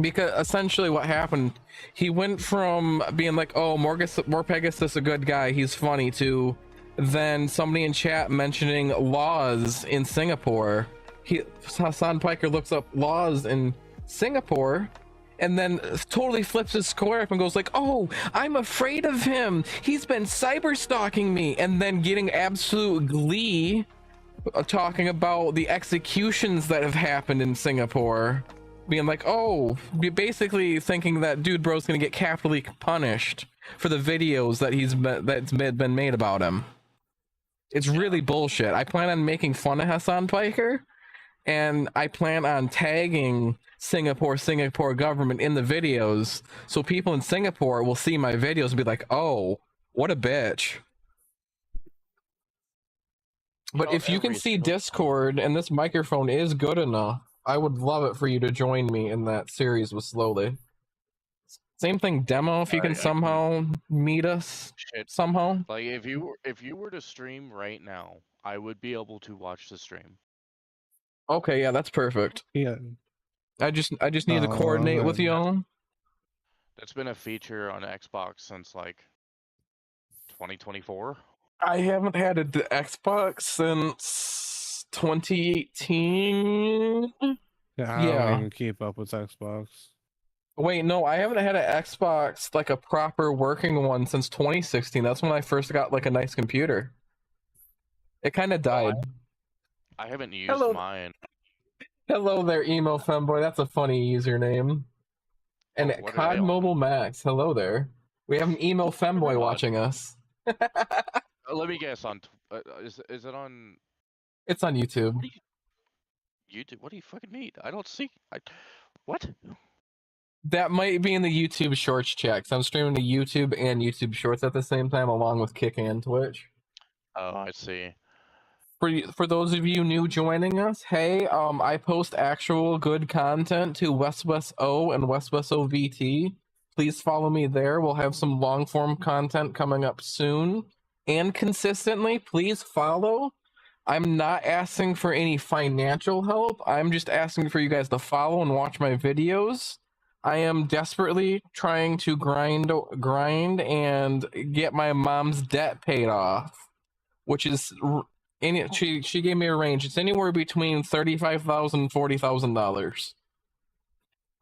A: Because essentially what happened, he went from being like, oh, Morpegus is a good guy, he's funny, to then somebody in chat mentioning laws in Singapore. Hassan Piker looks up laws in Singapore and then totally flips his square up and goes like, oh, I'm afraid of him, he's been cyber stalking me, and then getting absolute glee talking about the executions that have happened in Singapore, being like, oh, basically thinking that dude bro's gonna get capitally punished for the videos that that's been made about him. It's really bullshit. I plan on making fun of Hassan Piker, and I plan on tagging Singapore government in the videos, so people in Singapore will see my videos and be like, oh, what a bitch. But if you can
C: every
A: see
C: single time.
A: Discord and this microphone is good enough, I would love it for you to join me in that series with Slowly. Same thing, demo. If you can
C: Alright, I can
A: somehow meet us
C: shit.
A: somehow.
C: Like if you were to stream right now, I would be able to watch the stream.
A: Okay, yeah, that's perfect.
B: Yeah.
A: I just need to coordinate with
B: then-
A: y'all.
C: That's been a feature on Xbox since like 2024.
A: I haven't had the Xbox since 2018.
B: Yeah, I
A: Yeah.
B: don't even keep up with Xbox.
A: Wait, no, I haven't had an Xbox, like a proper working one, since 2016. That's when I first got like a nice computer. It kind of died.
C: I haven't used
A: Hello.
C: mine.
A: Hello there, emo femboy. That's a funny username. And
C: Oh, what are they
A: COD
C: on?
A: Mobile Max. Hello there. We have an emo femboy
C: God.
A: watching us.
C: Let me guess. Is it on
A: It's on YouTube.
C: YouTube? What do you fucking mean? I don't see. What?
A: That might be in the YouTube Shorts chat. 'Cause I'm streaming to YouTube and YouTube Shorts at the same time, along with Kick and Twitch.
C: Oh, I see.
A: For those of you new joining us, hey, I post actual good content to WeswesO and WeswesO VT. Please follow me there. We'll have some long form content coming up soon and consistently. Please follow. I'm not asking for any financial help. I'm just asking for you guys to follow and watch my videos. I am desperately trying to grind and get my mom's debt paid off, which is she gave me a range. It's anywhere between $35,000 and $40,000.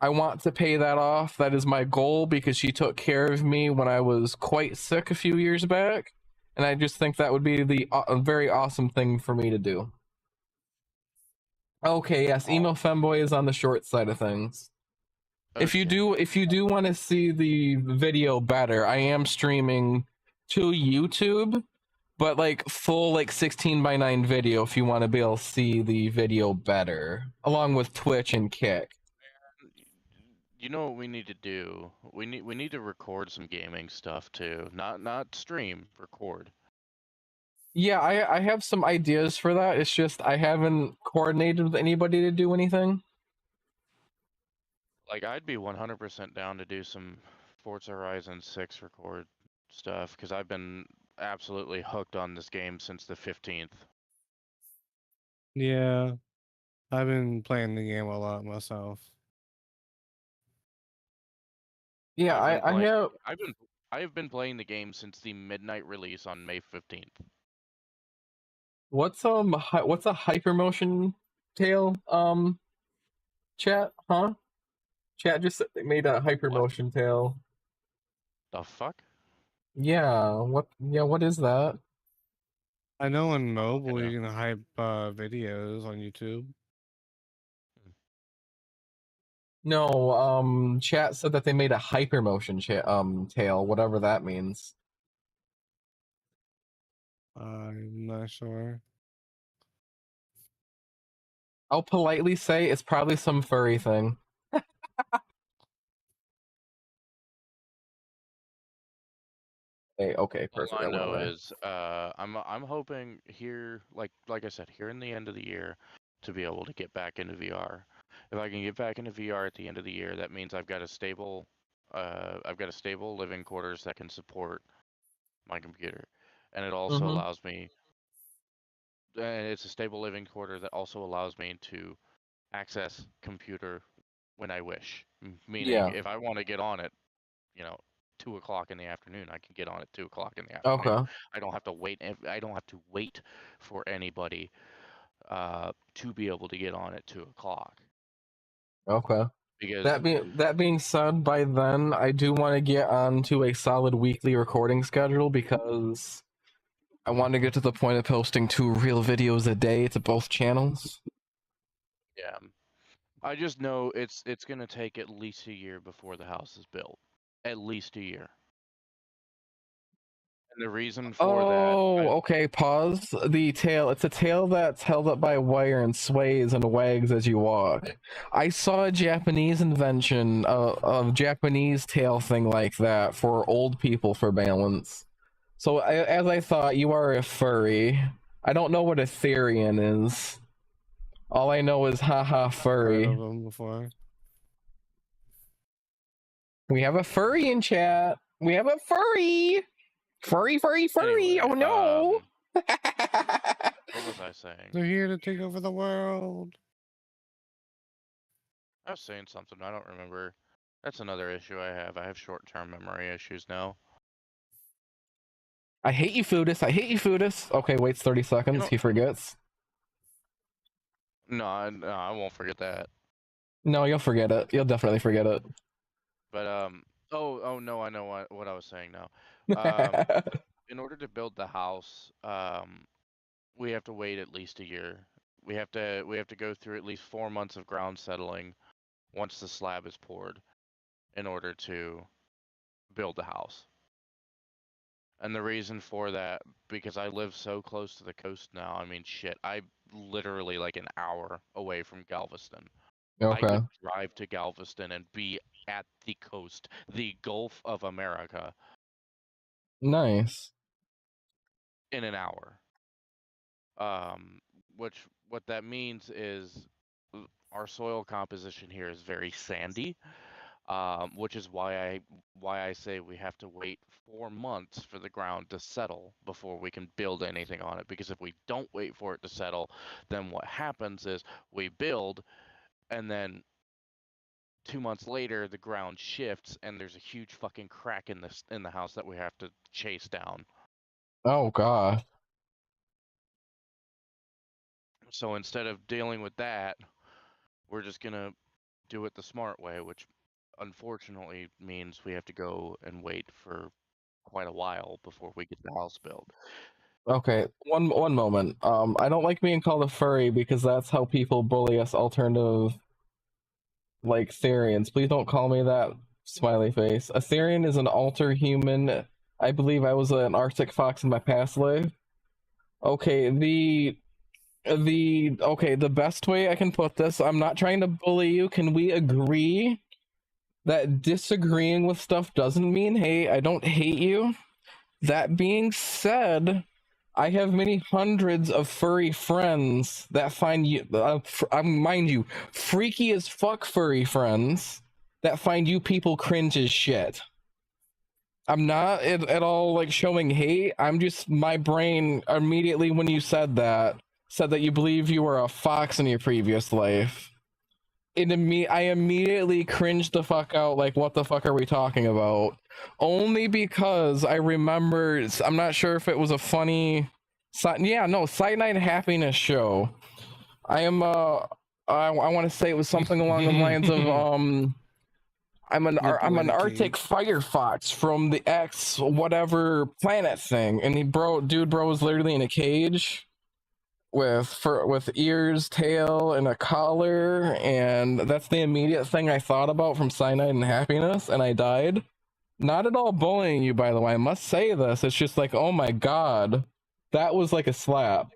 A: I want to pay that off. That is my goal because she took care of me when I was quite sick a few years back, and I just think that would be a very awesome thing for me to do. Okay, yes, emo femboy is on the short side of things. If you do want to see the video better, I am streaming to YouTube, but like full 16:9 video if you want to be able to see the video better, along with Twitch and Kick.
C: You know what we need to do? We need to record some gaming stuff too. Not stream, record.
A: Yeah, I have some ideas for that. It's just I haven't coordinated with anybody to do anything.
C: Like I'd be 100% down to do some Forza Horizon 6 record stuff because I've been absolutely hooked on this game since the 15th.
B: Yeah. I've been playing the game a lot myself.
A: Yeah,
C: I have been playing the game since the midnight release on May 15th.
A: What's a hypermotion tail chat, huh? Chat just said they made a hypermotion tail.
C: The fuck?
A: Yeah, what is that?
B: I know on mobile
C: Yeah.
B: you can hype videos on YouTube.
A: No, chat said that they made a hypermotion tail, whatever that means.
B: I'm not sure.
A: I'll politely say it's probably some furry thing. Okay, perfect.
C: All I
A: that went
C: know
A: away.
C: is I'm hoping here, like I said, here in the end of the year, to be able to get back into VR. If I can get back into VR at the end of the year, that means I've got a stable living quarters that can support my computer, and it also allows me. And it's a stable living quarter that also allows me to access computer when I wish. Meaning, if I want to get on it, 2 o'clock in the afternoon, I can get on at 2 o'clock in the afternoon.
A: Okay.
C: I don't have to wait. I don't have to wait for anybody to be able to get on at 2 o'clock.
A: Okay.
C: Because
A: that being said, by then I do want to get onto a solid weekly recording schedule because I want to get to the point of posting 2 real videos a day to both channels.
C: yeah, I just know it's gonna take at least a year before the house is built. At least a year. And the reason for that.
A: Okay, pause. The tail, it's a tail that's held up by a wire and sways and wags as you walk. I saw a Japanese invention, a Japanese tail thing like that for old people for balance. So as I thought, you are a furry. I don't know what a Therian is. All I know is haha
B: Heard
A: furry.
B: of them before.
A: We have a furry in chat. We have a furry. Furry.
C: Anyway,
A: Oh no.
C: what was I saying?
B: They're here to take over the world.
C: I was saying something. I don't remember. That's another issue I have. I have short-term memory issues now.
A: I hate you, Foodus. I hate you, Foodus. Okay, waits 30 seconds.
C: know-
A: He forgets.
C: No, I won't forget that.
A: No, you'll forget it. You'll definitely forget it.
C: But oh no, I know what I was saying now. In order to build the house, we have to wait at least a year. We have to go through at least 4 months of ground settling once the slab is poured in order to build the house. And the reason for that, because I live so close to the coast now. I mean, shit, I literally like an hour away from Galveston. I
A: Okay.
C: could drive to Galveston and be at the coast, the Gulf of America,
A: Nice.
C: in an hour. What that means is our soil composition here is very sandy, which is why I say we have to wait 4 months for the ground to settle before we can build anything on it. Because if we don't wait for it to settle, then what happens is we build, and then 2 months later the ground shifts, and there's a huge fucking crack in the house that we have to chase down.
A: Oh god.
C: So instead of dealing with that, we're just gonna do it the smart way, which unfortunately means we have to go and wait for quite a while before we get the house built.
A: Okay, one moment. I don't like being called a furry because that's how people bully us alternative like Therians. Please don't call me that, smiley face. A Therian is an alter human. I believe I was an Arctic fox in my past life. Okay, the best way I can put this, I'm not trying to bully you. Can we agree that disagreeing with stuff doesn't mean hate? I don't hate you. That being said, I have many hundreds of furry friends that find you, mind you, freaky as fuck furry friends that find you people cringe as shit. I'm not at all like showing hate. I'm just, my brain immediately when you said that you believe you were a fox in your previous life. I immediately cringed the fuck out, like, what the fuck are we talking about? Only because I remember, I'm not sure if it was a funny, Sight Night Happiness show. I want to say it was something along the lines of, I'm an Arctic firefox from the X whatever planet thing, and dude was literally in a cage with ears, tail, and a collar, and that's the immediate thing I thought about from Cyanide and Happiness, and I died. Not at all bullying you, by the way. I must say this. It's just like, oh my god, that was like a slap.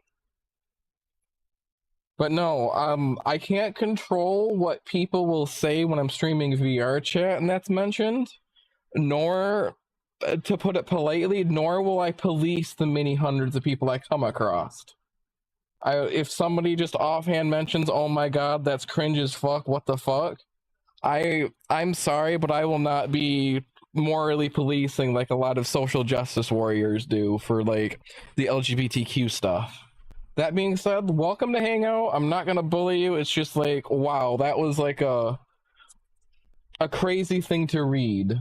A: But no, I can't control what people will say when I'm streaming VRChat, and that's mentioned. Nor, to put it politely, nor will I police the many hundreds of people I come across. If somebody just offhand mentions, oh my god, that's cringe as fuck, what the fuck, I'm sorry, but I will not be morally policing like a lot of social justice warriors do for like the LGBTQ stuff. That being said, welcome to Hangout. I'm not gonna bully you. It's just like, wow, that was like a crazy thing to read.
C: I'm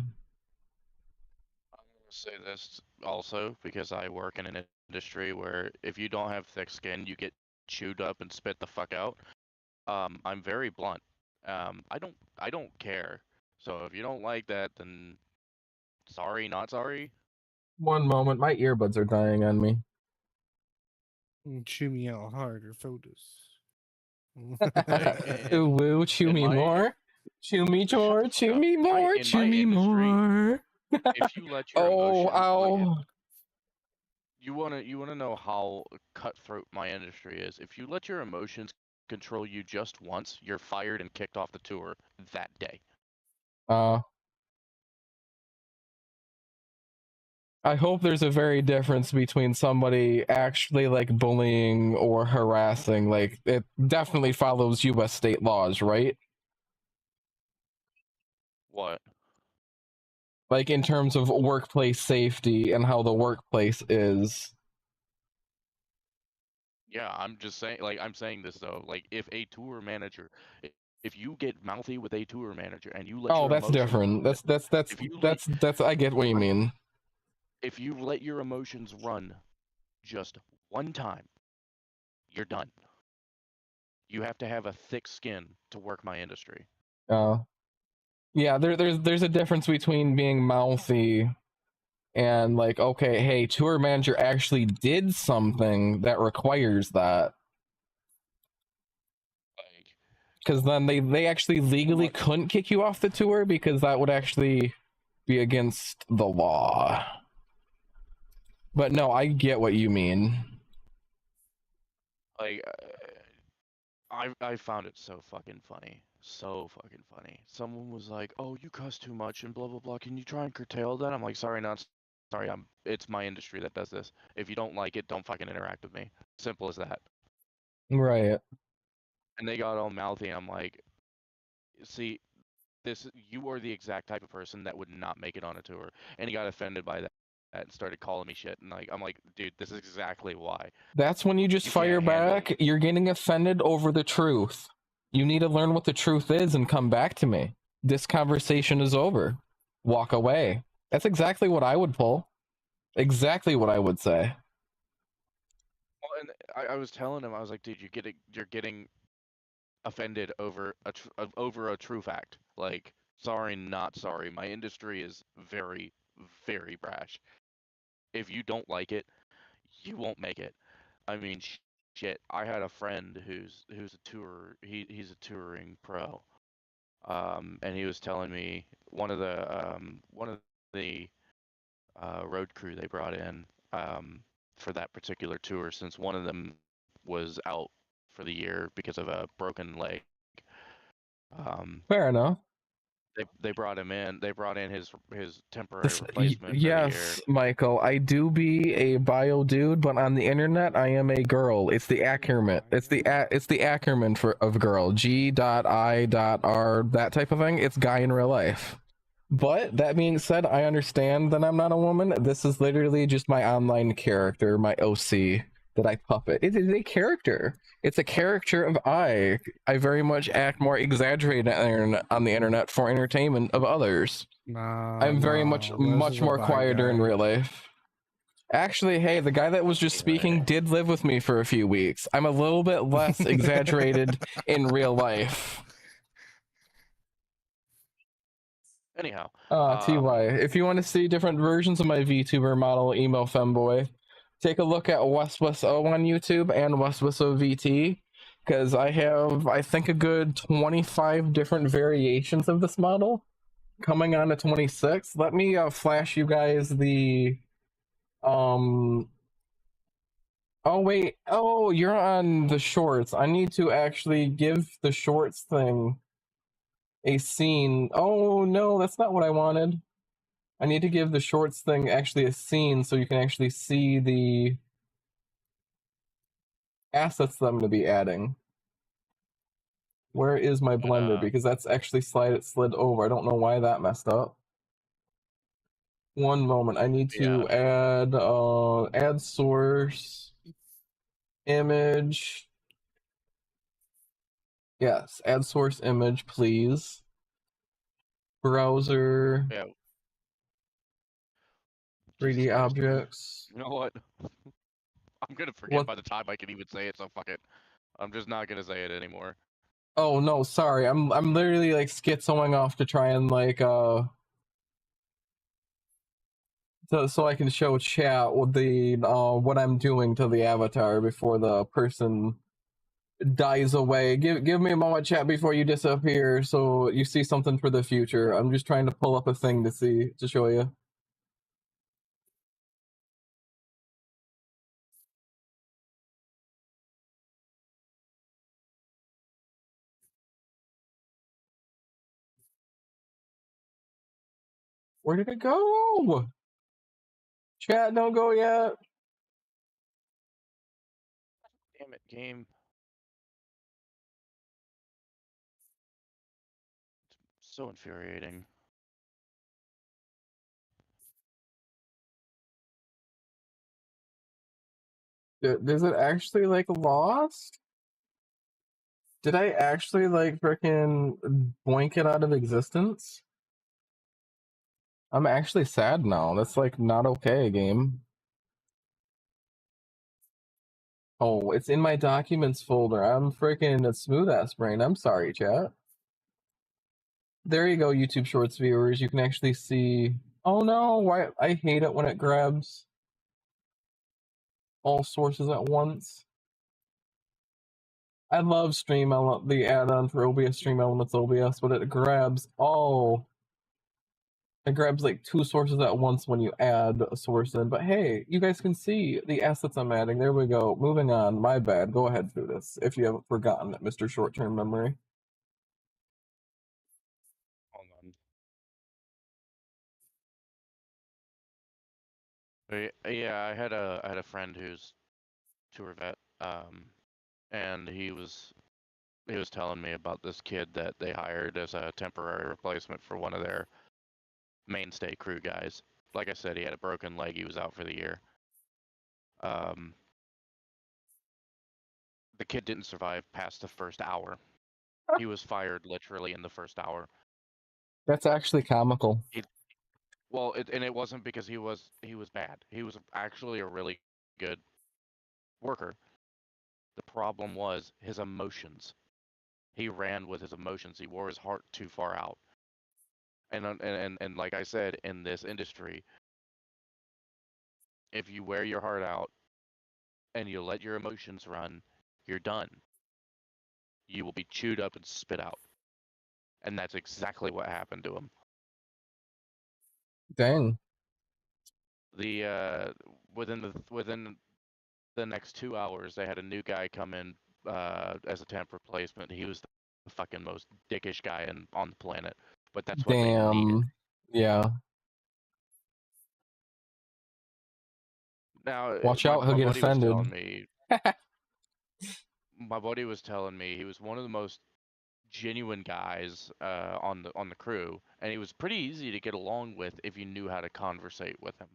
C: gonna say this also because I work in an industry where if you don't have thick skin, you get chewed up and spit the fuck out. I'm very blunt. I don't care. So if you don't like that, then sorry, not sorry.
A: One moment, my earbuds are dying on me.
B: Chew me out harder, photos.
A: Ooh, woo, chew me more. Chew me more, chew me more, chew me more.
C: If you let your
A: Oh,
C: emotions,
A: ow.
C: you wanna know how cutthroat my industry is. If you let your emotions control you just once, you're fired and kicked off the tour that day.
A: I hope there's a very difference between somebody actually like bullying or harassing. Like it definitely follows U.S. state laws, right?
C: What?
A: Like in terms of workplace safety and how the workplace is.
C: Yeah, I'm just saying. Like, I'm saying this though. Like, if a tour manager, if you get mouthy with a tour manager and you let
A: Oh,
C: your
A: that's
C: emotions
A: different.
C: run,
A: That's
C: if you let
A: that's I get what you mean.
C: if you let your emotions run just one time, you're done. You have to have a thick skin to work my industry.
A: Yeah, there's a difference between being mouthy and like, okay, hey, tour manager actually did something that requires that.
C: Like,
A: Because then they actually legally couldn't kick you off the tour because that would actually be against the law. But no, I get what you mean.
C: like I found it so fucking funny. So fucking funny. Someone was like, "Oh, you cuss too much and blah blah blah. Can you try and curtail that?" I'm like, "Sorry, not sorry. It's my industry that does this. If you don't like it, don't fucking interact with me. Simple as that."
A: Right.
C: And they got all mouthy. I'm like, "See, this you are the exact type of person that would not make it on a tour." And he got offended by that and started calling me shit. And like, I'm like, "Dude, this is exactly why.
A: That's when you just
C: You
A: fire
C: can't handle
A: back. You're getting offended over the truth. You need to learn what the truth is and come back to me. This conversation is over. Walk away. That's exactly what I would pull. Exactly what I would say.
C: Well, and I was telling him, I was like, dude, you're getting offended over over a true fact. Like, sorry, not sorry. My industry is very, very brash. If you don't like it, you won't make it. I mean, shit. I had a friend who's a tour. He's a touring pro. And he was telling me one of the road crew they brought in for that particular tour, since one of them was out for the year because of a broken leg.
A: Fair enough.
C: They brought him in. They brought in his temporary replacement for the year.
A: Yes, Michael, I do be a bio dude, but on the internet I am a girl. It's the acronym. It's the acronym for of girl. G.I.R, that type of thing. It's guy in real life. But that being said, I understand that I'm not a woman. This is literally just my online character, my OC that I puppet. It is a character. It's a character of I. I very much act more exaggerated on the internet for entertainment of others. I'm very much more quieter in real life. Actually, hey, the guy that was just speaking did live with me for a few weeks. I'm a little bit less exaggerated in real life.
C: Anyhow,
A: TY. If you want to see different versions of my VTuber model, emo femboy, take a look at WeswesO on YouTube and WeswesO VT, because I have, I think, a good 25 different variations of this model coming on to 26. Let me flash you guys the oh wait, oh, you're on the shorts. I need to actually give the shorts thing a scene. Oh no, that's not what I wanted. I need to give the shorts thing actually a scene so you can actually see the assets that I'm going to be adding. Where is my blender? Because that's actually slid over. I don't know why that messed up. One moment. I need to add source image. Yes, add source image, please. Browser.
C: yeah.
A: 3D objects.
C: You know what? I'm gonna forget by the time I can even say it. So fuck it. I'm just not gonna say it anymore.
A: Oh no, sorry. I'm literally like schizoing off to try and like so I can show chat with the what I'm doing to the avatar before the person dies away. Give me a moment, chat, before you disappear, so you see something for the future. I'm just trying to pull up a thing to show you. Where did it go? Chat, don't go yet.
C: Damn it, game. It's so infuriating.
A: Does it actually like lost? Did I actually like frickin' boink it out of existence? I'm actually sad now. That's like not okay, game. Oh, it's in my documents folder. I'm freaking a smooth ass brain. I'm sorry, chat. There you go, YouTube Shorts viewers. You can actually see. Oh no, why? I hate it when it grabs all sources at once. I love Stream the add-on for OBS Stream Elements OBS, but it grabs all. It grabs like two sources at once when you add a source in. But hey, you guys can see the assets I'm adding. There we go. Moving on. My bad. Go ahead through this if you haven't forgotten it, Mr. Short-Term Memory.
C: Hold on. But yeah, I had a friend who's tour vet, and he was telling me about this kid that they hired as a temporary replacement for one of their mainstay crew guys. Like I said, he had a broken leg. He was out for the year. The kid didn't survive past the first hour. He was fired literally in the first hour.
A: That's actually comical.
C: And it wasn't because he was bad. He was actually a really good worker. The problem was his emotions. He ran with his emotions. He wore his heart too far out. And like I said, in this industry, if you wear your heart out and you let your emotions run, you're done. You will be chewed up and spit out. And that's exactly what happened to him.
A: Dang.
C: Within the next 2 hours, they had a new guy come in as a temp replacement. He was the fucking most dickish guy on the planet, but that's what they needed.
A: Yeah.
C: Now,
A: watch out, he'll get offended.
C: My buddy was telling me he was one of the most genuine guys on the crew, and he was pretty easy to get along with if you knew how to conversate with him.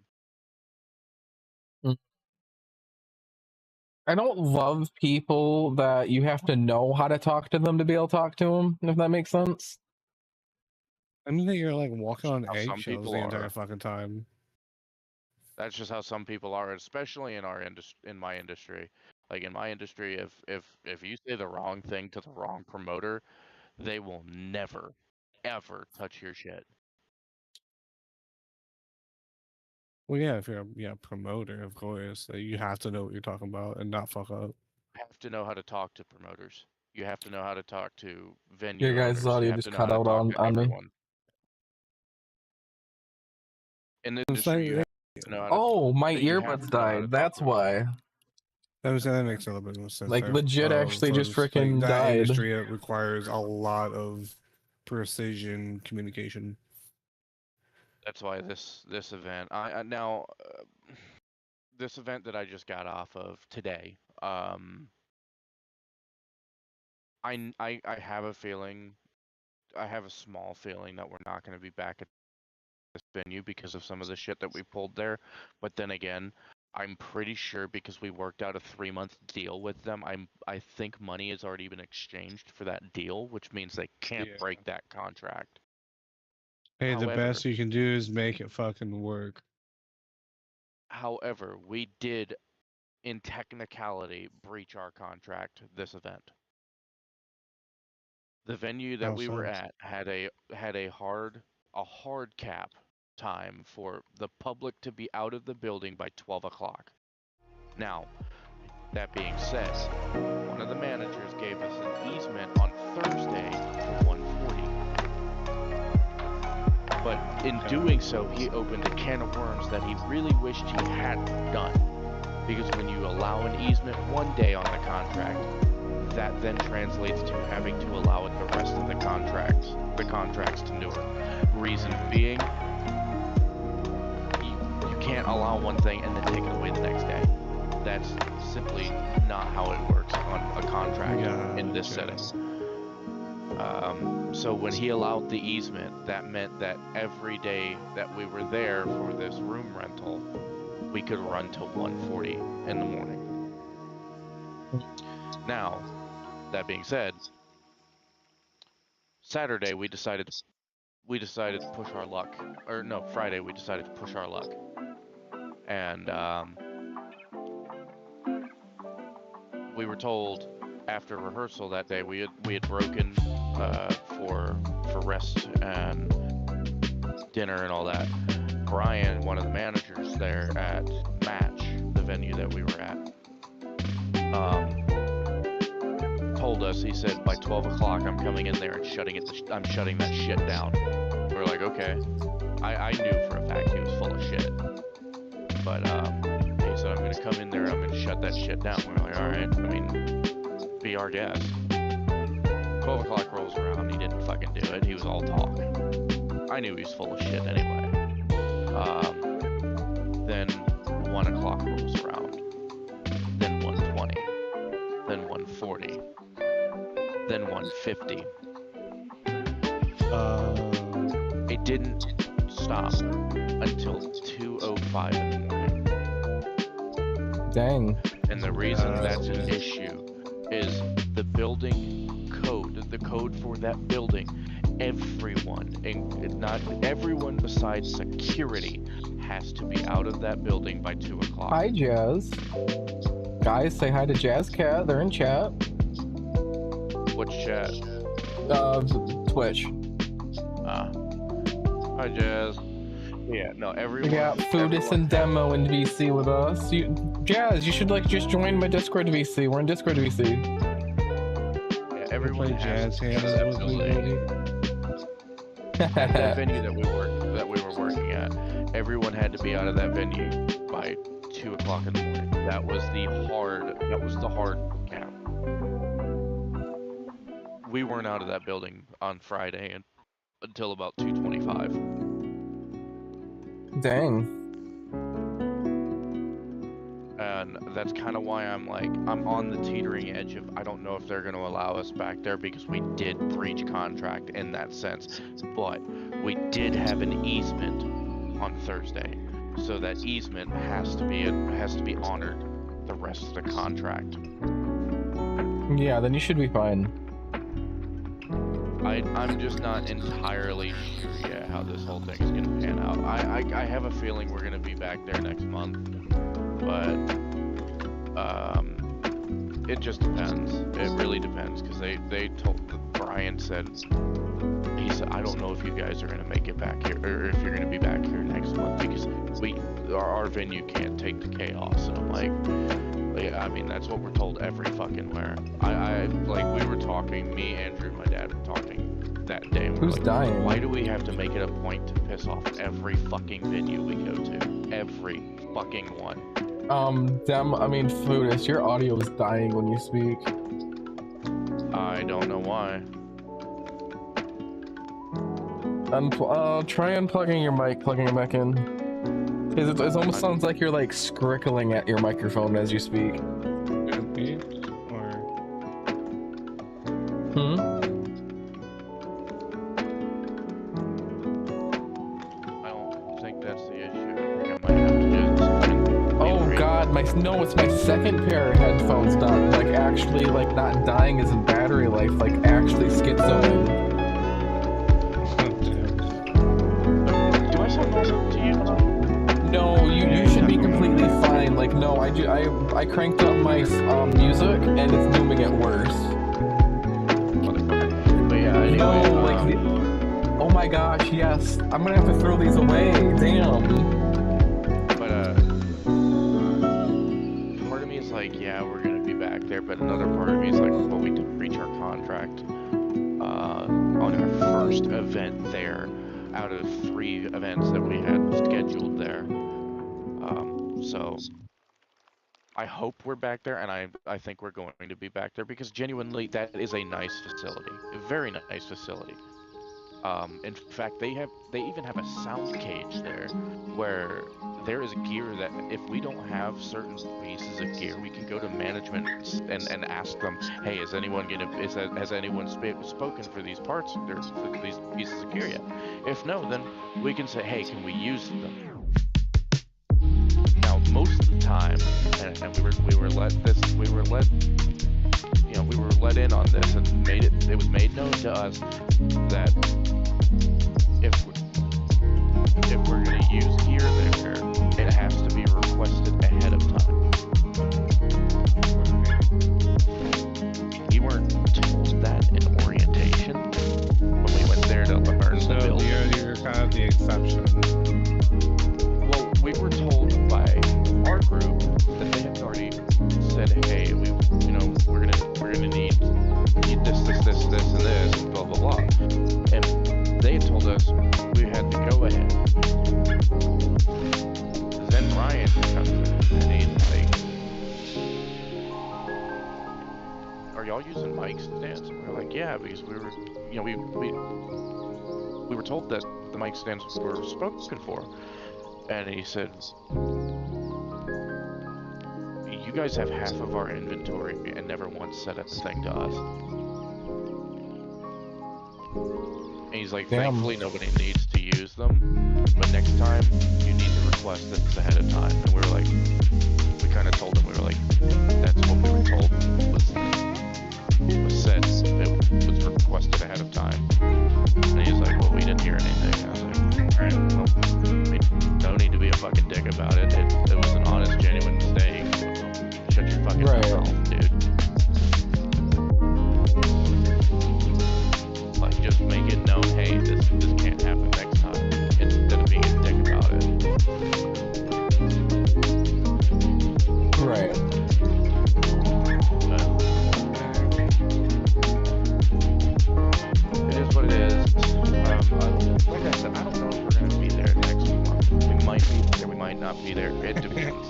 A: I don't love people that you have to know how to talk to them to be able to talk to them, if that makes sense.
B: I mean that you're like walking on
C: How some
B: eggshells
C: people
B: the entire
C: are.
B: fucking time.
C: That's just how some people are, especially in our in my industry. Like in my industry, if you say the wrong thing to the wrong promoter, they will never, ever touch your shit.
B: Well, yeah, if you're a promoter, of course, you have to know what you're talking about and not fuck up.
C: You have to know how to talk to promoters. You have to know how to talk to venue
A: Your guys'
C: owners. You
A: audio
C: have
A: just
C: to know
A: cut
C: how to
A: out
C: talk
A: on
C: to
A: me.
C: everyone. In the industry, you have to know how to.
A: Oh, my
C: You have
A: earbuds
C: to know how to
A: died.
C: talk
A: That's
C: to
A: why.
B: That makes a little bit more sense.
A: Like,
B: there.
A: legit actually just
B: Like,
A: freaking
B: that
A: died.
B: industry, it requires a lot of precision communication.
C: That's why this event. This event that I just got off of today. I have a feeling. I have a small feeling that we're not going to be back at this venue because of some of the shit that we pulled there. But then again, I'm pretty sure because we worked out a 3-month deal with them. I think money has already been exchanged for that deal, which means they can't break that contract.
B: Hey,
C: However,
B: the best you can do is make it fucking work.
C: However, we did, in technicality, breach our contract this event. The venue that we were at had a hard cap time for the public to be out of the building by 12 o'clock. Now, that being said, one of the managers gave us an easement on Thursday for 1:40. But in doing so, he opened a can of worms that he really wished he hadn't done. Because when you allow an easement one day on the contract, that then translates to having to allow it the rest of the contracts to Newark. Reason being, you can't can't allow one thing and then take it away the next day. That's simply not how it works on a contract in this setting. So when he allowed the easement, that meant that every day that we were there for this room rental, we could run till 1:40 in the morning. Now, that being said, Saturday we decided to push our luck, or no, Friday we decided to push our luck, and we were told after rehearsal that day we had broken for rest and dinner and all that. Brian, one of the managers there at Match, the venue that we were at, told us, he said, by 12 o'clock I'm coming in there and I'm shutting that shit down. We were like, okay. I knew for a fact he was full of shit. But he said, I'm gonna come in there, I'm gonna shut that shit down. We were like, alright, I mean, be our guest. 12 o'clock rolls around, he didn't fucking do it, he was all talk. I knew he was full of shit anyway. Then 1 o'clock rolls around. Then 1:20. Then 1:40. Then 1:50. It didn't stop until 2:05 in the morning.
A: Dang.
C: And the reason that's an issue is the building code, the code for that building, everyone, and not everyone besides security, has to be out of that building by 2 o'clock.
A: Hi, Jazz. Guys, say hi to Jazz Cat. They're in chat.
C: What's chat?
A: Twitch.
C: Hi, Jazz. Yeah, no, everyone.
A: We got Foodist and Demo in VC with us. Jazz, you should like just join my Discord VC. We're in Discord VC.
C: Yeah, everyone has
B: Jazz
C: to be out of that building. At that venue that we were working at, everyone had to be out of that venue by 2 o'clock in the morning. That was the hard cap. We weren't out of that building on Friday until about 2:25.
A: Dang.
C: And that's kind of why I'm on the teetering edge of, I don't know if they're going to allow us back there, because we did breach contract in that sense. But we did have an easement on Thursday, so that easement has to be honored the rest of the contract.
A: Yeah, then you should be fine.
C: I'm just not entirely sure yet how this whole thing is going to pan out. I have a feeling we're going to be back there next month, but it just depends. It really depends, because they told, Brian said, he said, I don't know if you guys are going to make it back here, or if you're going to be back here next month, because our venue can't take the chaos. And I'm like, I mean, that's what we're told every fucking where. We were talking, me, Andrew, my dad were talking that day. And
A: Who's dying?
C: Why do we have to make it a point to piss off every fucking venue we go to? Every fucking one.
A: Foodist, your audio is dying when you speak.
C: I don't know why.
A: Try unplugging your mic, plugging it back in. Because it almost sounds like you're like scrickling at your microphone as you speak.
C: I don't think that's the issue. I think I might have to just
A: No, it's my second pair of headphones not dying as in battery life, like actually schizoing.
C: Do I sound awesome to you?
A: No, you should be completely fine. Like, no, I cranked up my music and it's doing it worse.
C: But yeah, anyway,
A: oh my gosh, yes. I'm gonna have to throw these away. Damn.
C: Part of me is like, yeah, we're gonna be back there, but another part of me is like, well, we didn't reach our contract on our first event there out of 3 events that we had scheduled there. So I hope we're back there, and I think we're going to be back there, because genuinely that is a nice facility, a very nice facility. In fact, they even have a sound cage there, where there is gear that if we don't have certain pieces of gear, we can go to management and ask them, hey, has anyone spoken for these parts or for these pieces of gear yet? If no, then we can say, hey, can we use them? Now, most of the time, and we were let in on this, and it was made known to us that if we're going to use gear there, it has to be requested ahead of time. We weren't told that in orientation when we went there to learn the build.
B: You're kind of the exception.
C: Well, we were told by our group that they had already said, hey, we're gonna need this, and this, and blah blah blah. And they had told us we had to go ahead. Then Ryan comes in and he's like, "Are y'all using mic stands?" And we're like, "Yeah," because we were, we were told that the mic stands were spoken for. And he said, "You guys have half of our inventory and never once said a thing to us." And he's like,
A: Damn.
C: "Thankfully nobody needs to use them, but next time you need to request this ahead of time." And we were like, we kind of told him, we were like, that's what we were told was said, it was requested ahead of time. And he's like, well, we didn't hear anything. I was like, alright, well, no need to be a fucking dick about it. It was an honest, genuine mistake. Shut your fucking mouth, dude. Like, just make it known, hey, this can't happen next time, instead of being a dick about it.
A: Right.
C: But it is what it is. Like I said, I don't know if we're gonna be there next month. We might be there, we might not be there. It depends.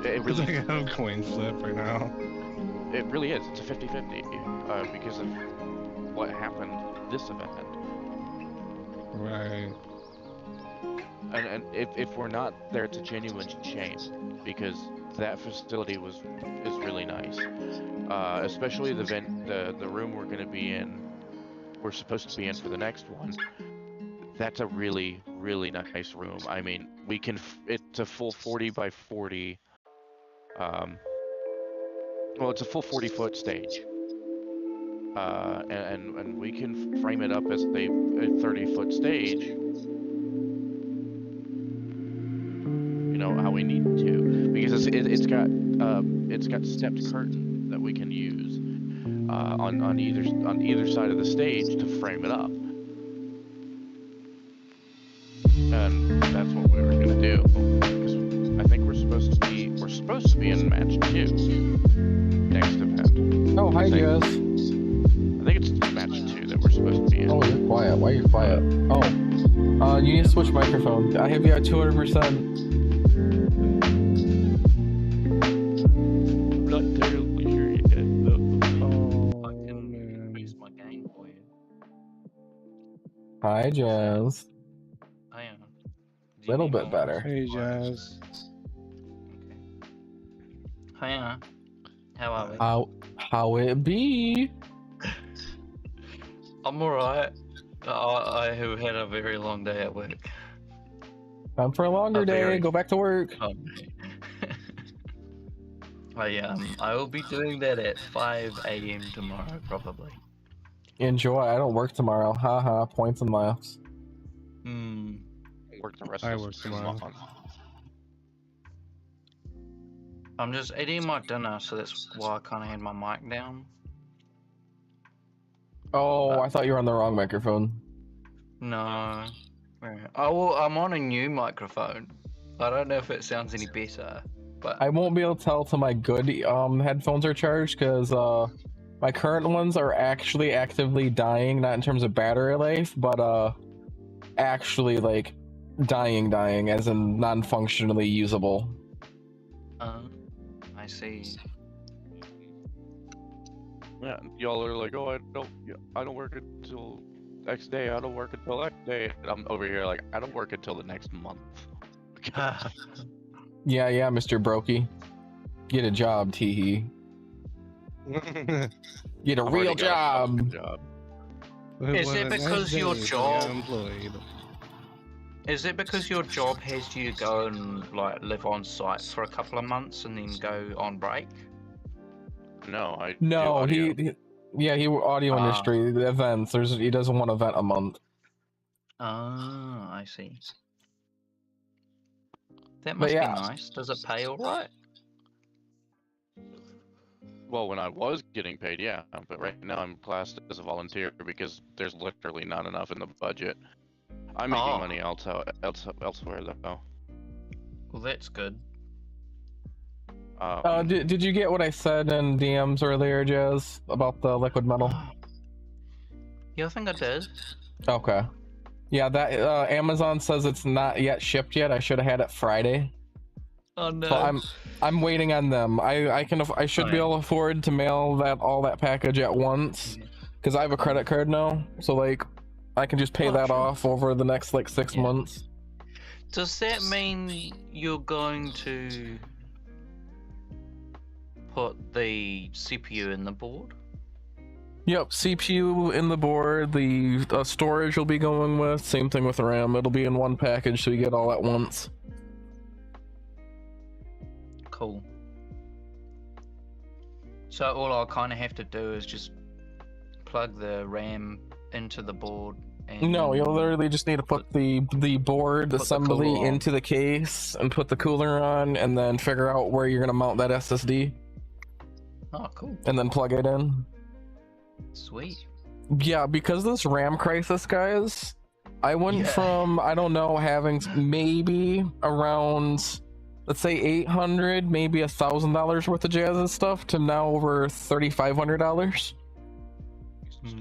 C: It
B: It's
C: really,
B: like a coin flip right now.
C: it really is. It's a 50-50 because of what happened this event.
B: Right.
C: And if we're not there, it's a genuine shame because that facility is really nice. Especially the room we're gonna be in. We're supposed to be in for the next one. That's a really, really nice room. I mean, it's a full 40 by 40. Well, it's a full 40-foot stage. And we can frame it up as a 30-foot stage. You know, how we need to, because it's got stepped curtain that we can use on either side of the stage to frame it up. And that's what we were gonna do. Because I think we're supposed to be in match 2 next event.
A: Oh, hi, Jazz.
C: I think it's match 2 that we're supposed to be in.
A: Oh, you're quiet. Why are you quiet? Oh. You need to switch microphone. I have you at 200%.
C: Not terribly sure yet, though.
B: I can
D: Fix my game for you.
A: Hi, Jazz.
D: I am.
A: Little bit better.
B: Hey, Jazz.
D: Okay. Hiya. How are we?
A: How it be?
D: I'm alright. I have had a very long day at work.
A: Time for a longer
D: A
A: day.
D: very-
A: Go back to work.
D: I will be doing that at 5 AM tomorrow, probably.
A: Enjoy. I don't work tomorrow. Haha. Points and laughs.
C: Work the rest
B: I
C: of
B: work
C: the
B: tomorrow.
C: month.
D: I'm just eating my dinner, so that's why I kind of had my mic down.
A: Oh, I thought you were on the wrong microphone.
D: No. Oh, well, I'm on a new microphone. I don't know if it sounds any better, but
A: I won't be able to tell till my good headphones are charged because my current ones are actually actively dying, not in terms of battery life, but actually like dying as in non-functionally usable.
D: I see.
C: Yeah, y'all are like, oh, I don't work until Next day, I don't work until next day. And I'm over here like, I don't work until the next month.
A: Yeah, Mr. Brokey. Get a job, Teehee. Get a
C: I've
A: real
C: already got a fucking
A: job.
C: job.
D: Is it because your job-
B: Employed.
D: Is it because your job has you go and like live on site for a couple of months and then go on break?
C: No, I do
A: No,
C: audio.
A: he audio
D: Ah.
A: industry, the events. He does one event a month.
D: Ah, I see. That
A: But
D: must
A: yeah.
D: be nice. Does it pay all right?
C: Well, when I was getting paid, yeah, but right now I'm classed as a volunteer because there's literally not enough in the budget. I'm making
D: Oh.
C: money elsewhere though.
D: Well, that's good.
A: Did you get what I said in DMs earlier, Jazz, about the liquid metal?
D: Yeah, I think I did.
A: Okay. Yeah, that Amazon says it's not yet shipped yet. I should have had it Friday.
D: Oh no.
A: So I'm waiting on them. I should be able to afford to mail all that package at once because I have a credit card now. So like I can just pay
D: Oh,
A: that
D: sure.
A: off over the next like 6
D: Yeah.
A: months.
D: Does that mean you're going to put the CPU in the board?
A: Yep, CPU in the board. The storage will be going with. Same thing with RAM. It'll be in one package, so you get all at once.
D: Cool. So all I'll kind of have to do is just plug the RAM into the board. And
A: No, you'll literally just need to put the board
D: Put the
A: assembly
D: cooler on.
A: into the case and put the cooler on, and then figure out where you're gonna mount that SSD,
D: Oh, cool.
A: and then plug it in.
D: Sweet.
A: Yeah, because of this RAM crisis, guys, I went
D: Yeah.
A: from, I don't know, having maybe around, let's say $800, maybe $1,000 worth of Jazz's stuff to now over $3,500.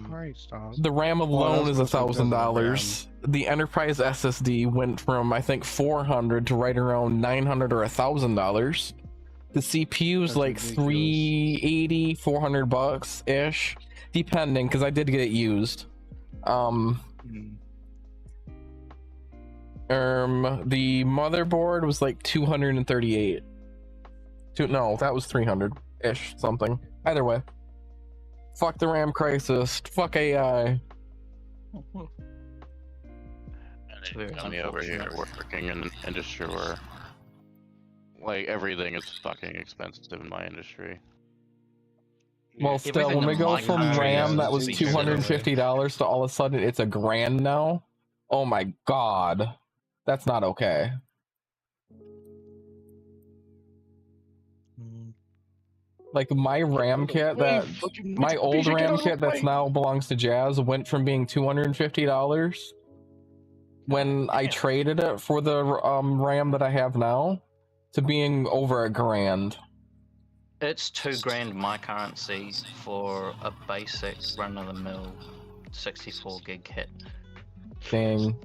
B: Christ, dog.
A: The RAM
B: Well,
A: alone
B: that's
A: is
B: mostly because of the
A: $1,000. The enterprise SSD went from I think $400 to right around $900 or $1,000. The CPU is
B: That's
A: like
B: ridiculous.
A: $380, $400 ish, depending, because I did get it used. The motherboard was like 238. No, that was 300 ish something. Either way. Fuck the RAM crisis. Fuck AI.
C: And
D: It's very
C: got me over here
D: unfortunate.
C: working in an industry where like everything is fucking expensive in my industry.
A: Well, still,
D: Everything
A: when we
D: in
A: go
D: my
A: from
D: country
A: RAM
D: is
A: that was
D: expensive.
A: $250 to all of a sudden it's $1,000 now, oh my god, that's not okay. Like my RAM kit my old RAM kit that's now belongs to Jazz went from being $250 when I traded it for the RAM that I have now to being over $1,000.
D: It's $2,000 my currency for a basic run-of-the-mill 64 gig kit.
A: Dang.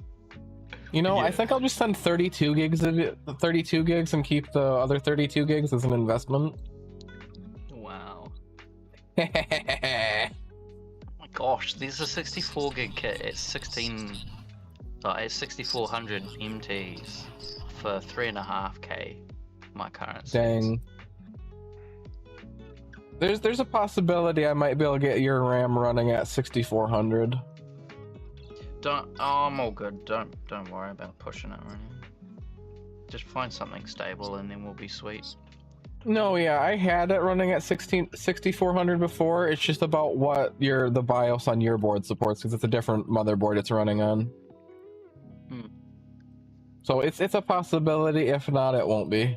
A: You know, I
B: Yeah.
A: think I'll just send 32 gigs of it, 32 gigs, and keep the other 32 gigs as an investment.
D: Wow. Oh my gosh, there's a 64 gig kit at 6400 MTs for 3.5k my currency.
A: Dang. There's a possibility I might be able to get your RAM running at 6400.
D: I'm all good. Don't worry about pushing it or anything. Just find something stable and then we'll be sweet.
A: No, yeah, I had it running at 6400 before. It's just about what the BIOS on your board supports, because it's a different motherboard it's running on.
D: Hmm.
A: So it's a possibility. If not, it won't be.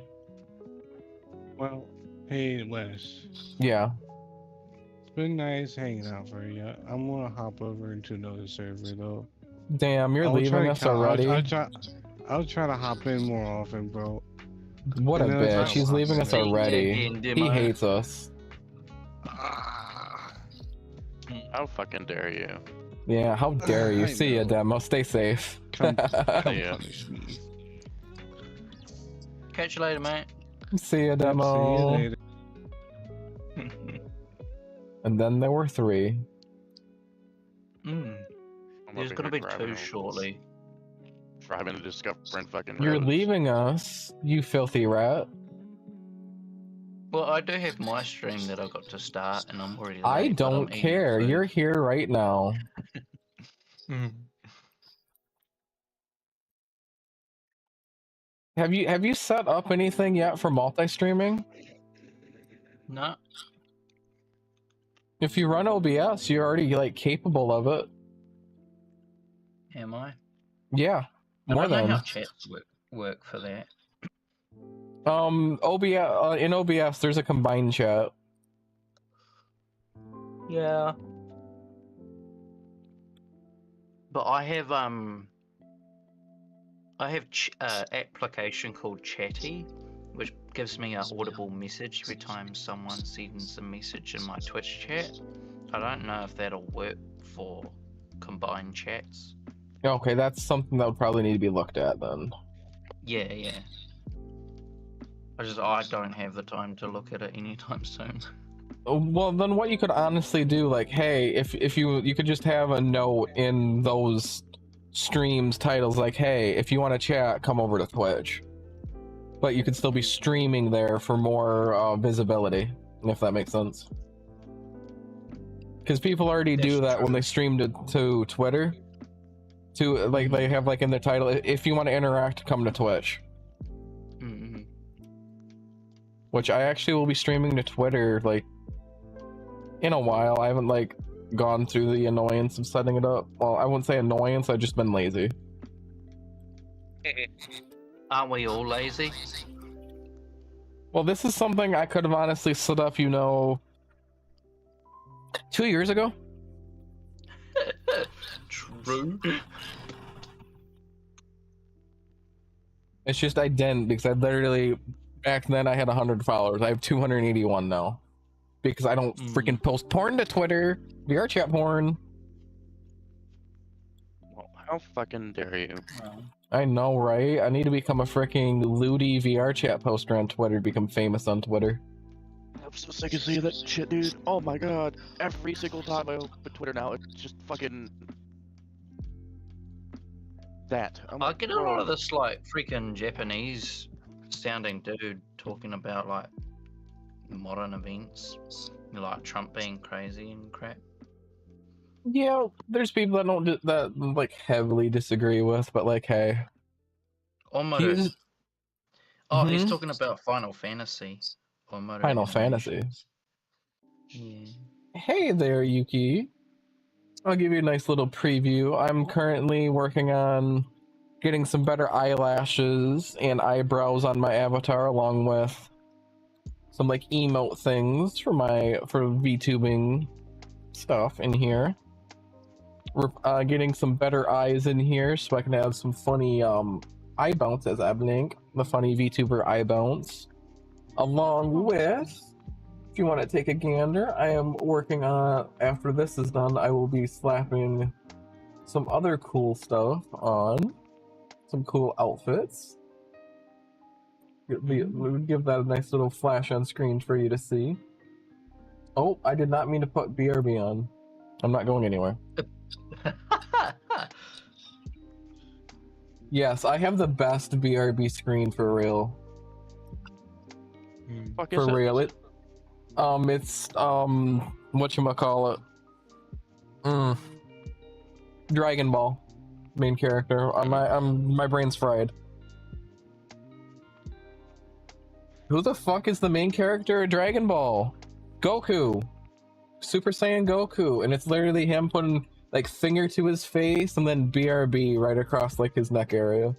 B: Well, hey Wes,
A: Yeah.
B: it's been nice hanging out for you. I'm gonna hop over into another server though.
A: Damn, you're
B: I'll try
A: leaving
B: to
A: us
B: ca-
A: already.
B: I'll try to hop in more often, bro.
A: What a
B: And then it's
A: bitch.
B: like,
A: He's
B: wow,
A: leaving us
B: man.
A: already.
D: Again,
A: He
D: Demo.
A: hates us.
C: How fucking dare you?
A: Yeah, how dare you.
B: I
A: See ya,
B: know.
A: Demo. Stay safe.
B: Come
C: Yeah.
B: punish me.
D: Catch you later, mate.
A: See ya,
B: Yep,
A: Demo.
B: see you later.
A: And then there were 3.
C: I'm
D: There's
C: over
D: gonna
C: here
D: be
C: driving
D: two
C: a-
D: shortly.
C: Driving a discovering fucking
A: You're
C: roads.
A: leaving us, you filthy rat.
D: Well, I do have my stream that I got to start, and I'm already late.
A: I
D: but I'm
A: don't
D: eating
A: care.
D: food.
A: You're here right now. Have you set up anything yet for multi-streaming?
D: No.
A: If you run OBS, you're already like capable of it.
D: Am I?
A: Yeah,
D: I
A: more
D: don't know
A: than.
D: how chats work for that.
A: OBS in OBS, there's a combined chat.
D: Yeah. But I have application called Chatty, which gives me an audible message every time someone sends a message in my Twitch chat. I don't know if that'll work for combined chats.
A: Okay, that's something that would probably need to be looked at then.
D: Yeah, yeah. I don't have the time to look at it anytime soon.
A: Well, then what you could honestly do, like, hey, if you could just have a note in those streams titles, like, hey, if you want to chat, come over to Twitch. But you could still be streaming there for more visibility, if that makes sense. Because people already do that when they stream to Twitter. Like they have like in their title, if you want to interact, come to Twitch.
D: Mm-hmm.
A: Which I actually will be streaming to Twitter like in a while. I haven't like gone through the annoyance of setting it up. Well, I wouldn't say annoyance, I've just been lazy.
D: Aren't we all lazy?
A: Well, this is something I could have honestly set up, 2 years ago.
D: True.
A: It's just I didn't, because I literally back then I had 100 followers. I have 281 now because I don't freaking post porn to Twitter. VRChat porn.
C: Well, how fucking dare you?
A: I know, right? I need to become a freaking lewdy VRChat poster on Twitter to become famous on Twitter.
C: I'm so sick of seeing that shit, dude. Oh my god. Every single time I open Twitter now, it's just fucking that.
D: I get a lot of this like freaking Japanese sounding dude talking about like modern events, like Trump being crazy and crap.
A: Yeah, there's people that don't that like heavily disagree with, but like, hey,
D: Almost. Oh, he's
A: Mhm.
D: talking about Final Fantasy. Almost
A: Final Fantasy.
D: Yeah.
A: Hey there, Yuki. I'll give you a nice little preview. I'm currently working on getting some better eyelashes and eyebrows on my avatar, along with some like emote things for VTubing stuff in here. We're getting some better eyes in here so I can have some funny eye bounce as I blink, the funny VTuber eye bounce. Along with, if you want to take a gander, I am working on, after this is done, I will be slapping some other cool stuff on, some cool outfits. Give that a nice little flash on screen for you to see. Oh, I did not mean to put BRB on. I'm not going anywhere. Yes, I have the best BRB screen for real.
C: Fuck
A: For
C: is
A: real, it's whatchamacallit? Dragon Ball main character. My brain's fried. Who the fuck is the main character of Dragon Ball? Goku. Super Saiyan Goku, and it's literally him putting like finger to his face and then BRB right across like his neck area.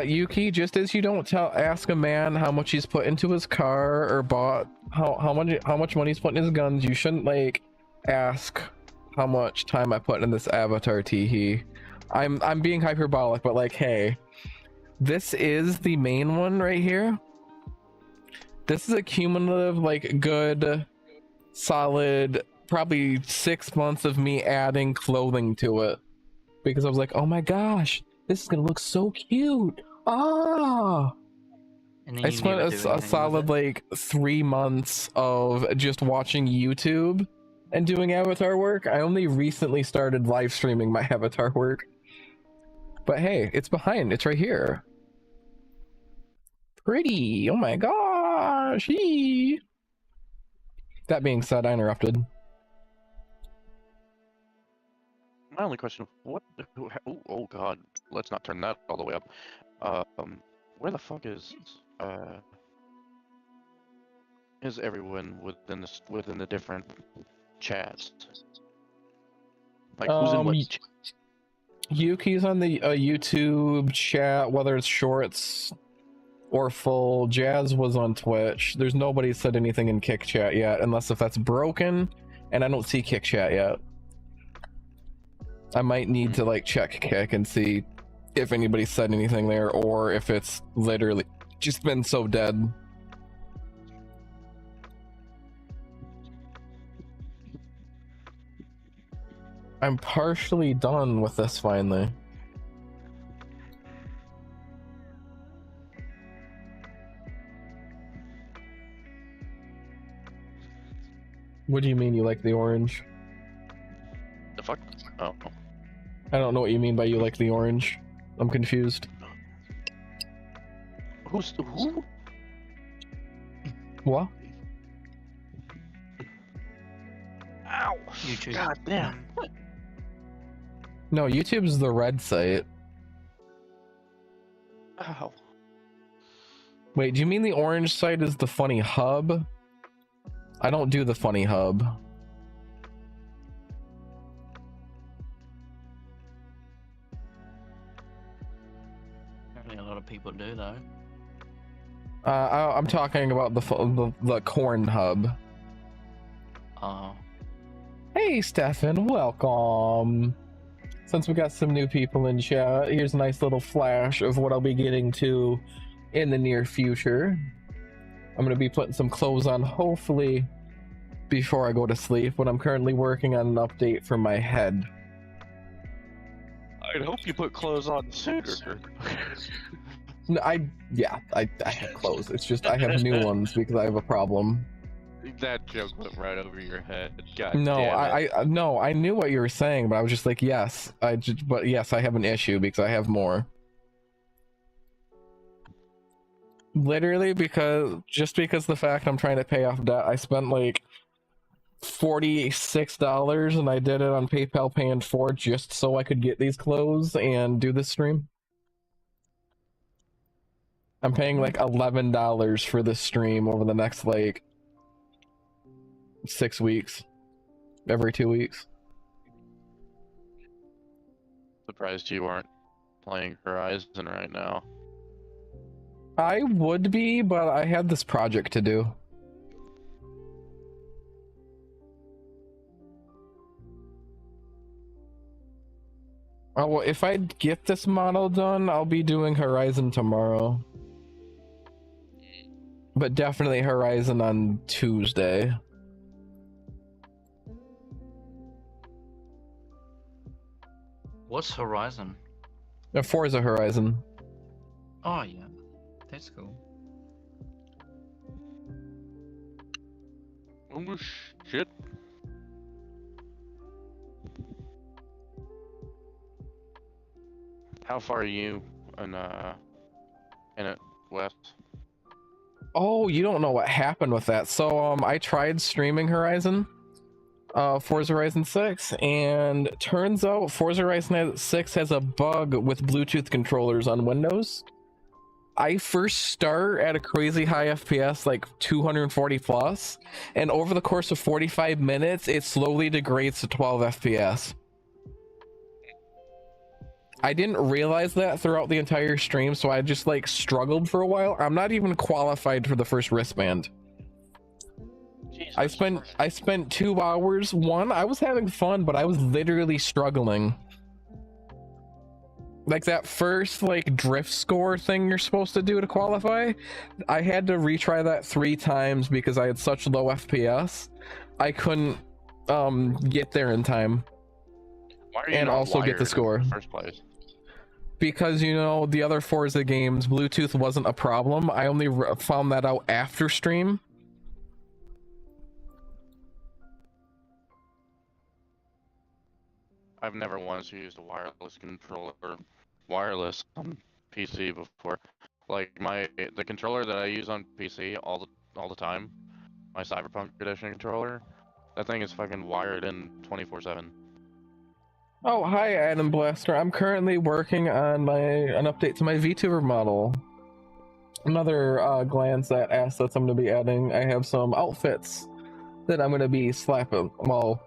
A: Yuki, just as you don't ask a man how much he's put into his car or bought how much money he's put in his guns, you shouldn't like ask how much time I put in this avatar teehee. I'm being hyperbolic, but like, hey, this is the main one right here. This is a cumulative, like, good, solid, probably 6 months of me adding clothing to it. Because I was like, oh my gosh, this is gonna look so cute. Ah,
D: And then
A: I
D: you
A: spent
D: never do
A: a
D: anything
A: solid
D: with it?
A: like 3 months of just watching YouTube and doing avatar work. I only recently started live streaming my avatar work. But hey, it's behind. It's right here. Pretty. Oh my gosh. Eee. That being said, I interrupted.
C: My only question: what? Oh God, let's not turn that all the way up. Where the fuck is everyone within the different chats? Like who's in what?
A: Yuki's on the YouTube chat, whether it's shorts or full. Jazz was on Twitch. There's nobody said anything in Kick Chat yet, unless if that's broken, and I don't see Kick Chat yet. I might need to like check Kick and see if anybody said anything there, or if it's literally just been so dead. I'm partially done with this finally. What do you mean you like the orange?
C: The fuck? Oh.
A: I don't know what you mean by you like the orange. I'm confused.
C: Who?
A: What?
C: Ow!
D: YouTube.
C: God damn.
A: No, YouTube's the red site.
C: Ow.
A: Wait, do you mean the orange site is the funny hub? I don't do the funny hub.
D: Apparently a lot of people do though.
A: I'm talking about the corn hub.
D: Oh.
A: Hey, Stefan, welcome. Since we got some new people in chat, here's a nice little flash of what I'll be getting to in the near future. I'm going to be putting some clothes on, hopefully, before I go to sleep, but I'm currently working on an update for my head.
C: I'd hope you put clothes on sooner.
A: No, I have clothes. It's just I have new ones because I have a problem.
C: That joke went right over your head. God
A: No,
C: damn it.
A: no, I knew what you were saying, but I was just like, yes, but yes, I have an issue because I have more. Literally because the fact I'm trying to pay off debt, I spent like $46 and I did it on PayPal Pay in 4 just so I could get these clothes and do this stream. I'm paying like $11 for this stream over the next like 6 weeks, every 2 weeks.
C: Surprised you aren't playing Horizon right now.
A: I would be, but I had this project to do. Oh, well, if I get this model done, I'll be doing Horizon tomorrow. But definitely Horizon on Tuesday.
D: What's Horizon?
A: Forza Horizon.
D: Oh yeah. That's cool.
C: Oh shit. How far are you in it, Wes?
A: Oh, you don't know what happened with that. So I tried streaming Horizon, Forza Horizon 6, and turns out Forza Horizon 6 has a bug with Bluetooth controllers on Windows. I first start at a crazy high FPS, like 240 plus, and over the course of 45 minutes, it slowly degrades to 12 FPS. I didn't realize that throughout the entire stream, so I just like struggled for a while. I'm not even qualified for the first wristband.
C: Jesus
A: I spent 2 hours. One, I was having fun, but I was literally struggling. Like that first like drift score thing you're supposed to do to qualify, I had to retry that 3 times because I had such low FPS. I couldn't get there in time
C: Why are you
A: and
C: not
A: also get the
C: wired
A: score.
C: in the first place?
A: because you know the other Forza games, Bluetooth wasn't a problem. I only found that out after stream.
C: I've never once used a wireless controller, wireless on PC before. Like the controller that I use on PC all the time, my Cyberpunk Edition controller, that thing is fucking wired in 24/7.
A: Oh, hi, Adam Blaster. I'm currently working on an update to my VTuber model. Another glance at assets I'm going to be adding. I have some outfits that I'm going to be slapping. Well,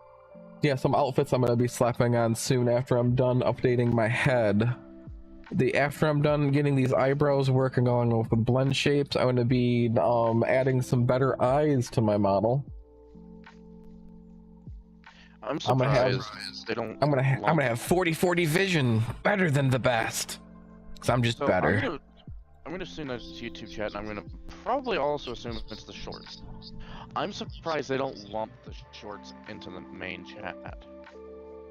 A: yeah, some outfits I'm going to be slapping on soon after I'm done updating my head. After I'm done getting these eyebrows working on with the blend shapes, I'm going to be adding some better eyes to my model.
C: I'm surprised they don't.
A: I'm gonna have 40/40 vision, better than the best. Cause I'm just better.
C: I'm gonna assume that's YouTube chat, and I'm gonna probably also assume it's the shorts. I'm surprised they don't lump the shorts into the main chat.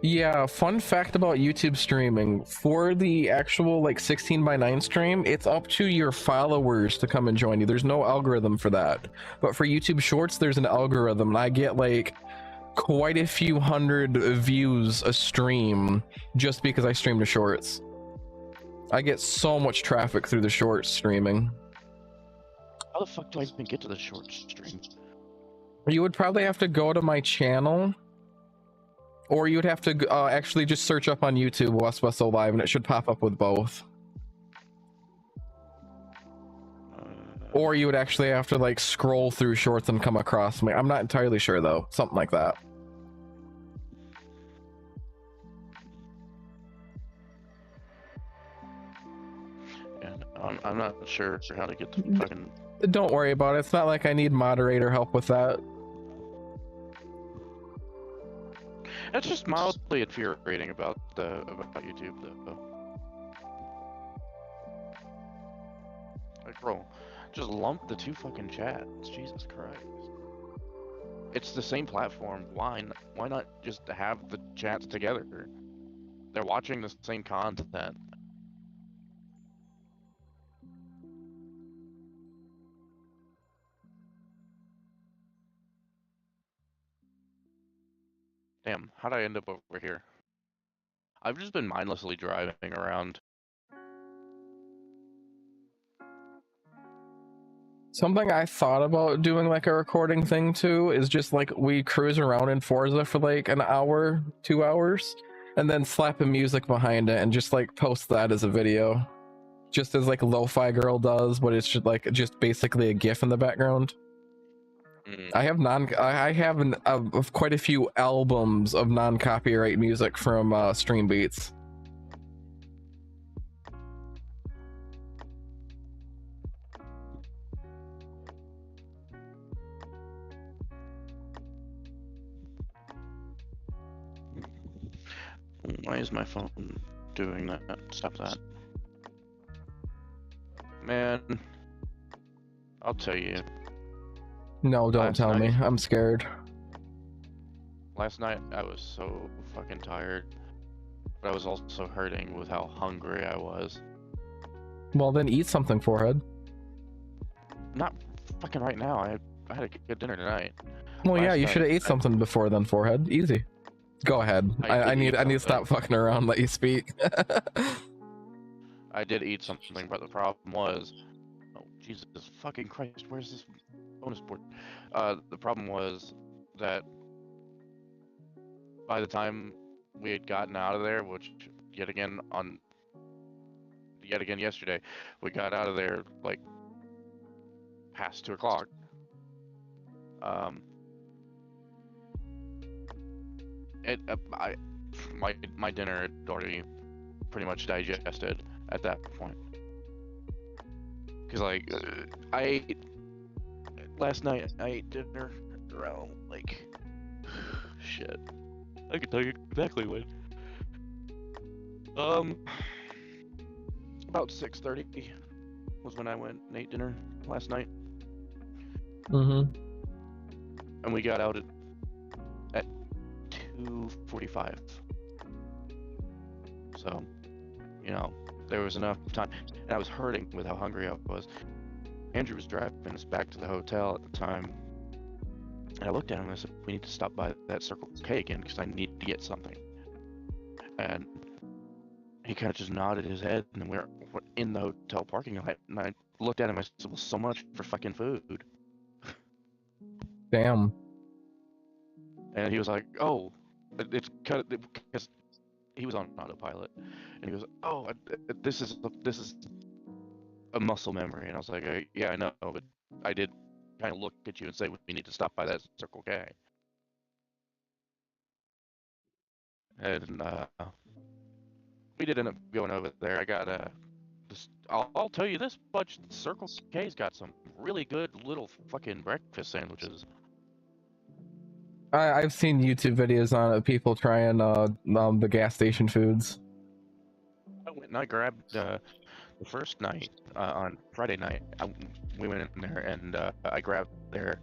A: Yeah, fun fact about YouTube streaming, for the actual like 16:9 stream, it's up to your followers to come and join you. There's no algorithm for that. But for YouTube shorts, there's an algorithm, and I get like quite a few hundred views a stream just because I stream the shorts. I get so much traffic through the shorts streaming.
C: How the fuck do I even get to the short stream?
A: You would probably have to go to my channel, or you'd have to actually just search up on YouTube WeswesO Live, and it should pop up with both. Or you would actually have to like scroll through shorts and come across me. I'm not entirely sure though. Something like that.
C: And I'm not sure how to get to fucking.
A: Don't worry about it. It's not like I need moderator help with that.
C: It's just mildly infuriating about YouTube though. Like, bro, just lump the two fucking chats. Jesus Christ. It's the same platform. Why not just have the chats together? They're watching the same content. Damn, how'd I end up over here? I've just been mindlessly driving around.
A: Something I thought about doing like a recording thing too is just like we cruise around in Forza for like an hour, 2 hours, and then slap a music behind it and just like post that as a video. Just as like Lo-Fi Girl does, but it's just like just basically a GIF in the background. I have quite a few albums of non-copyright music from Stream Beats.
C: Why is my phone doing that? Stop that. Man, I'll tell you.
A: No, don't tell me. I'm scared.
C: Last night I was so fucking tired, but I was also hurting with how hungry I was.
A: Well, then eat something, Forehead.
C: Not fucking right now. I had a good dinner tonight.
A: Well, yeah, you should have ate something before then, Forehead. Easy. Go ahead. I need to stop fucking around. Let you speak.
C: I did eat something, but the problem was, oh Jesus fucking Christ, where's this bonus board? The problem was that by the time we had gotten out of there, which yet again yesterday, we got out of there like past 2 o'clock. My dinner had already pretty much digested at that point. Cause like last night I ate dinner around like shit. I can tell you exactly when. About 6:30 was when I went and ate dinner last night.
A: Mm-hmm.
C: And we got out at 2:45. So, you know, there was enough time, and I was hurting with how hungry I was. Andrew was driving us back to the hotel at the time, and I looked at him and I said, "We need to stop by that Circle K again because I need to get something." And he kind of just nodded his head, and we're in the hotel parking lot, and I looked at him and I said, "Well, so much for fucking food."
A: Damn.
C: And he was like, "Oh, it's kind of because he was on autopilot," and he goes, "Oh, this is a muscle memory." And I was like, "Yeah, I know, but I did kind of look at you and say we need to stop by that Circle K." And we did end up going over there. I got I'll tell you this much: Circle K's got some really good little fucking breakfast sandwiches.
A: I've seen YouTube videos on it, people trying the gas station foods.
C: I went and I grabbed the first night on Friday night. We went in there and I grabbed their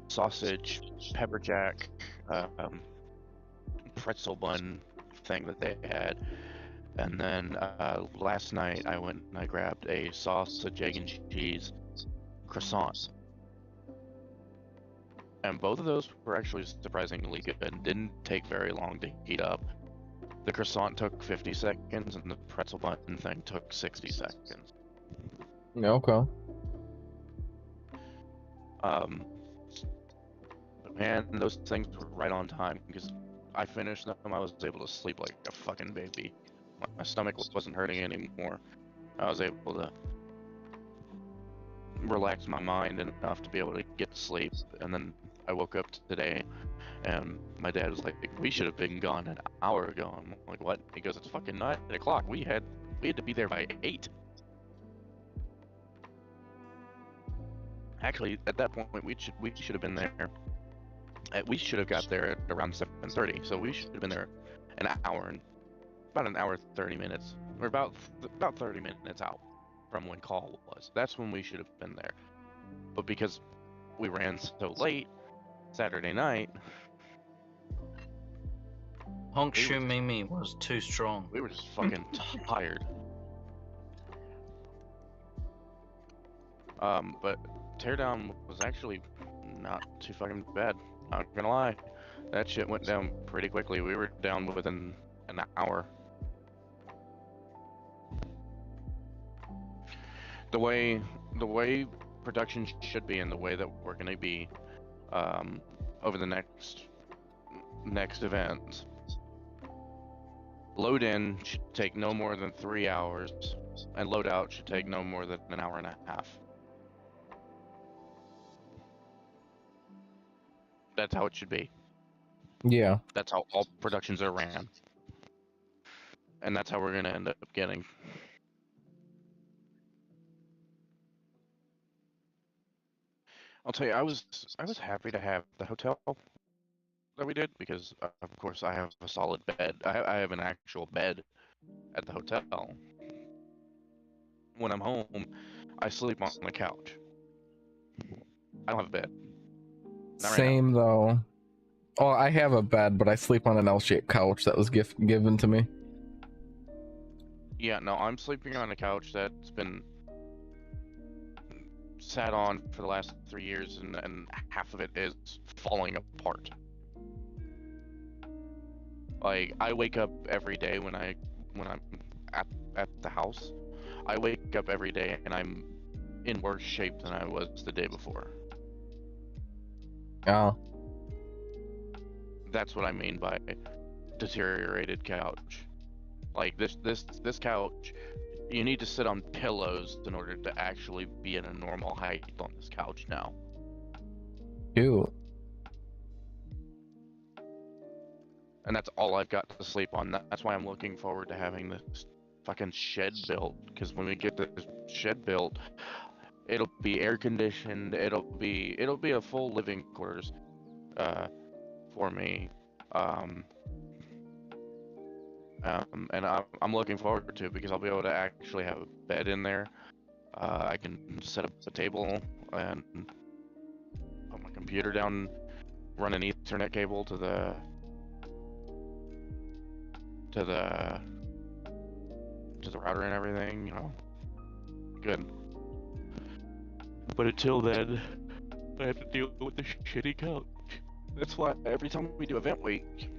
C: sausage, pepper jack, pretzel bun thing that they had. And then last night I went and I grabbed a sausage, egg, and cheese croissant. And both of those were actually surprisingly good and didn't take very long to heat up. The croissant took 50 seconds and the pretzel bun thing took 60 seconds.
A: Yeah, okay.
C: But man, those things were right on time because I finished them. I was able to sleep like a fucking baby. My stomach wasn't hurting anymore. I was able to relax my mind enough to be able to get to sleep. And then I woke up today and my dad was like, "We should have been gone an hour ago." I'm like, "What?" He goes, "It's fucking 9 o'clock. We had to be there by 8. Actually, at that point, we should have been there. We should have got there at around 7:30. So we should have been there about an hour 30 minutes, or about 30 minutes out from when call was. That's when we should have been there. But because we ran so late Saturday night,
D: Honk Shoe Mimi was too strong.
C: we were just fucking tired. But Teardown was actually not too fucking bad. Not gonna lie, that shit went down pretty quickly. We were down within an hour. The way production should be, and the way that we're gonna be over the next events. Load in should take no more than 3 hours, and load out should take no more than an hour and a half. That's how it should be.
A: Yeah.
C: That's how all productions are ran. And that's how we're gonna end up getting. I'll tell you, I was happy to have the hotel that we did because, of course, I have a solid bed. I have an actual bed at the hotel. When I'm home, I sleep on the couch. I don't have a bed. Not right
A: Same though. Oh, I have a bed, but I sleep on an L-shaped couch that was given to me.
C: Yeah, no, I'm sleeping on a couch that's been sat on for the last 3 years, and half of it is falling apart. Like, I wake up every day when I'm at the house. I wake up every day and I'm in worse shape than I was the day before.
A: Oh.
C: That's what I mean by deteriorated couch. Like this couch, you need to sit on pillows in order to actually be at a normal height on this couch now.
A: Cute.
C: And that's all I've got to sleep on. That's why I'm looking forward to having this fucking shed built. Because when we get this shed built, it'll be air conditioned. It'll be a full living quarters for me. And I'm looking forward to it because I'll be able to actually have a bed in there. I can set up a table and put my computer down, run an Ethernet cable to the to the router and everything, you know, good. But until then, I have to deal with the shitty couch. That's why every time we do event week,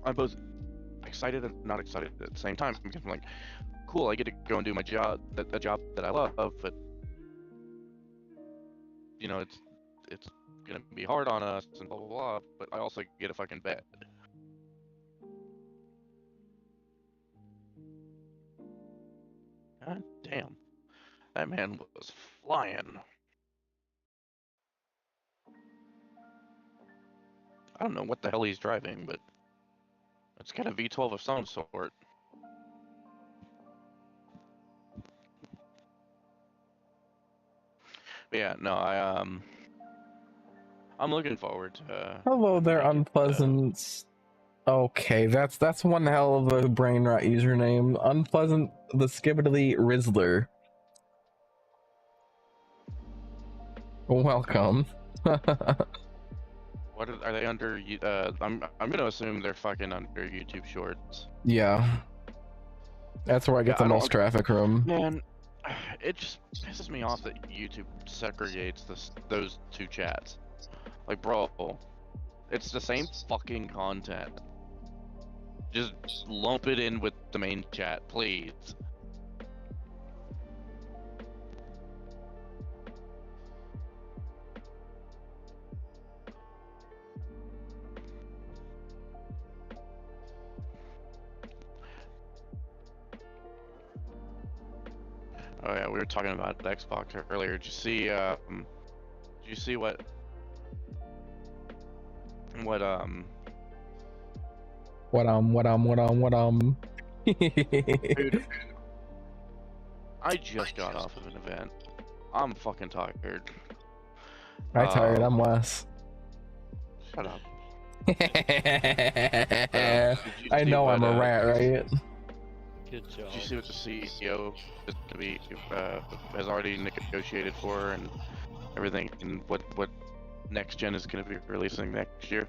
C: I'm both excited and not excited at the same time, because I'm like, cool, I get to go and do my job, the job that I love, but you know, it's gonna be hard on us and blah blah blah. But I also get a fucking bed. God damn, that man was flying. I don't know what the hell he's driving, but it's got a V12 of some sort. But yeah, no, I'm looking forward to.
A: Hello there,
C: making,
A: unpleasant. Okay, that's one hell of a brain rot username. Unpleasant the Skibbity Rizzler. Welcome.
C: What are they under? I'm gonna assume they're fucking under YouTube Shorts.
A: Yeah. That's where I get
C: Yeah,
A: the most traffic from.
C: Man, it just pisses me off that YouTube segregates those two chats. Like, bro, it's the same fucking content. Just lump it in with the main chat, please. Oh yeah, we were talking about Xbox earlier. Did you see what
A: What
C: dude, I just got off of an event. I'm fucking tired.
A: I tired, I'm Wes.
C: Shut up.
A: I know I'm a rat, right?
E: Good job.
C: Did you see what the CEO is to be has already negotiated for and everything, and what next gen is going to be releasing next year?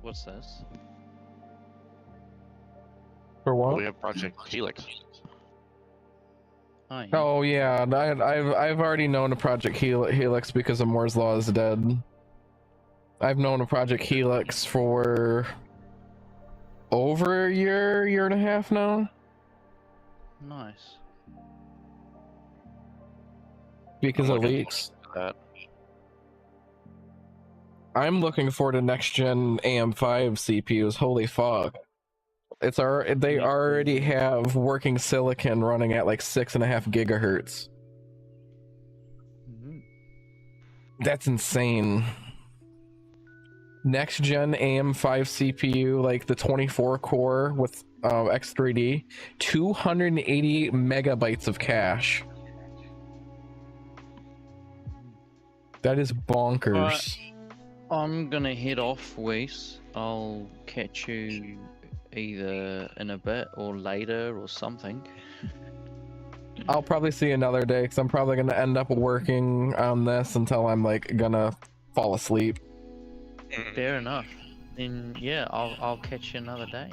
E: What's this?
A: For
C: Well,
A: what?
C: we have Project Helix.
E: Oh, yeah.
A: Oh yeah, I've already known a Project Helix because of Moore's Law is Dead. I've known a Project Helix for over a year and a half now.
E: Nice.
A: Because
C: I'm
A: of
C: looking
A: leaks.
C: That.
A: I'm looking forward to next gen AM5 CPUs. Holy fuck. They already have working silicon running at like 6.5 gigahertz.
E: Mhm.
A: That's insane. Next gen AM5 CPU, like the 24 core with X3D, 280 megabytes of cache. That is bonkers.
E: I'm gonna head off, Wes. I'll catch you either in a bit or later or something.
A: I'll probably see you another day because I'm probably gonna end up working on this until I'm like gonna fall asleep.
E: Fair enough. Then yeah, I'll catch you another day.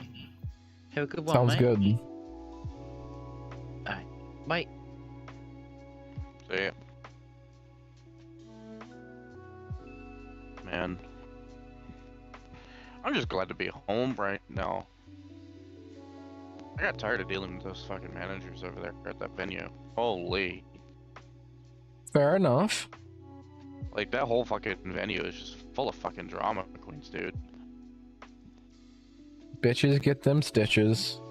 E: Have a good one,
A: Sounds
E: mate.
A: good.
E: Alright, bye.
C: So yeah. Man, I'm just glad to be home right now. I got tired of dealing with those fucking managers over there at that venue. Holy.
A: Fair enough.
C: Like, that whole fucking venue is just full of fucking drama queens, dude.
A: Bitches get them stitches.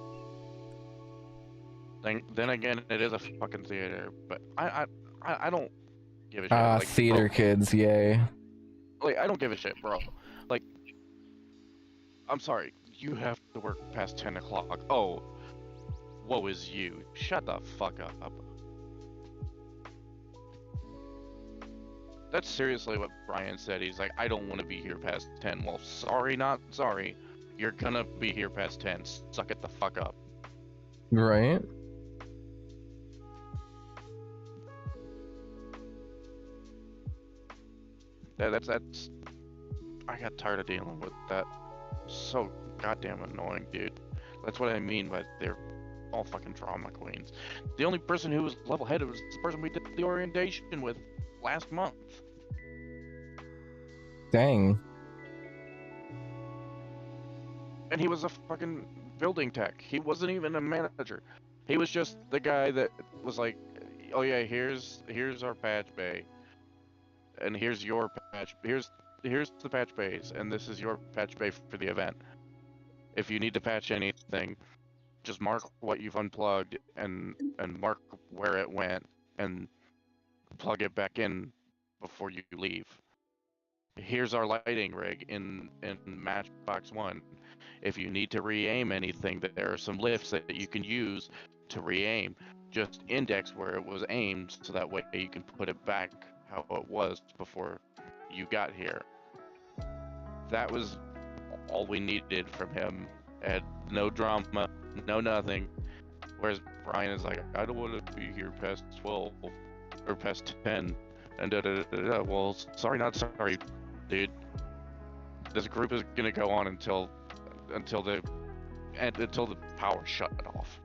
C: Then again, it is a fucking theater, but I don't give a shit. Like,
A: Theater kids, yay.
C: Like, I don't give a shit, bro. Like, I'm sorry, you have to work past 10 o'clock. Oh, woe is you. Shut the fuck up. That's seriously what Brian said. He's like, I don't want to be here past 10. Well, sorry, not sorry. You're gonna be here past 10. Suck it the fuck up.
A: Right?
C: That's. I got tired of dealing with that. So goddamn annoying, dude. That's what I mean by they're all fucking drama queens. The only person who was level-headed was the person we did the orientation with last month.
A: Dang.
C: And he was a fucking building tech. He wasn't even a manager. He was just the guy that was like, oh yeah, here's our patch bay. And here's your patch. Here's the patch bays, and this is your patch bay for the event. If you need to patch anything, just mark what you've unplugged and mark where it went and plug it back in before you leave. Here's our lighting rig in Matchbox 1. If you need to re-aim anything, there are some lifts that you can use to re-aim. Just index where it was aimed so that way you can put it back how it was before you got here. That was all we needed from him. And no drama, no nothing. Whereas Brian is like, I don't want to be here past 12 or past 10. And well, sorry, not sorry, dude. This group is gonna go on until the power shut off.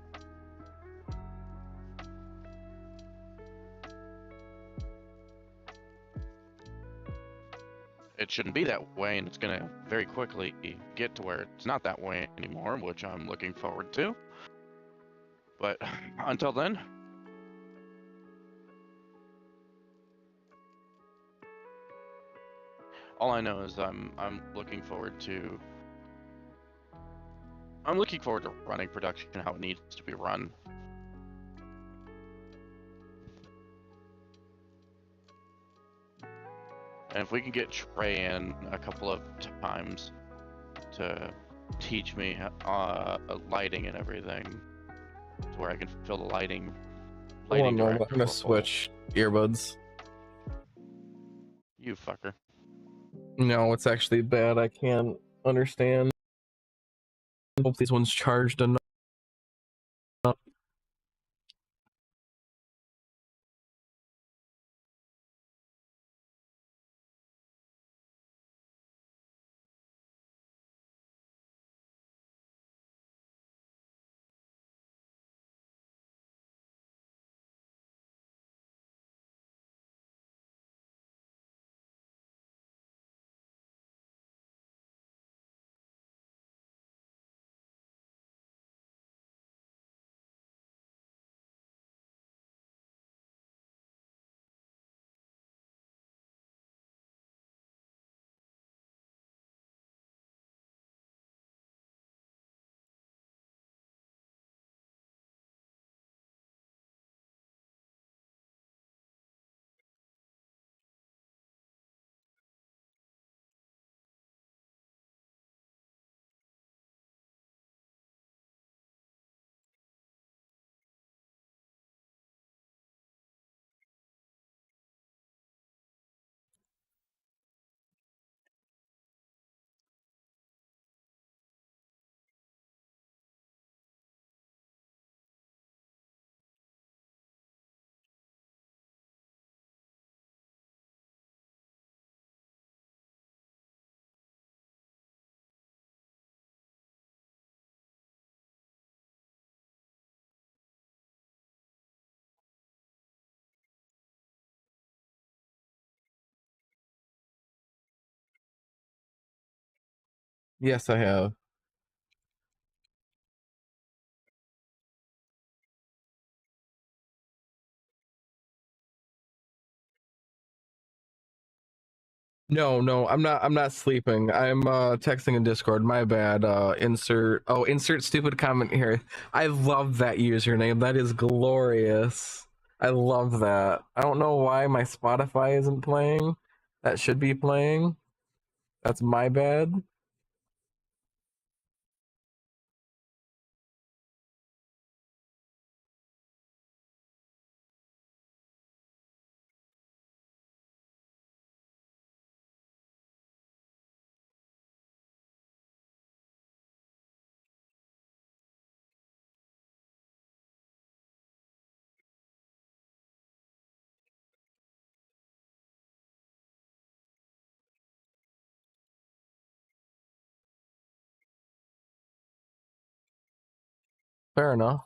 C: It shouldn't be that way, and it's gonna very quickly get to where it's not that way anymore, which I'm looking forward to. But until then, all I know is I'm looking forward to running production how it needs to be run. And if we can get Trey in a couple of times to teach me lighting and everything, to where I can feel the lighting
A: Hold on, I'm
C: director
A: gonna
C: role.
A: switch earbuds.
C: You fucker.
A: No, it's actually bad. I can't understand. Hope these ones charged enough. Yes, I have. No, I'm not sleeping. I'm texting in Discord. My bad. Insert stupid comment here. I love that username. That is glorious. I love that. I don't know why my Spotify isn't playing. That should be playing. That's my bad. Fair enough.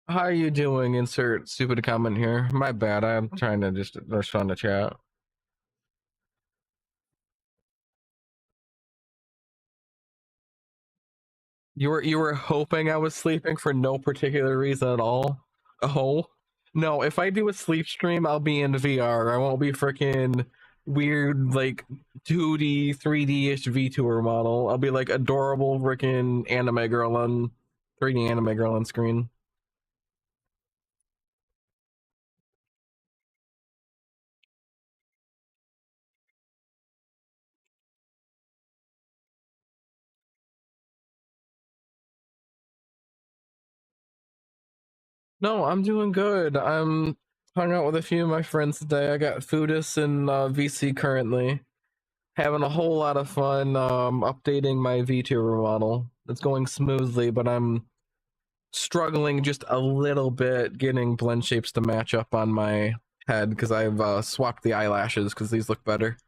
A: How are you doing? Insert stupid comment here. My bad. I'm trying to just respond to chat. You were hoping I was sleeping for no particular reason at all? Oh. No, if I do a sleep stream, I'll be in VR. I won't be freaking weird like 2D, 3D-ish VTuber model. I'll be like adorable freaking anime girl on 3D anime girl on screen. No, I'm doing good. I'm hung out with a few of my friends today. I got Foodus and VC currently. Having a whole lot of fun updating my VTuber model. It's going smoothly, but I'm struggling just a little bit getting blend shapes to match up on my head because I've swapped the eyelashes because these look better.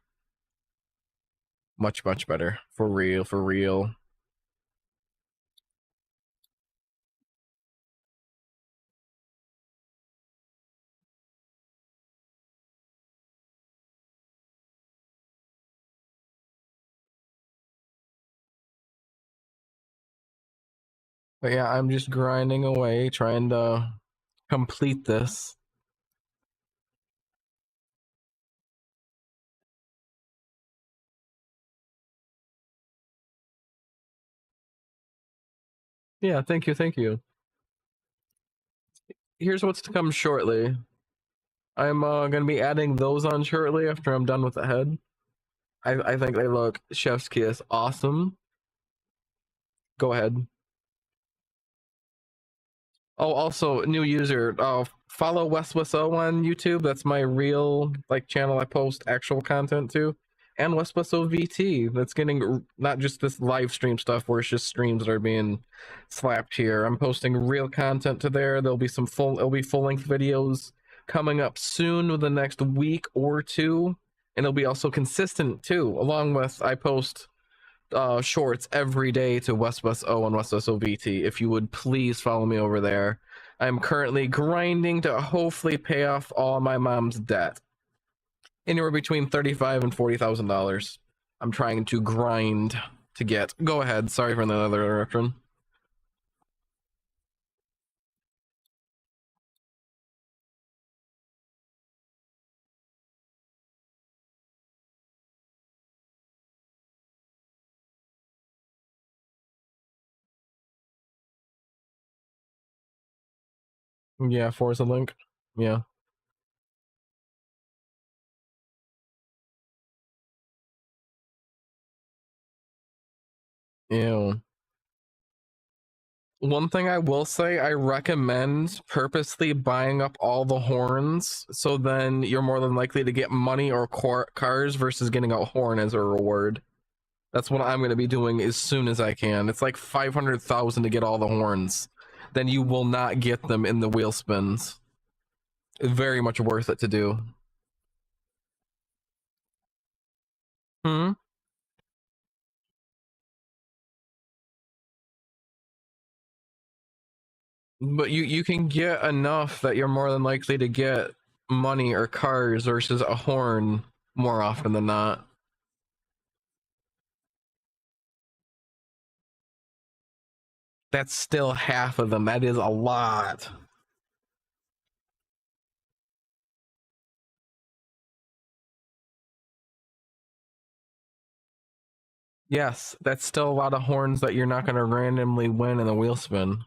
A: Much better. For real, for real. But yeah, I'm just grinding away, trying to complete this. Yeah, thank you. Here's what's to come shortly. I'm gonna be adding those on shortly after I'm done with the head. I think they look chef's kiss awesome. Go ahead. Oh, also new user. Follow WeswesO on YouTube. That's my real like channel. I post actual content to, and WeswesO VT. That's getting not just this live stream stuff where it's just streams that are being slapped here. I'm posting real content to there. There'll be some it'll be full length videos coming up soon within the next week or two, and it'll be also consistent too. Along with I post shorts every day to WeswesO and WeswesO VT. If you would please follow me over there. I'm currently grinding to hopefully pay off all my mom's debt. Anywhere between $35,000 and $40,000. I'm trying to grind to get. Go ahead. Sorry for another interruption. Yeah, Forza Link. Yeah. Ew. One thing I will say, I recommend purposely buying up all the horns, so then you're more than likely to get money or cars versus getting a horn as a reward. That's what I'm going to be doing as soon as I can. It's like 500,000 to get all the horns. Then you will not get them in the wheel spins. Very much worth it to do. Hmm? But you can get enough that you're more than likely to get money or cars versus a horn more often than not. That's still half of them. That is a lot. Yes, that's still a lot of horns that you're not going to randomly win in the wheel spin.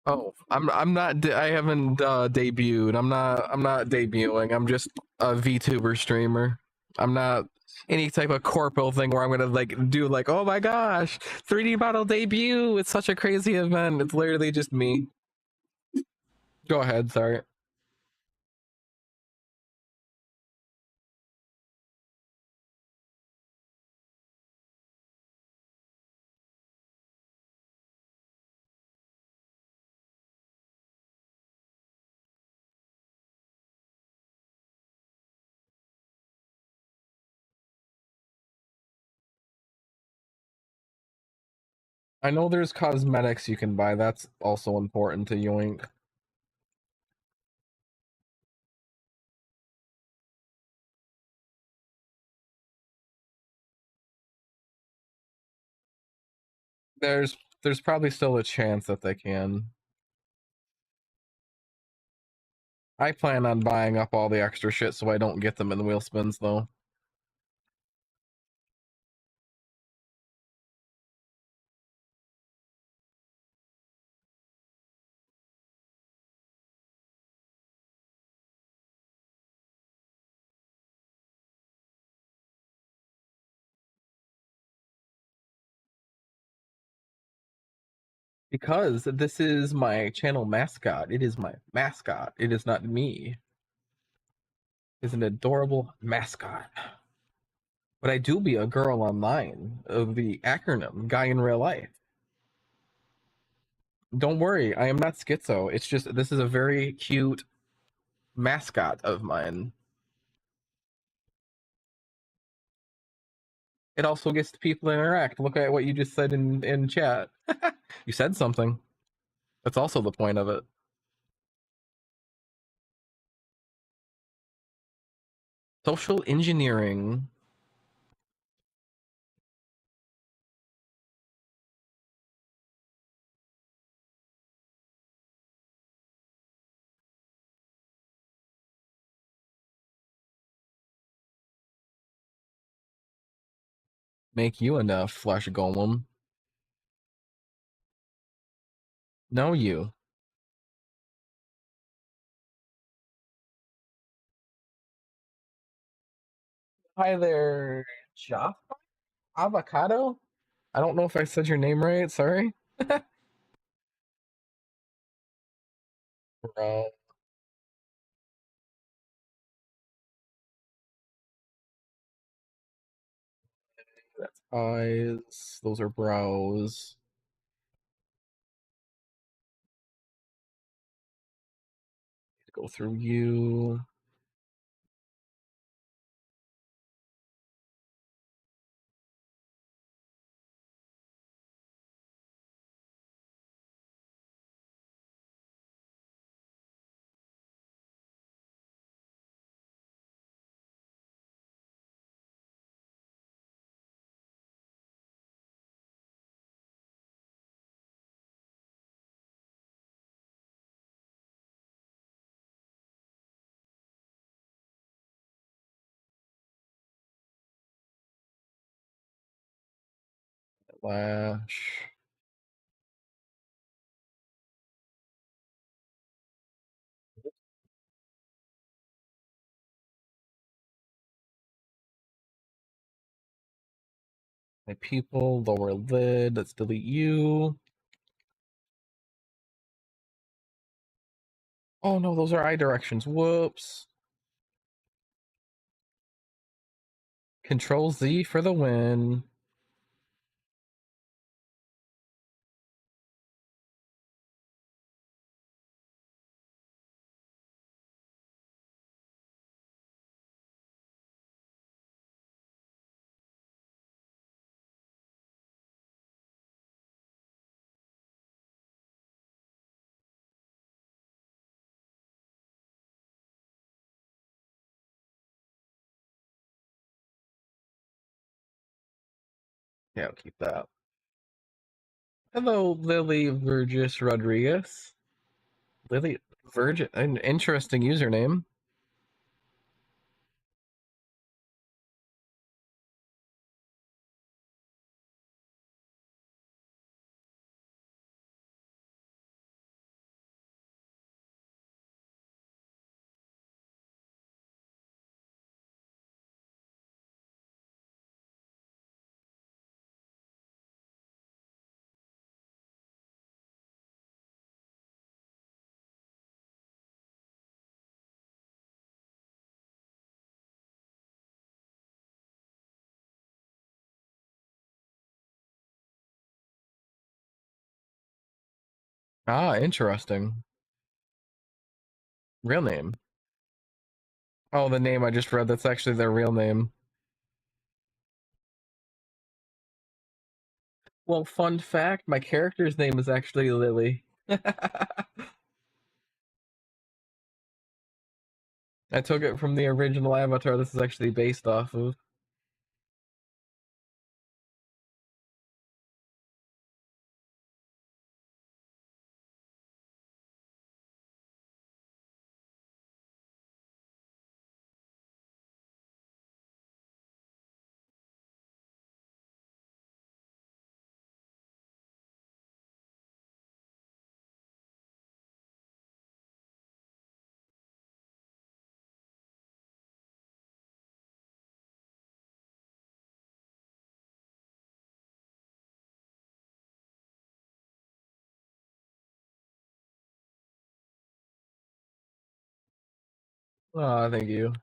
A: Oh, I'm not. I haven't debuted. I'm not debuting. I'm just a VTuber streamer. I'm not any type of corporal thing where I'm gonna like do like, oh my gosh, 3D model debut. It's such a crazy event. It's literally just me. Go ahead. Sorry. I know there's cosmetics you can buy. That's also important to Yoink. There's probably still a chance that they can. I plan on buying up all the extra shit so I don't get them in the wheel spins though. Because this is my channel mascot. It is my mascot. It is not me. It's an adorable mascot. But I do be a girl online of the acronym guy in real life. Don't worry, I am not schizo. It's just this is a very cute mascot of mine. It also gets people to interact. Look at what you just said in chat. You said something. That's also the point of it. Social engineering. Make you enough, flesh golem. No, you. Hi there, Jaffa? Avocado? I don't know if I said your name right. Sorry. Bro. That's eyes. Those are brows. Go through you. Lash. My pupil, lower lid. Let's delete you. Oh no, those are eye directions. Whoops. Control Z for the win. Yeah, I'll keep that. Hello, Lily Virgis Rodriguez. Lily Virgin, an interesting username. Ah, interesting. Real name. Oh, the name I just read, that's actually their real name. Well, fun fact, my character's name is actually Lily. I took it from the original avatar this is actually based off of. Oh, thank you.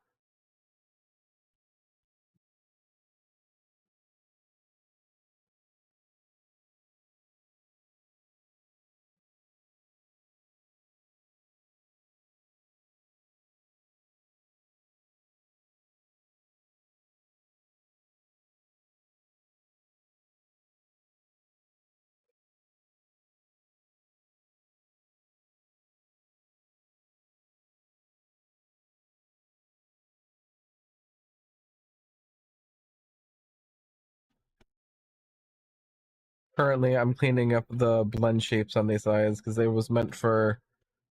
A: Currently, I'm cleaning up the blend shapes on these eyes because they was meant for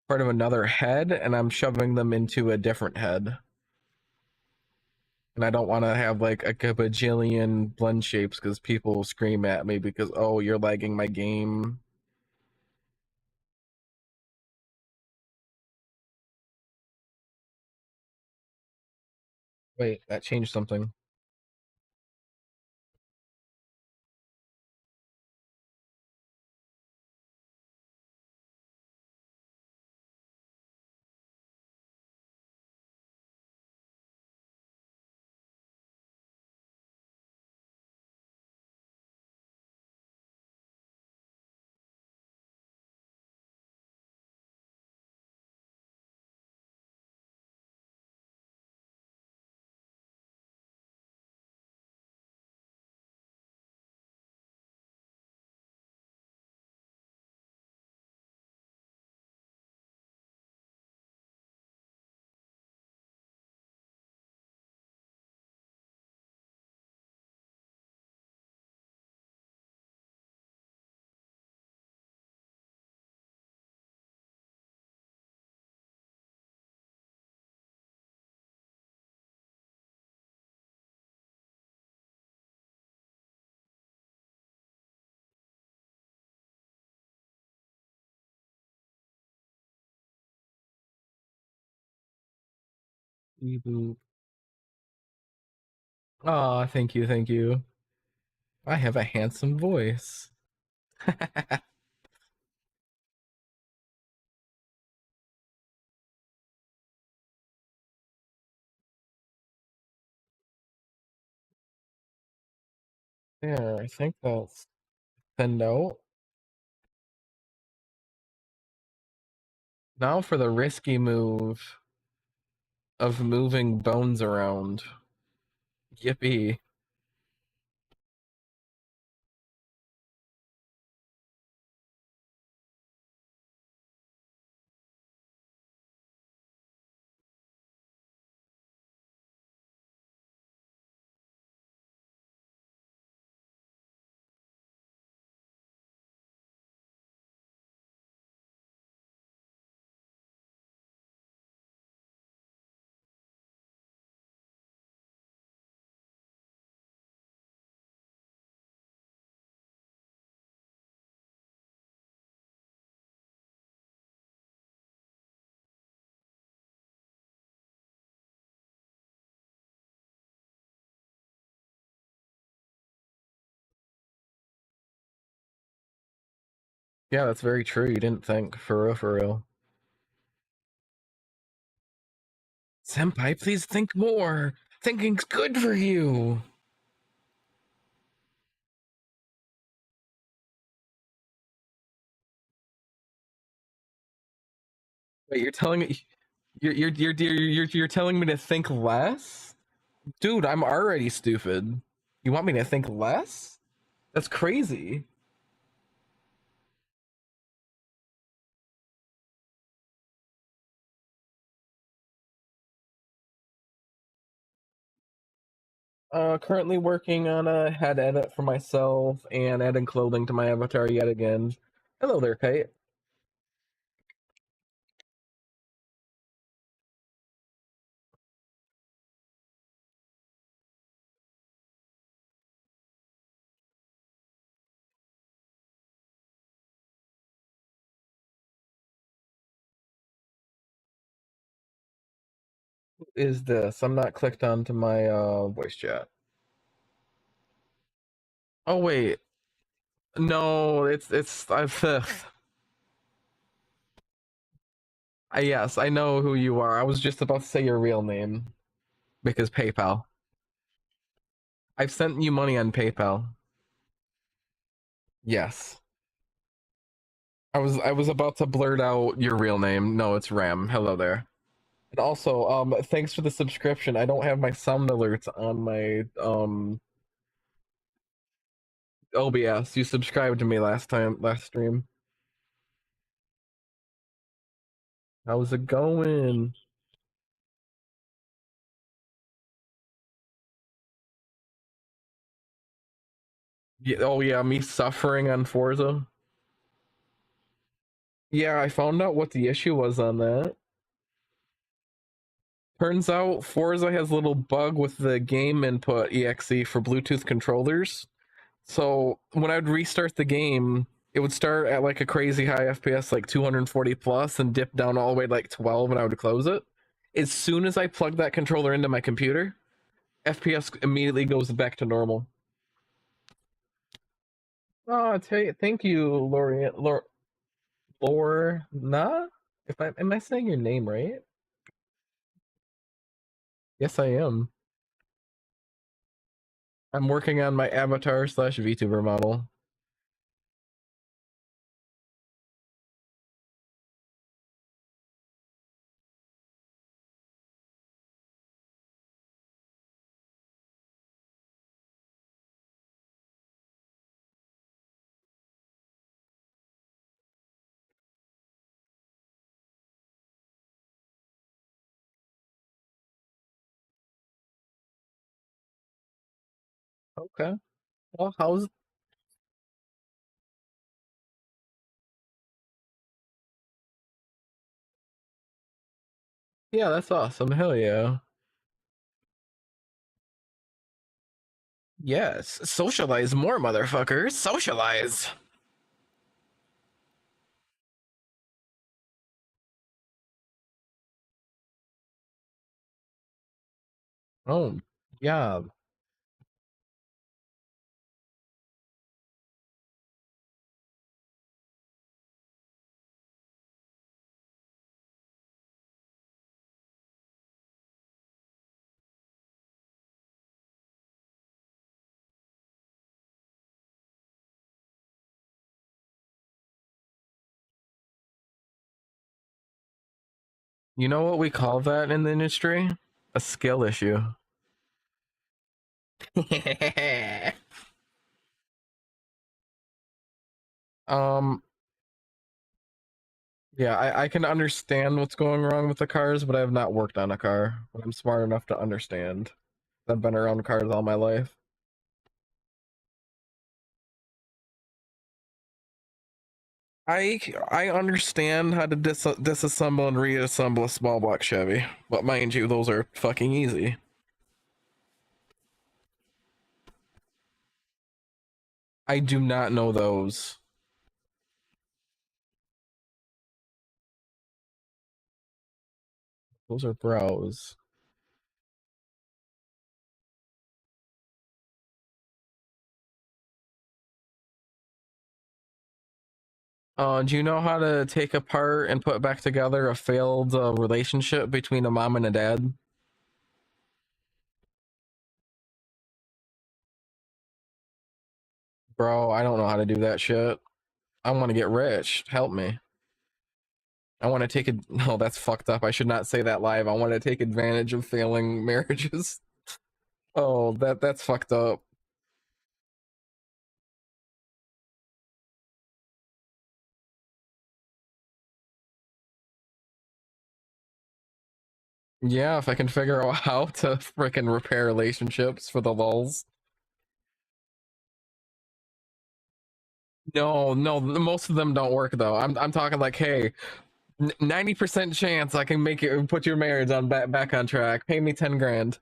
A: part of another head, and I'm shoving them into a different head. And I don't want to have like a bajillion blend shapes because people will scream at me because, oh, you're lagging my game. Wait, that changed something. Oh, thank you, thank you. I have a handsome voice. There, I think that's the note. Now for the risky move of moving bones around. Yippee. Yeah, that's very true. You didn't think. For real, for real. Senpai, please think more. Thinking's good for you. Wait, you're telling me you're telling me to think less? Dude, I'm already stupid. You want me to think less? That's crazy. Currently working on a head edit for myself and adding clothing to my avatar yet again. Hello there, Kite. Who is this? I'm not clicked onto my voice chat. Oh wait. No, it's I've yes, I know who you are. I was just about to say your real name because PayPal. I've sent you money on PayPal. Yes. I was about to blurt out your real name. No, it's Ram. Hello there. And also, thanks for the subscription. I don't have my sound alerts on my OBS. You subscribed to me last stream. How's it going? Yeah, oh yeah, me suffering on Forza. Yeah, I found out what the issue was on that. Turns out Forza has a little bug with the game input exe for Bluetooth controllers. So when I'd restart the game, it would start at like a crazy high FPS, like 240 plus, and dip down all the way to like 12, and I would close it. As soon as I plug that controller into my computer, FPS immediately goes back to normal. Oh, thank you, Lorna. Am I saying your name right? Yes, I am. I'm working on my avatar slash VTuber model. Okay. Well, yeah, that's awesome. Hell yeah. Yes, socialize more, motherfuckers. Socialize. Oh, yeah. You know what we call that in the industry? A skill issue. um, yeah, I can understand what's going wrong with the cars, but I have not worked on a car. But I'm smart enough to understand. I've been around cars all my life. I understand how to disassemble and reassemble a small block Chevy, but mind you, those are fucking easy. I do not know those. Those are bros. Do you know how to take apart and put back together a failed relationship between a mom and a dad? Bro, I don't know how to do that shit. I want to get rich. Help me. I want to take it. No, that's fucked up. I should not say that live. I want to take advantage of failing marriages. Oh, that's fucked up. Yeah, if I can figure out how to frickin' repair relationships for the lulz. No, no, most of them don't work though. I'm talking like, hey, 90% chance I can make it, put your marriage on back on track. Pay me 10 grand.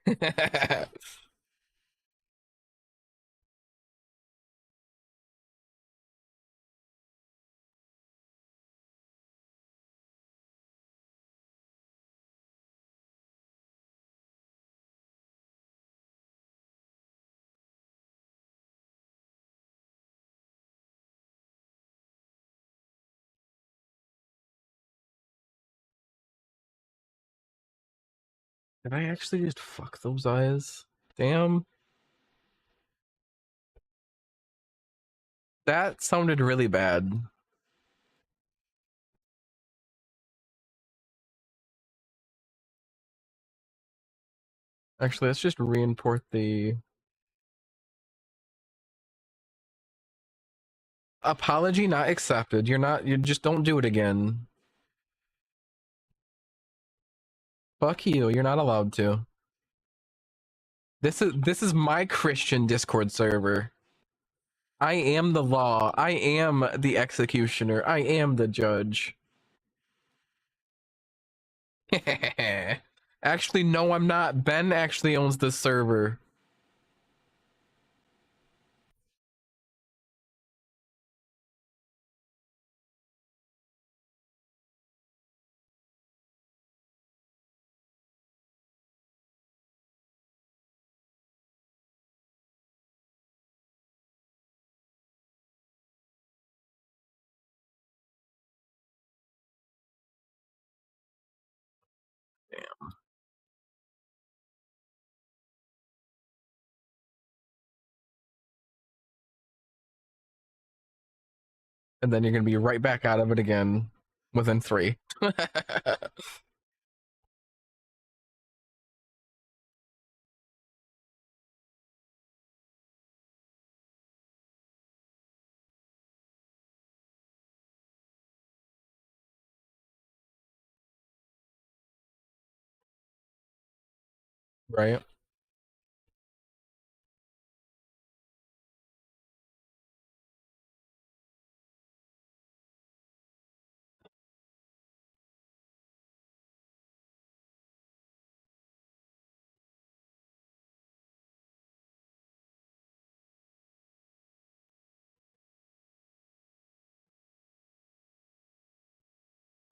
A: Did I actually just fuck those eyes? Damn. That sounded really bad. Actually, let's just re-import the apology not accepted. You just don't do it again. Fuck you, you're not allowed to. This is my Christian Discord server. I am the law. I am the executioner. I am the judge. Actually, no, I'm not. Ben actually owns this server. And then you're gonna be right back out of it again within 3. Right?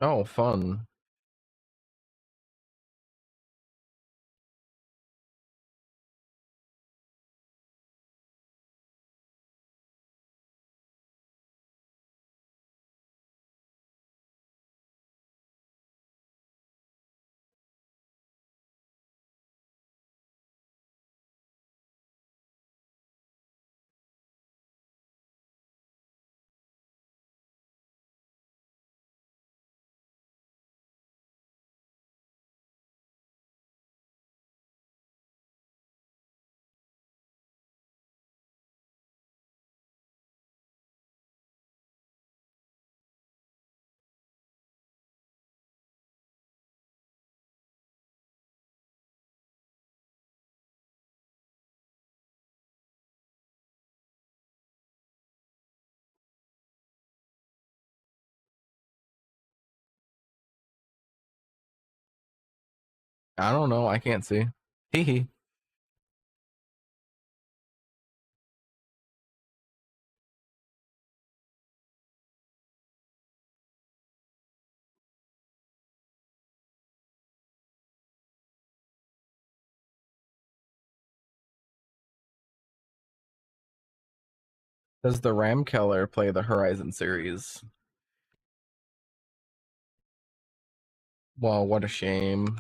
A: Oh, fun. I don't know. I can't see. Hee hee. Does the Ram Keller play the Horizon series? Well, what a shame.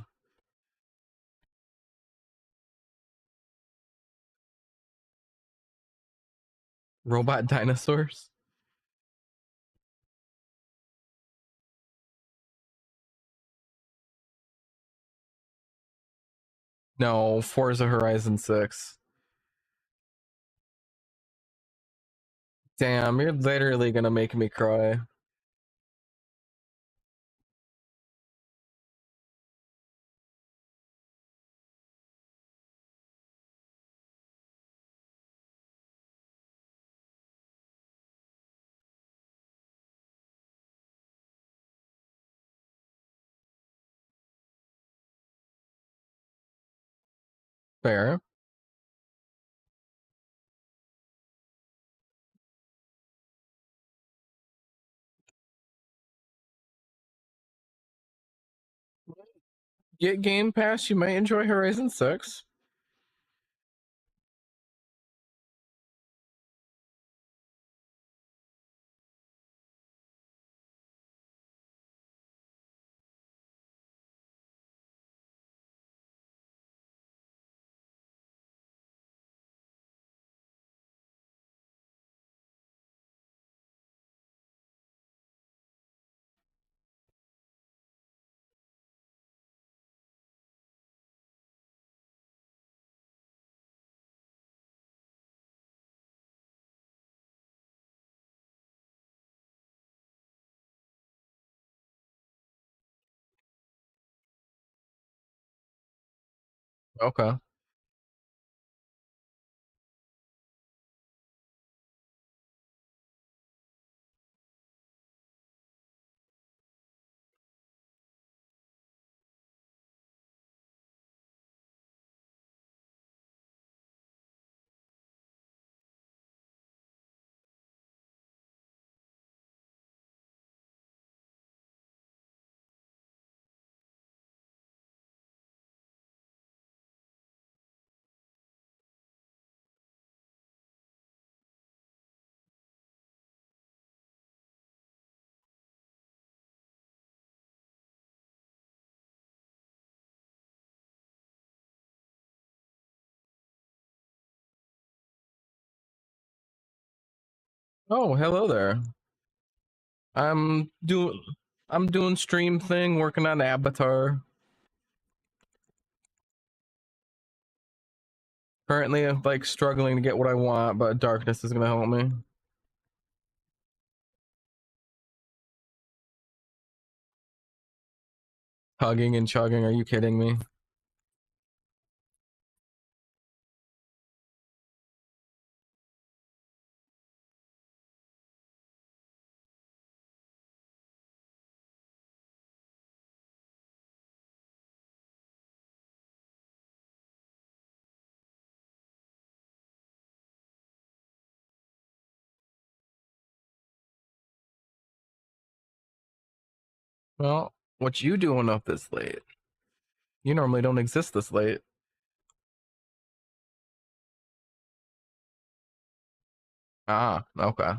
A: Robot dinosaurs? No, Forza Horizon 6. Damn, you're literally gonna make me cry. Fair. Get Game Pass, you might enjoy Horizon 6. Okay. Oh, hello there. I'm doing stream thing, working on Avatar. Currently, I'm like struggling to get what I want, but darkness is gonna help me. Hugging and chugging, are you kidding me? Well, what you doing up this late? You normally don't exist this late. Ah, okay.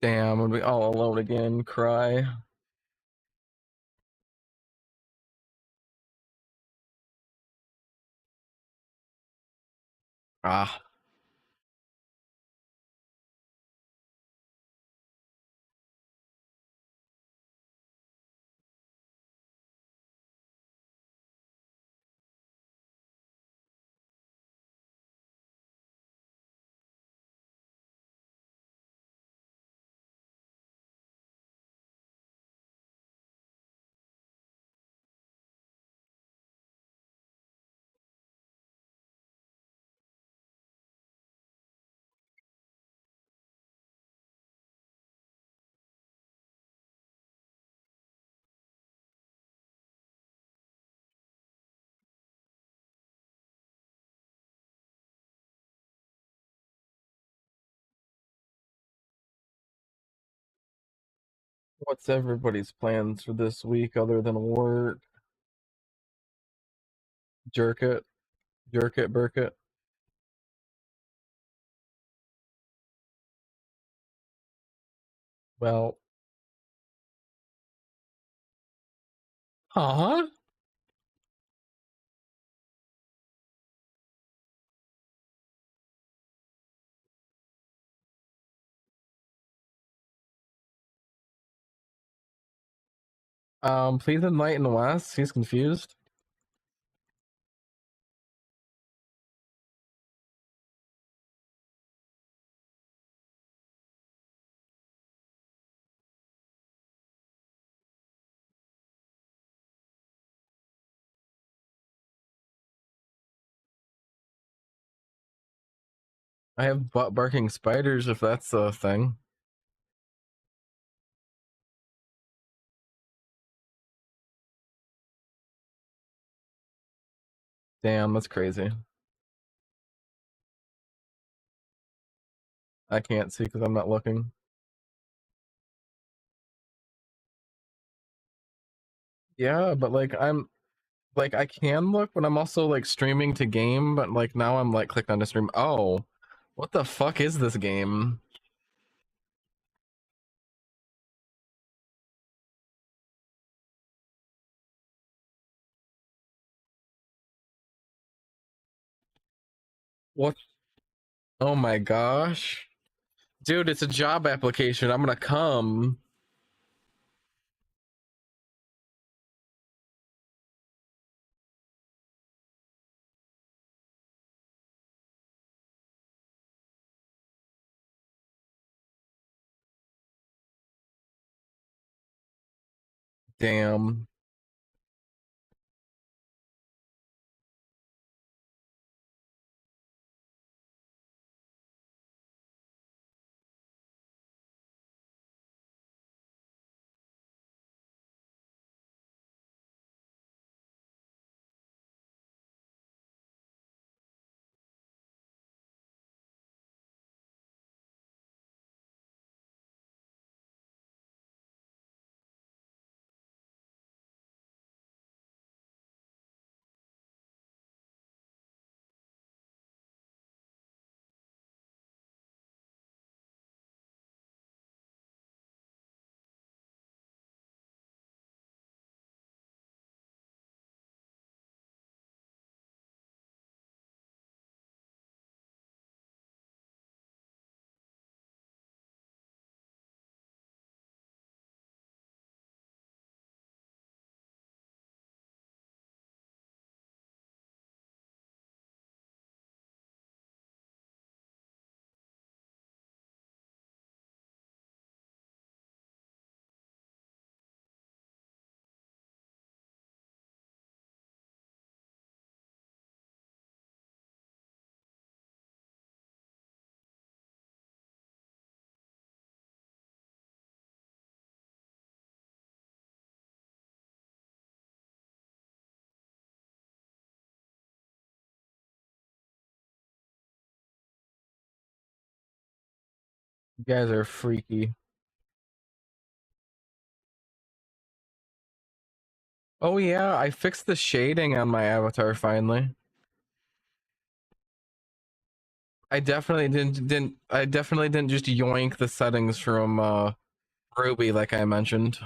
A: Damn, I'm gonna be all alone again. Cry. Ah. What's everybody's plans for this week other than work? Jerk it. Jerk it, burk it. Well. Huh? Please enlighten Wes. He's confused. I have butt barking spiders if that's a thing. Damn, that's crazy. I can't see because I'm not looking. Yeah, but like I'm like I can look, but I'm also like streaming to game, but like now I'm like clicked on to stream. Oh, what the fuck is this game? What? Oh my gosh. Dude, it's a job application. I'm gonna come. Damn. You guys are freaky. Oh yeah, I fixed the shading on my avatar finally. I definitely didn't just yoink the settings from Ruby like I mentioned.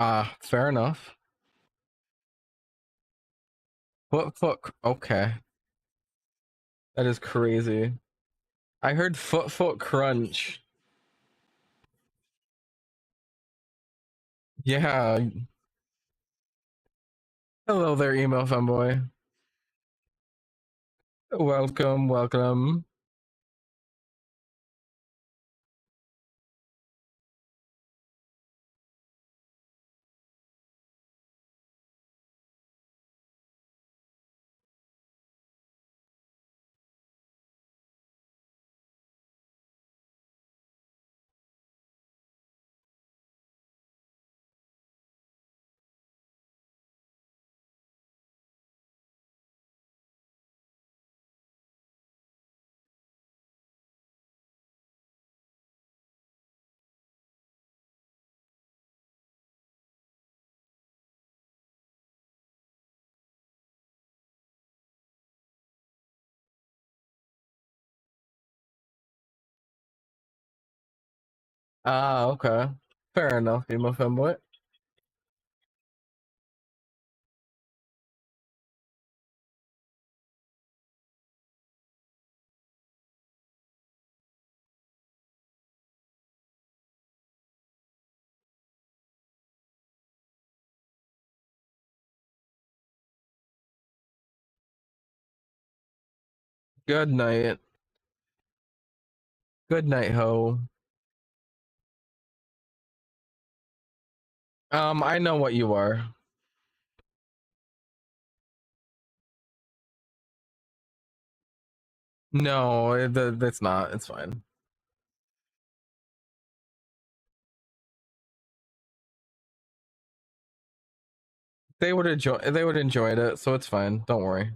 A: Ah, fair enough. Foot. Okay, that is crazy. I heard foot crunch. Yeah. Hello there, emo fanboy. Welcome, welcome. Ah, okay. Fair enough, emo fanboy. Good night. Good night, ho. I know what you are. No, that's not. It's fine. They would enjoy. They would enjoyed it, so it's fine. Don't worry.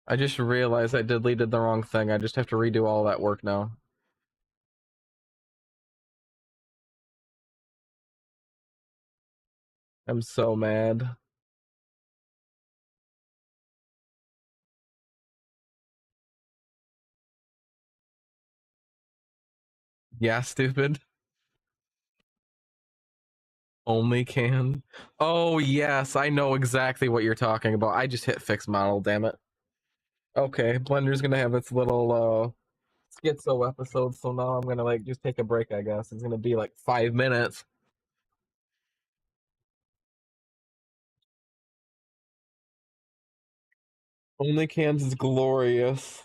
A: I just realized I deleted the wrong thing. I just have to redo all that work now. I'm so mad. Yeah, stupid. Only can. Oh yes, I know exactly what you're talking about. I just hit fix model, damn it. Okay, Blender's gonna have its little schizo episode, so now I'm gonna like just take a break, I guess. It's gonna be like 5 minutes. Only cans is glorious.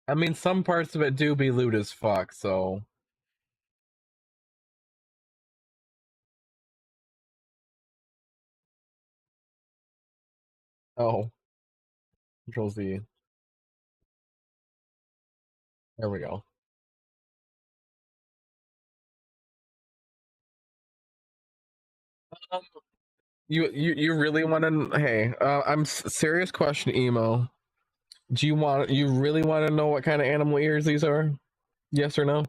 A: I mean, some parts of it do be lewd as fuck, so. Oh, Control Z. There we go. Um, you really want to? Hey, I'm serious question, emo. Do you really want to know what kind of animal ears these are? Yes or no?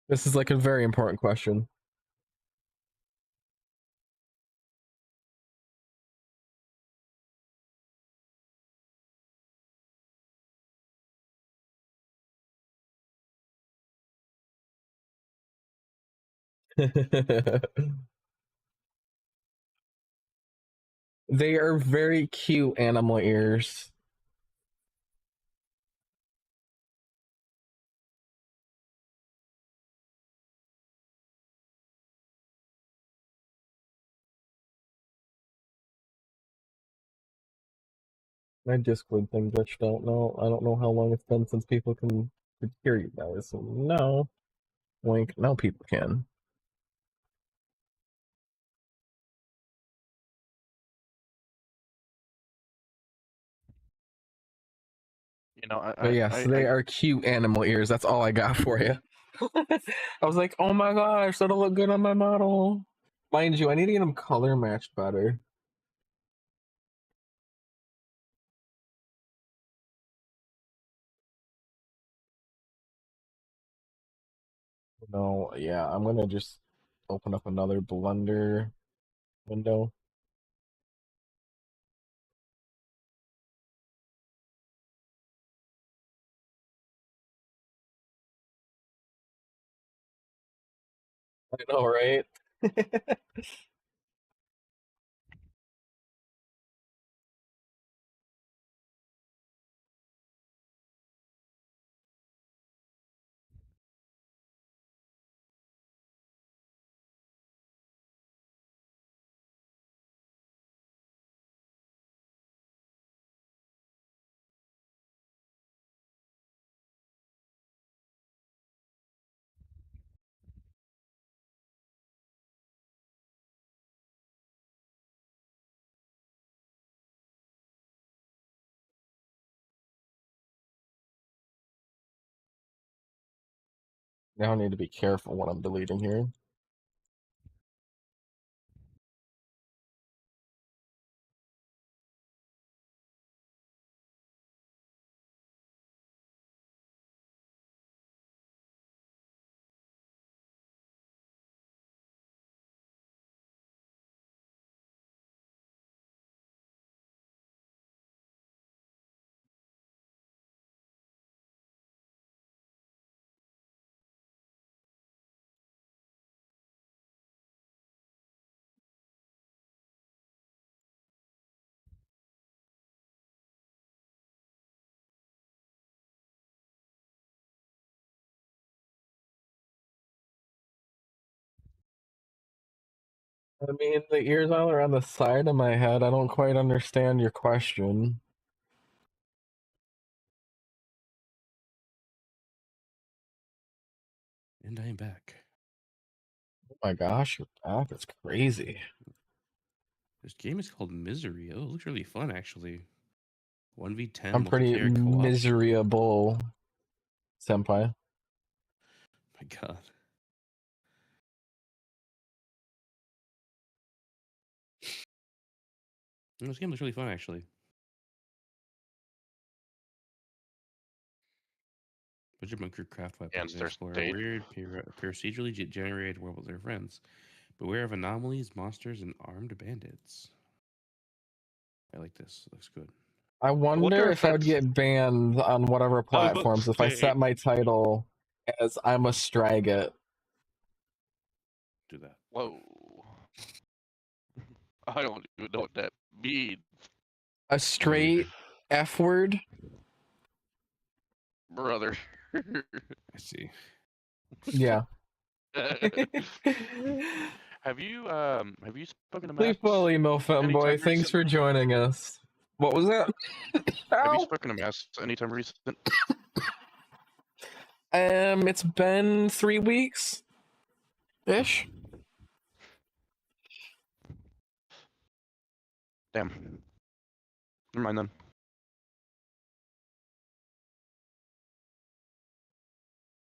A: This is like a very important question. They are very cute animal ears. My Discord thing glitched out. No, I don't know how long it's been since people could hear you guys. So no, wink. Now people can.
C: You know,
A: But yes, they are cute animal ears. That's all I got for you. I was like, oh my gosh, that'll look good on my model. Mind you, I need to get them color matched better. No, yeah, I'm gonna just open up another Blender window. I know, right? Now I need to be careful what I'm deleting here. I mean, the ears all are on the side of my head. I don't quite understand your question.
F: And I am back.
A: Oh my gosh, your back is crazy.
F: This game is called Misery. Oh, it looks really fun, actually. 1v10
A: I'm pretty
F: multiplayer co-op.
A: miserable, senpai.
F: My god. This game looks really fun, actually. Bunch of bunker craft weapons and explore a weird, procedurally generated world with their friends. Beware of anomalies, monsters, and armed bandits. I like this. Looks good.
A: I wonder if I would get banned on whatever platforms if I set my title as I'm a Stragat.
F: Do that.
C: Whoa. I don't even know what that means.
A: A straight F word?
C: Brother.
F: I see.
A: Yeah.
C: Have you spoken to
A: Please
C: Max?
A: follow email femboy. Thanks for joining us. What was that?
C: Have you spoken to Max anytime recent?
A: It's been 3 weeks ish.
C: Damn. Never mind then.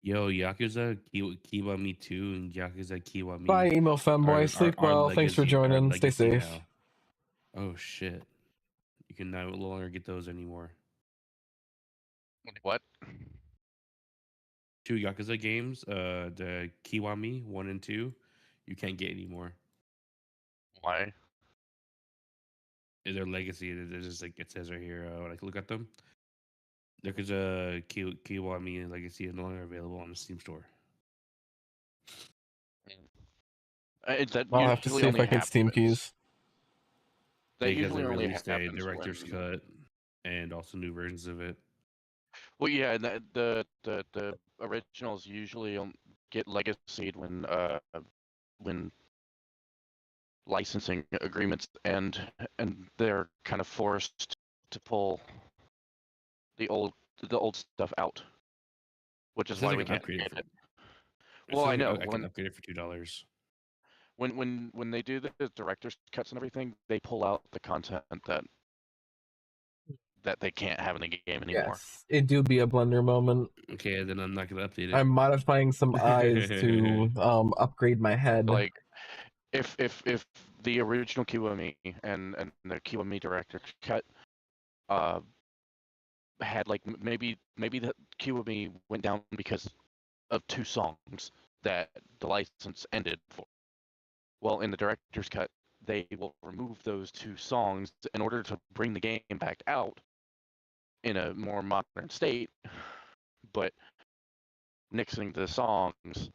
F: Yo, Yakuza Kiwami 2 and Yakuza Kiwami.
A: Bye, email femboy. Sleep well. Thanks for joining. Stay safe.
F: Now. Oh shit. You can no longer get those anymore.
C: What?
F: 2 Yakuza games, the Kiwami 1 and 2, you can't get anymore.
C: Why?
F: Their legacy. It's just like it says right here. Like look at them. Yakuza Kiwami legacy is no longer available on the Steam store.
A: I'll have to see if I can Steam keys.
C: That
F: because
C: usually
F: they
C: only
F: released a
C: happens
F: director's
C: when...
F: cut and also new versions of it.
C: Well, yeah, the originals usually get legacied when licensing agreements end, and they're kind of forced to pull the old stuff out, which is why we can't get it. Well, I know
F: I can upgrade it for $2.
C: When they do the director's cuts and everything, they pull out the content that that they can't have in the game anymore.
A: Yes, it do be a blender moment.
F: Okay, then I'm not gonna update it.
A: I'm modifying some eyes to upgrade my head.
C: Like, if the original Kiwami and the Kiwami director cut had like maybe the Kiwami went down because of 2 songs that the license ended for. Well, in the director's cut, they will remove those 2 songs in order to bring the game back out in a more modern state, but nixing the songs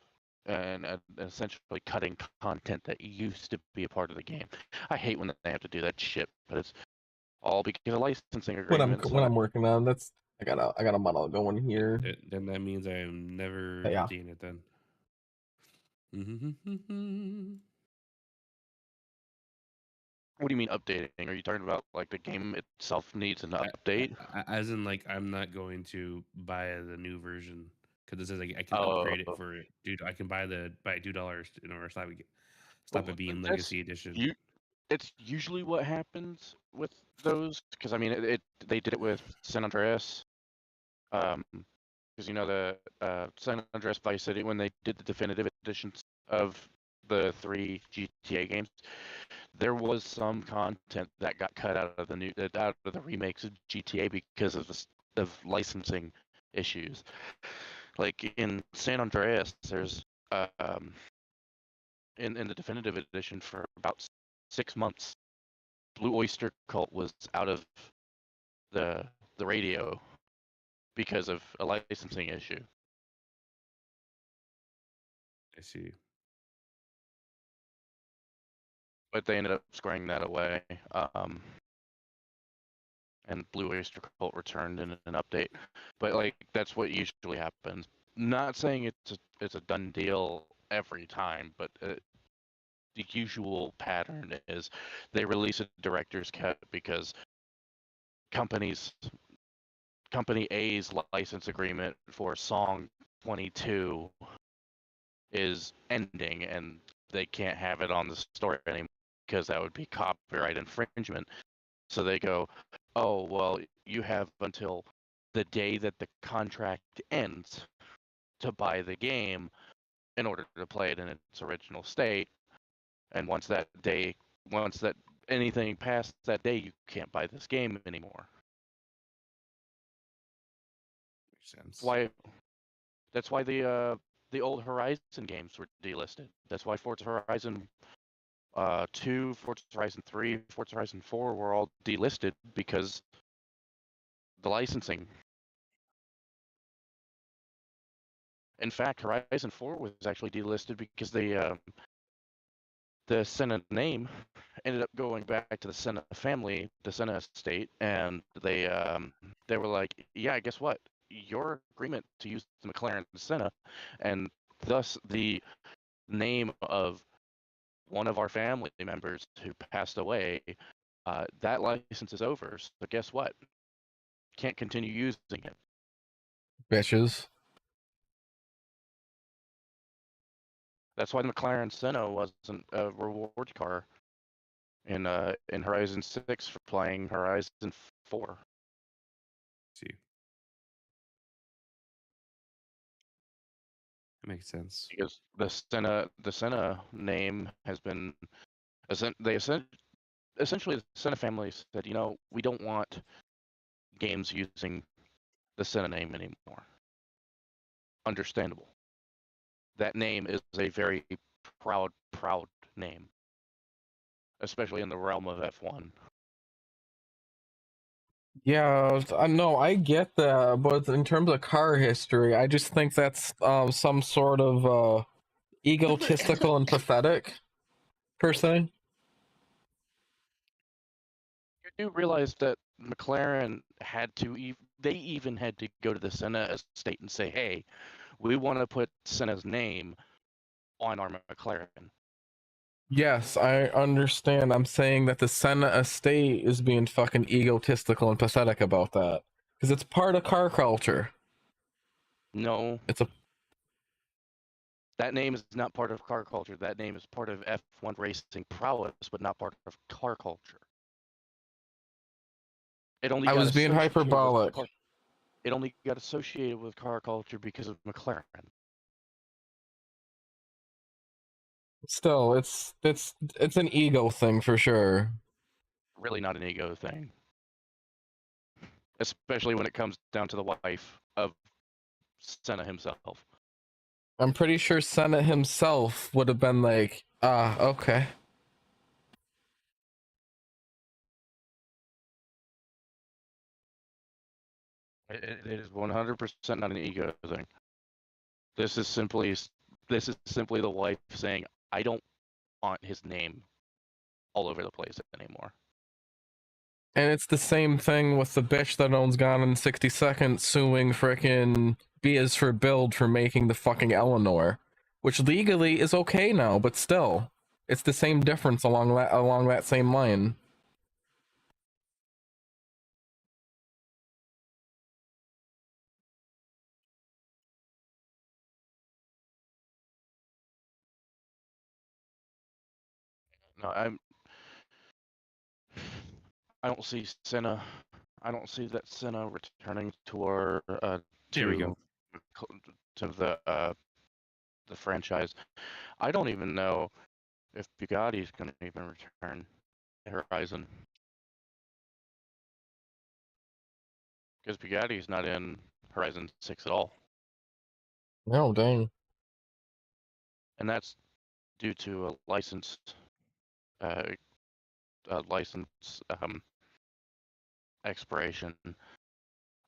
C: and essentially cutting content that used to be a part of the game. I hate when they have to do that shit, but it's all because of licensing agreements.
A: When I'm working on that's I got a model going here.
F: Then that means I am never
A: Yeah.
F: updating it then. Mm-hmm.
C: What do you mean updating? Are you talking about like the game itself needs an update?
F: As in, like, I'm not going to buy the new version because it says I can upgrade it for it. Dude, I can buy $2 in order to stop it being Legacy Edition.
C: It's usually what happens with those, because I mean, they did it with San Andreas, because you know the San Andreas Vice City, when they did the definitive editions of the 3 GTA games, there was some content that got cut out of the remakes of GTA because of licensing issues. Like in San Andreas, there's in the definitive edition for about 6 months, Blue Oyster Cult was out of the radio because of a licensing issue.
F: I see.
C: But they ended up squaring that away. And Blue Oyster Cult returned in an update. But like that's what usually happens. Not saying it's a done deal every time, but the usual pattern is they release a director's cut because company A's license agreement for song 22 is ending and they can't have it on the store anymore because that would be copyright infringement. So they go, oh, well, you have until the day that the contract ends to buy the game in order to play it in its original state. And once that anything past that day, you can't buy this game anymore.
F: Makes sense.
C: That's why the old Horizon games were delisted. That's why Forza Horizon 2, Forza Horizon 3, Forza Horizon 4 were all delisted because the licensing. In fact, Horizon 4 was actually delisted because the Senna name ended up going back to the Senna family, the Senna estate, and they were like, yeah, guess what? Your agreement to use the McLaren Senna, and thus the name of one of our family members who passed away, that license is over. So guess what? Can't continue using it.
A: Bitches.
C: That's why the McLaren Senna wasn't a reward car in Horizon 6 for playing Horizon 4.
F: See. That makes sense.
C: Because the Senna name has been essentially the Senna family said, you know, we don't want games using the Senna name anymore. Understandable. That name is a very proud name, especially in the realm of F1.
A: Yeah, I know, I get that, but in terms of car history, I just think that's some sort of egotistical and pathetic, per se.
C: You do realize that McLaren had to, they even had to go to the Senna estate and say, hey, we want to put Senna's name on our McLaren.
A: Yes, I understand. I'm saying that the Senna estate is being fucking egotistical and pathetic about that. Because it's part of car culture.
C: No.
A: It's a...
C: That name is not part of car culture. That name is part of F1 racing prowess, but not part of car culture. It only
A: I
C: got
A: was being
C: associated with
A: hyperbolic.
C: It only got associated with car culture because of McLaren.
A: Still, it's an ego thing for sure.
C: Really not an ego thing. Especially when it comes down to the wife of Senna himself.
A: I'm pretty sure Senna himself would have been like, ah, okay.
C: It is 100% not an ego thing. This is simply the wife saying, I don't want his name all over the place anymore.
A: And it's the same thing with the bitch that owns Gone in 60 Seconds suing frickin' Bias for Build for making the fucking Eleanor, which legally is okay now, but still, it's the same difference along that same line.
C: No, I don't see Senna. I don't see that Senna returning to our
F: There we go.
C: to the franchise. I don't even know if Bugatti's going to even return to Horizon, because Bugatti's not in Horizon 6 at all,
A: No, dang.
C: and that's due to a license expiration.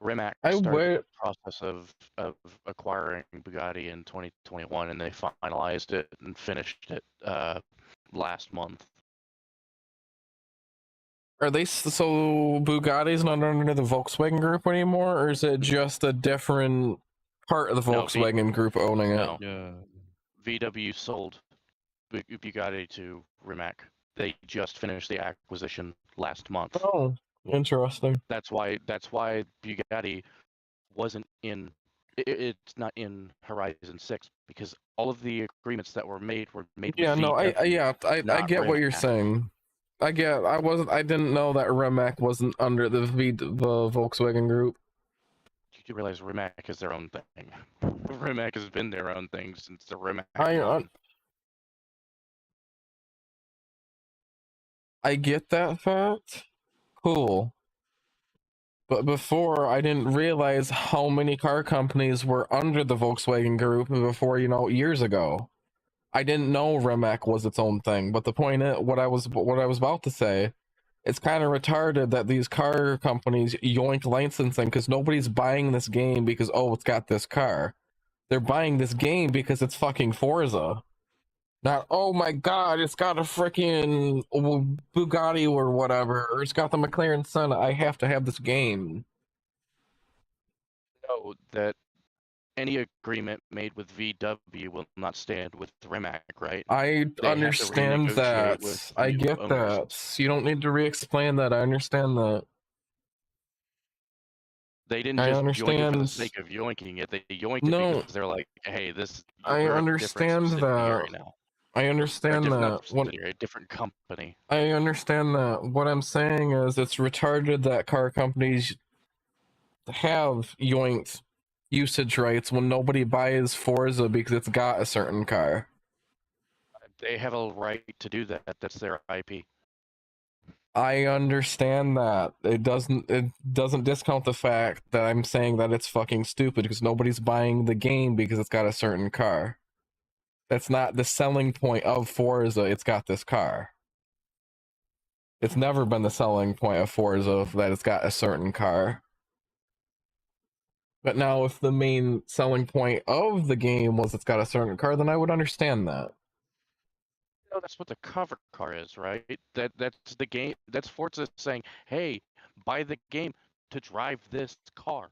C: Rimac started the process of acquiring Bugatti in 2021, and they finalized it and finished it last month.
A: Are they so Bugatti's not under the Volkswagen Group anymore, or is it just a different part of the Volkswagen Group owning it?
C: No.
F: Yeah.
C: VW sold Bugatti to Rimac. They just finished the acquisition last month.
A: Oh, interesting.
C: That's why Bugatti wasn't in. It's not in Horizon 6 because all of the agreements that were made
A: Yeah,
C: with
A: no,
C: VW,
A: I get what you're
C: Rimac.
A: saying. I didn't know that Rimac wasn't under the Volkswagen Group.
C: You do realize Rimac is their own thing. Rimac has been their own thing since the Rimac.
A: I get that fact. Cool. But before, I didn't realize how many car companies were under the Volkswagen Group before, years ago. I didn't know Rimac was its own thing. But the point is, what I was about to say, it's kind of retarded that these car companies yoink licensing because nobody's buying this game because, oh, it's got this car. They're buying this game because it's fucking Forza. Not, oh my god, it's got a freaking Bugatti or whatever, or it's got the McLaren Senna. I have to have this game.
C: Know that any agreement made with VW will not stand with Rimac, right?
A: I understand that. I get
C: owners.
A: that. You don't need to re-explain that. I understand that.
C: They didn't just yoink it for the sake of yoinking it. They yoinked it because they're like, hey, this.
A: I understand that.
C: Now.
A: I understand that.
C: A different company.
A: I understand that. What I'm saying is it's retarded that car companies have yoinked usage rights when nobody buys Forza because it's got a certain car.
C: They have a right to do that. That's their IP.
A: I understand that. It doesn't discount the fact that I'm saying that it's fucking stupid because nobody's buying the game because it's got a certain car. That's not the selling point of Forza. It's got this car. It's never been the selling point of Forza that it's got a certain car. But now if the main selling point of the game was it's got a certain car, then I would understand that.
C: No, that's what the cover car is, right? That's the game. That's Forza saying, hey, buy the game to drive this car.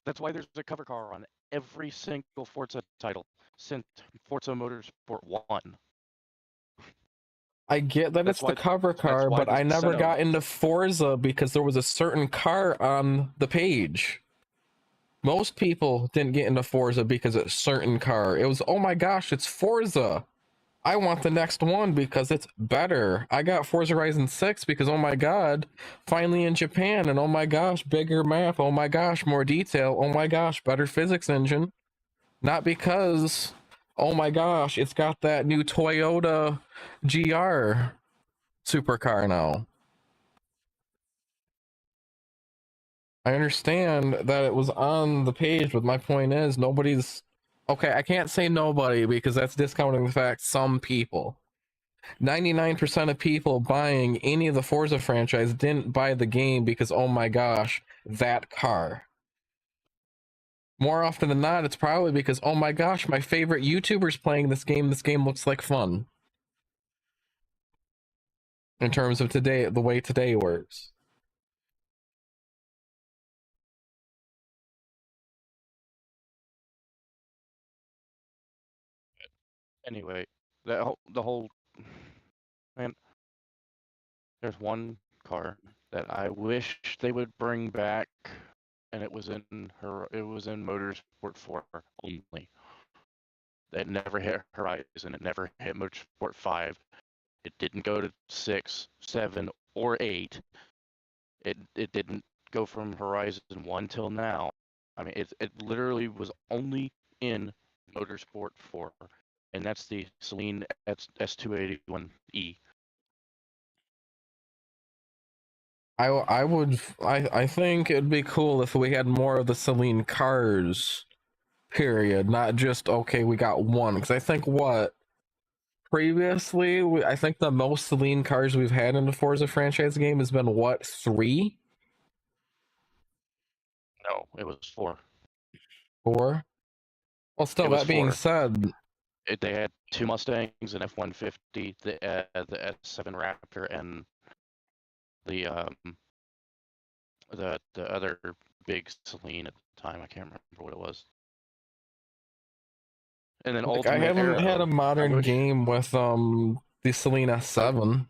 C: That's why there's a cover car on every single Forza title since Forza Motorsport 1.
A: I get that it's the cover car, but I never got into Forza because there was a certain car on the page. Most people didn't get into Forza because it's a certain car. It was, oh my gosh, it's Forza. I want the next one because it's better. I got Forza Horizon 6 because, oh my god, finally in Japan, and oh my gosh, bigger map, oh my gosh, more detail, oh my gosh, better physics engine. Not because, oh my gosh, it's got that new Toyota GR supercar now. I understand that it was on the page, but my point is nobody's... Okay, I can't say nobody because that's discounting the fact some people. 99% of people buying any of the Forza franchise didn't buy the game because, oh my gosh, that car. More often than not, it's probably because, oh my gosh, my favorite YouTuber's playing this game looks like fun. In terms of today, the way today works.
C: Anyway, the whole man. There's one car that I wish they would bring back, and it was in Motorsport 4 only. It never hit Horizon. It never hit Motorsport 5. It didn't go to 6, 7, or 8. It didn't go from Horizon 1 till now. I mean, it literally was only in Motorsport 4, and that's the Celine S281E.
A: I think it'd be cool if we had more of the Celine cars, period, not just, okay, we got one, because I think previously, I think the most Celine cars we've had in the Forza franchise game has been, what, 3?
C: No, it was 4.
A: 4? Well, still,
C: It was
A: that being
C: 4.
A: said,
C: They had 2 Mustangs, an F-150, the S7 Raptor, and the other big Celine at the time. I can't remember what it was. And then
A: like, I
C: Ultimate
A: haven't had
C: Aero.
A: a modern game with the Celine S7.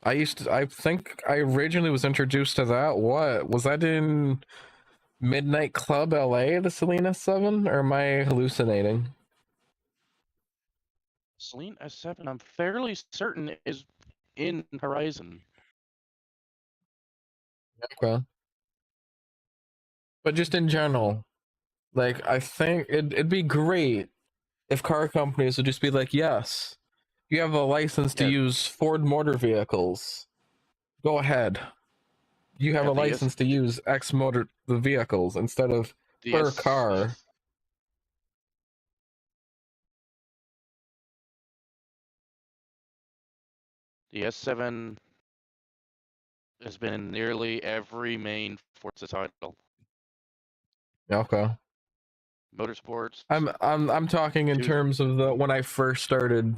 A: I think I originally was introduced to that. What was that in Midnight Club LA, the Celine S7, or am I hallucinating?
C: Celine S7, I'm fairly certain is in Horizon.
A: Okay. But just in general, like, I think it'd be great if car companies would just be like, yes, you have a license to
C: Yeah.
A: use Ford motor vehicles. Go ahead. You have
C: Yeah,
A: a license to use X motor the vehicles instead of per car.
C: The S7 has been in nearly every main Forza title.
A: Okay.
C: Motorsports.
A: I'm talking in terms of the when I first started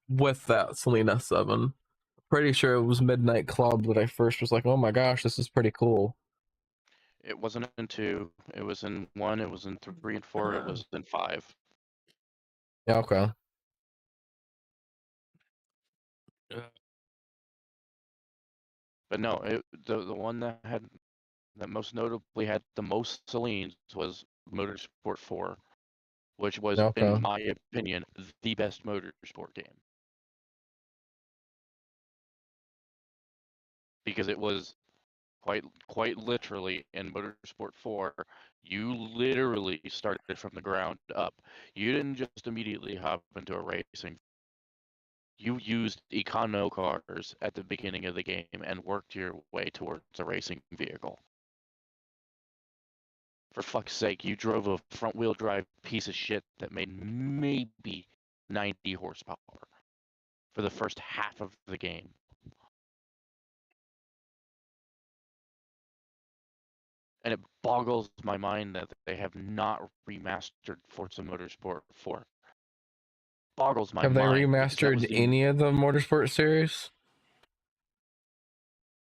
A: with that Celine S7. Pretty sure it was Midnight Club that I first was like, oh my gosh, this is pretty cool.
C: It wasn't in 2. It was in 1. It was in 3 and 4. It was in 5.
A: Yeah, okay.
C: But no, the one that most notably had the most Celines was Motorsport 4, which was,
A: Okay.
C: in my opinion, the best motorsport game. Because it was quite literally in Motorsport 4, you literally started from the ground up. You didn't just immediately hop into a racing. You used econo cars at the beginning of the game and worked your way towards a racing vehicle. For fuck's sake, you drove a front-wheel drive piece of shit that made maybe 90 horsepower for the first half of the game. And it boggles my mind that they have not remastered Forza Motorsport 4. Boggles my
A: Have they
C: mind.
A: remastered any of the Motorsport series?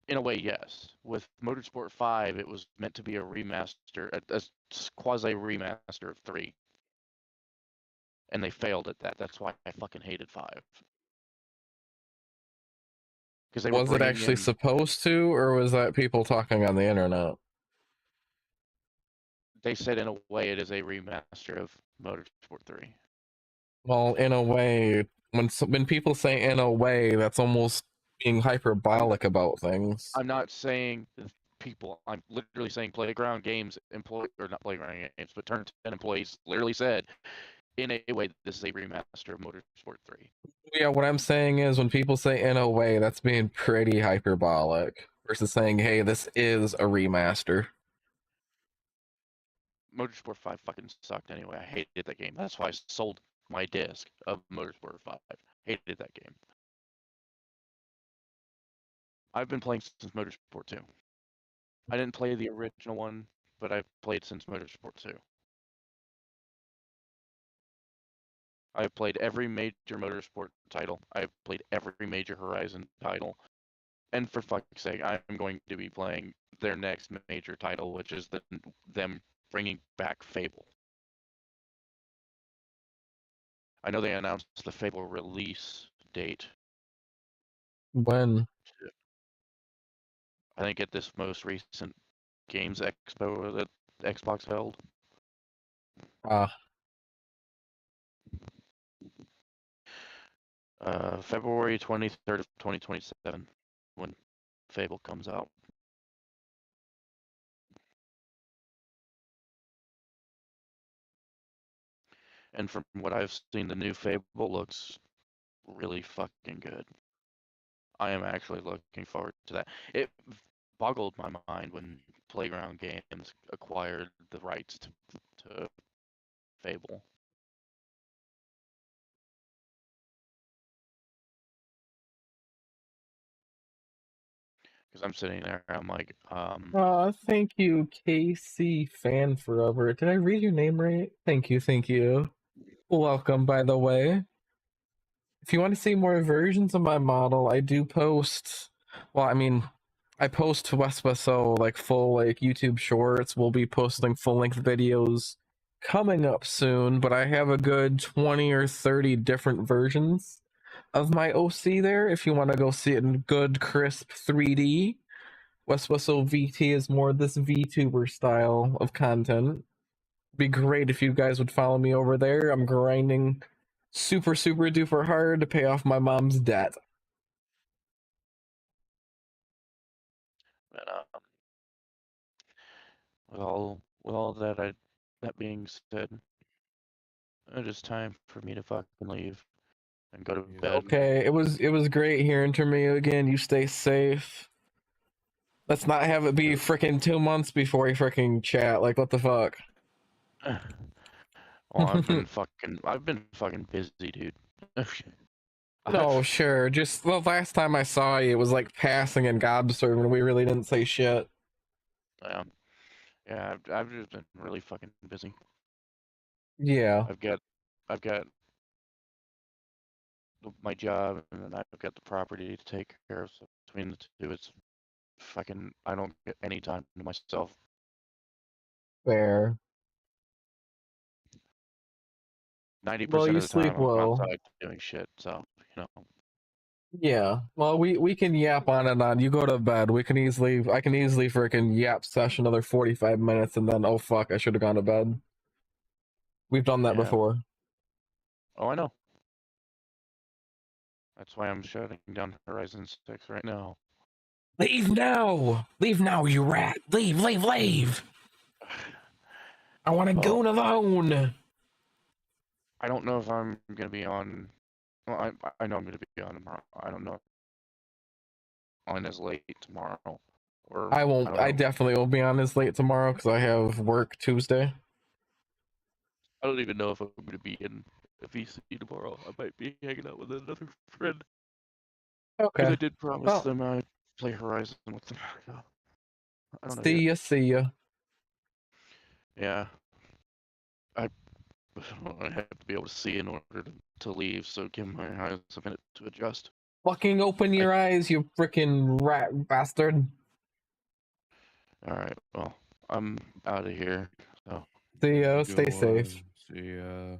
C: In a way, yes. With Motorsport 5, it was meant to be a remaster, a quasi remaster of 3. And they failed at that. That's why I fucking hated 5. Because they
A: Was it actually supposed to, or was that people talking on the internet?
C: They said in a way it is a remaster of Motorsport 3.
A: Well, in a way, When people say in a way, that's almost being hyperbolic about things.
C: I'm not saying people. I'm literally saying Playground Games employee or not Playground Games, but Turn 10 employees literally said in a way this is a remaster of Motorsport 3.
A: Yeah, what I'm saying is when people say in a way, that's being pretty hyperbolic versus saying, hey, this is a remaster.
C: Motorsport 5 fucking sucked anyway. I hated that game. That's why I sold my disc of Motorsport 5. Hated that game. I've been playing since Motorsport 2. I didn't play the original one, but I've played since Motorsport 2. I've played every major Motorsport title. I've played every major Horizon title. And for fuck's sake, I'm going to be playing their next major title, which is them bringing back Fable. I know they announced the Fable release date.
A: When?
C: I think at this most recent Games Expo that Xbox held. February 23rd of 2027 when Fable comes out. And from what I've seen, the new Fable looks really fucking good. I am actually looking forward to that. It boggled my mind when Playground Games acquired the rights to Fable. Because I'm sitting there, I'm like,
A: Thank you, KC Fan Forever. Did I read your name right? Thank you. Welcome, by the way. If you want to see more versions of my model, I do post. Well, I mean, I post to WeswesO like full like YouTube shorts. We'll be posting full length videos coming up soon, but I have a good 20 or 30 different versions of my OC there. If you want to go see it in good crisp 3D, WeswesO VT is more this VTuber style of content. Be great if you guys would follow me over there. I'm grinding super duper hard to pay off my mom's debt.
C: but, with all that being said, it is time for me to fucking leave and go to bed.
A: Okay, it was great hearing from you again. You stay safe. Let's not have it be freaking 2 months before we freaking chat. Like, what the fuck?
C: Well, I've been fucking busy, dude.
A: No, sure. Just the last time I saw you, it was like passing and God serving. We really didn't say shit.
C: Yeah, I've just been really fucking busy.
A: Yeah.
C: I've got my job and then I've got the property to take care of. So between the two, it's fucking. I don't get any time to myself.
A: Fair.
C: 90%
A: Well, you
C: of the time,
A: sleep
C: I'm
A: well.
C: outside doing shit. So
A: Yeah. Well, we can yap on and on. You go to bed. I can easily freaking yap session another 45 minutes and then oh fuck, I should have gone to bed. We've done that
C: Yeah.
A: before.
C: Oh, I know. That's why I'm shutting down Horizon 6 right now.
A: Leave now! Leave now, you rat! Leave! I want to go alone!
C: I don't know if I'm gonna be on. Well, I know I'm gonna be on tomorrow. I don't know. On as late tomorrow. Or
A: I won't. I definitely will be on this late tomorrow because I have work Tuesday.
C: I don't even know if I'm gonna be in VC tomorrow. I might be hanging out with another friend.
A: Okay.
C: Because I did promise them I'd play Horizon with them. So, I don't know
A: see
C: yet.
A: ya.
C: Yeah. I have to be able to see in order to leave, so give my eyes a minute to adjust.
A: Fucking open your eyes, you freaking rat bastard.
C: Alright, well, I'm out of here. So.
A: See ya, stay safe.
F: See ya.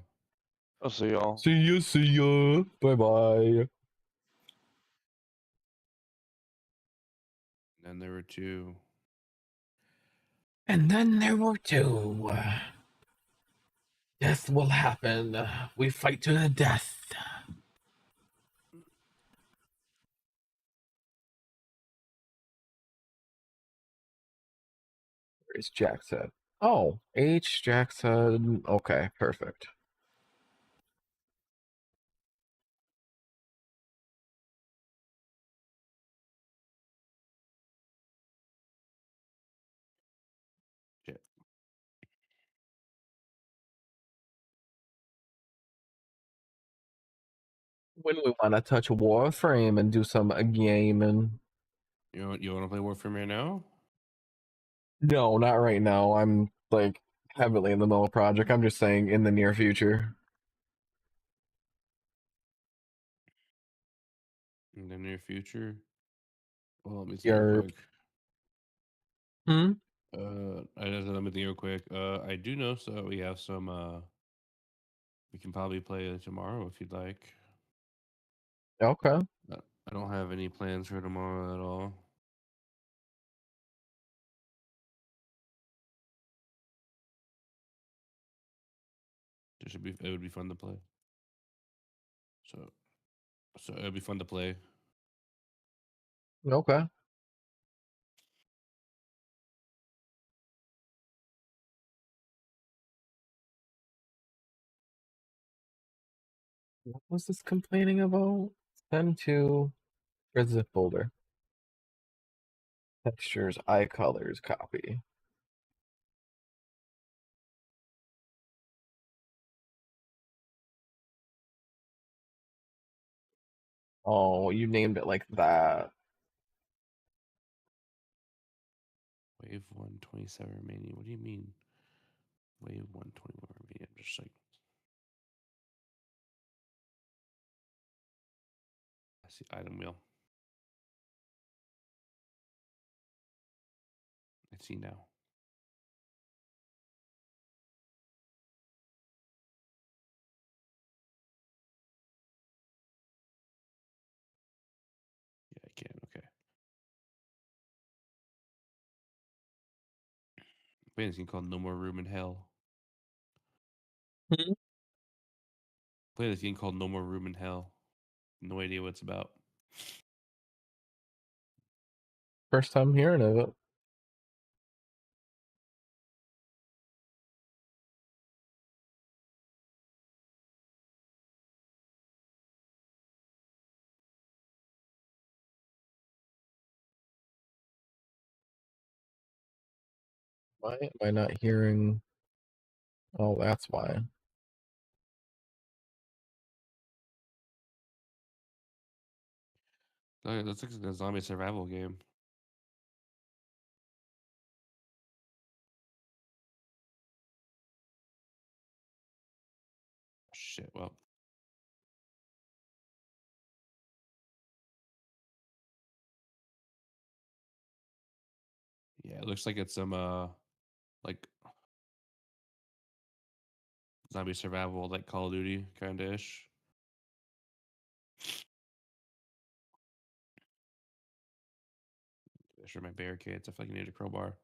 C: I'll see y'all.
A: See ya. Bye-bye.
F: And then there were two.
A: And then there were two. Death will happen. We fight to the death. Is Jack said. Oh, H Jack said. Okay, perfect.
F: Shit.
A: When we want to touch Warframe and do some gaming.
F: You want to play Warframe right now?
A: No, not right now. I'm like heavily in the middle of project. I'm just saying in the near future.
F: In the near future? Well, let me think real
A: Your
F: quick.
A: hmm?
F: Let me think real quick. I do know so we have some. We can probably play tomorrow if you'd like.
A: Okay.
F: I don't have any plans for tomorrow at all. It would be fun to play. So it'd be fun to play.
A: Okay. What was this complaining about? Send to where's the folder? Textures, eye colors, copy. Oh, you named it like that.
F: Wave 127 remaining. What do you mean? Wave 121 remaining. I'm just like. I see item wheel. I see now. Yeah, I can. Okay. Playing this game called No More Room in Hell.
A: Hmm?
F: Play this game called No More Room in Hell. No idea what it's about.
A: First time hearing of it. Why am I not hearing? Oh, that's why.
F: Oh, that's like a zombie survival game. Shit. Well. Yeah, it looks like it's some like zombie survival, like Call of Duty kind of ish. Sure, my barricades. I feel like I need a crowbar.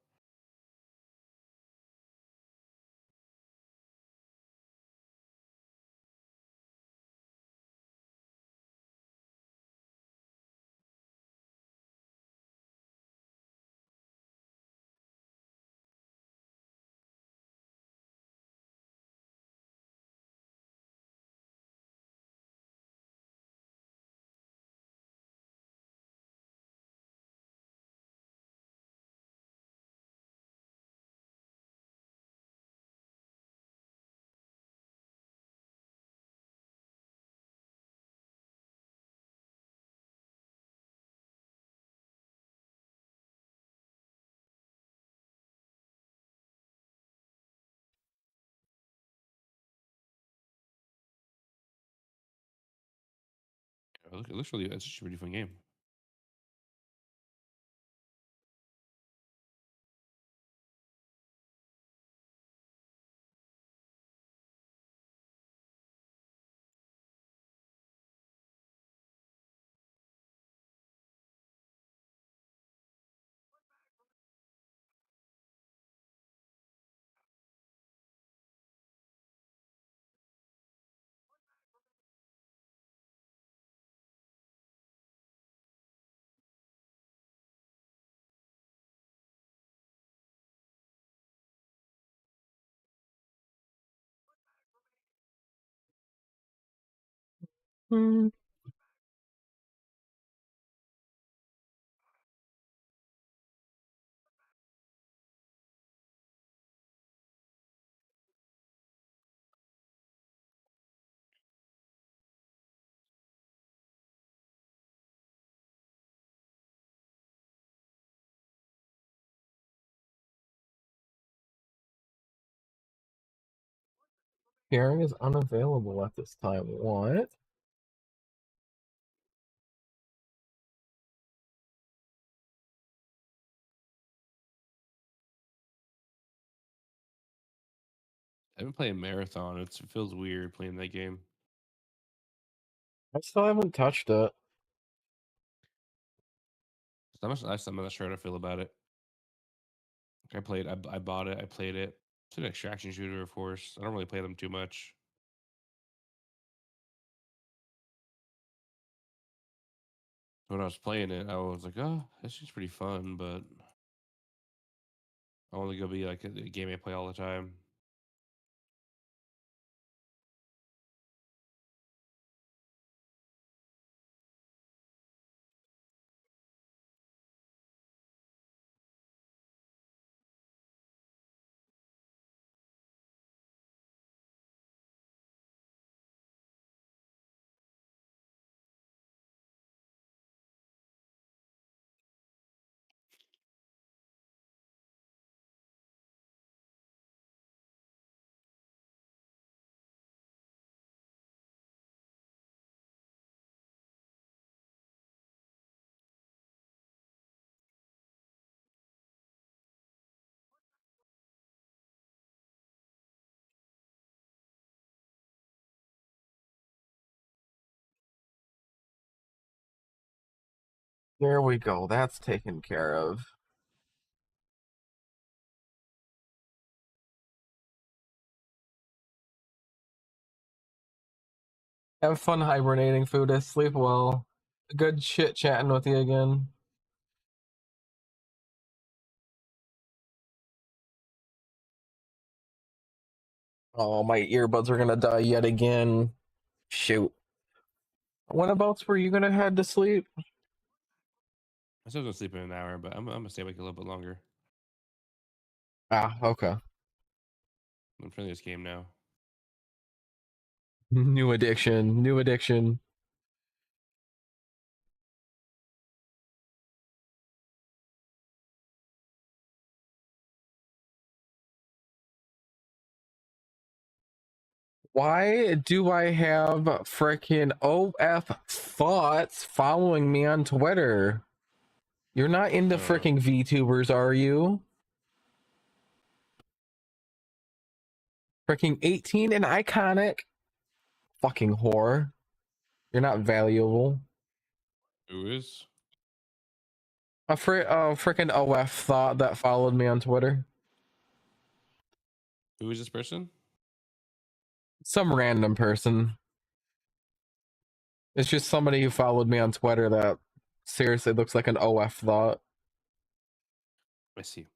F: It looks really. It's just a really fun game.
A: Sharing is unavailable at this time. What?
F: I've been playing Marathon. It feels weird playing that game.
A: I still haven't touched it.
F: I'm not sure how to feel about it. I bought it. I played it. It's an extraction shooter, of course. I don't really play them too much. When I was playing it, I was like, oh, this is pretty fun, but I want to go be like a game I play all the time.
A: There we go. That's taken care of. Have fun hibernating, Foodist. Sleep well. Good shit chatting with you again. Oh, my earbuds are gonna die yet again. Shoot. Whenabouts were you gonna head to sleep?
F: I still gonna sleep in an hour, but I'm gonna stay awake a little bit longer.
A: Ah, okay.
F: I'm playing this game now.
A: New addiction. New addiction. Why do I have freaking OF thoughts following me on Twitter? You're not into freaking VTubers, are you? Freaking 18 and iconic. Fucking whore. You're not valuable.
F: Who is?
A: A freaking OF thought that followed me on Twitter.
F: Who is this person?
A: Some random person. It's just somebody who followed me on Twitter that seriously looks like an OF thought.
F: I see.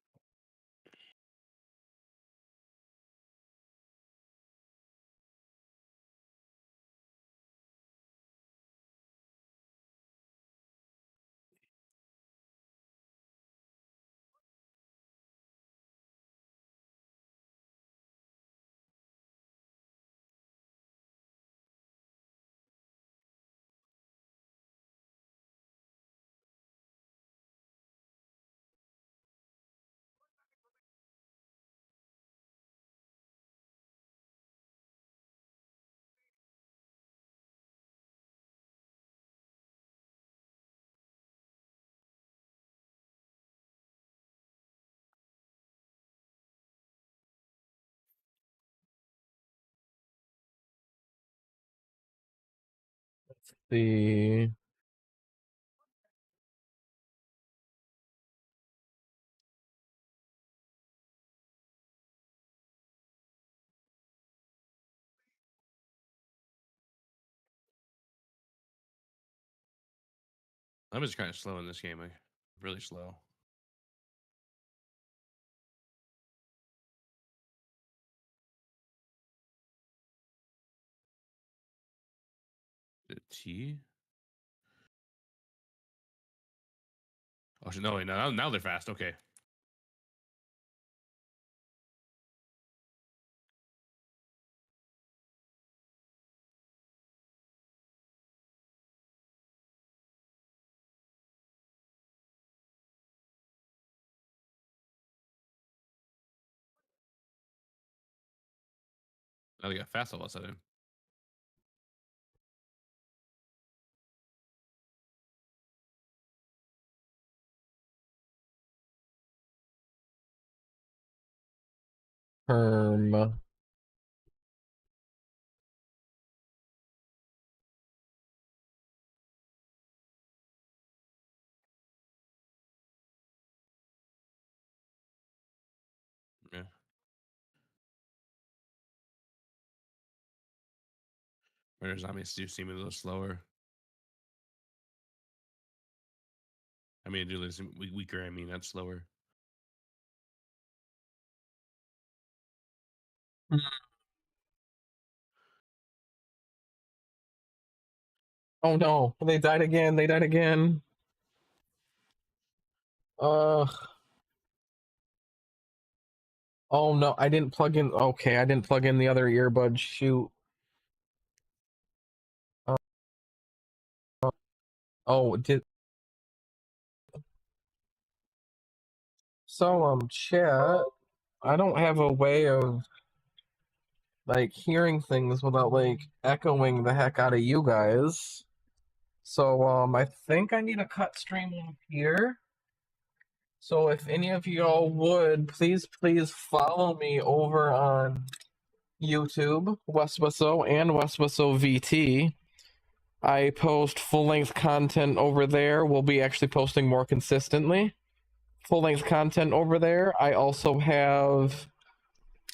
A: Let's see.
F: I'm just kind of slow in this game. Like, really slow. T. Oh no! Wait, now they're fast. Okay. Now they got fast all of a sudden.
A: Perm.
F: Yeah. Murder zombies do seem a little slower. I mean, do listen weaker. I mean, that's slower.
A: Oh no, they died again. They died again. Ugh. Oh no, I didn't plug in. Okay, I didn't plug in the other earbud. Shoot. Oh, did. So, chat, I don't have a way of like hearing things without like echoing the heck out of you guys. So, I think I need a cut stream off here. So if any of y'all would, please follow me over on YouTube, WeswesO and WeswesO VT. I post full-length content over there. We'll be actually posting more consistently. Full-length content over there. I also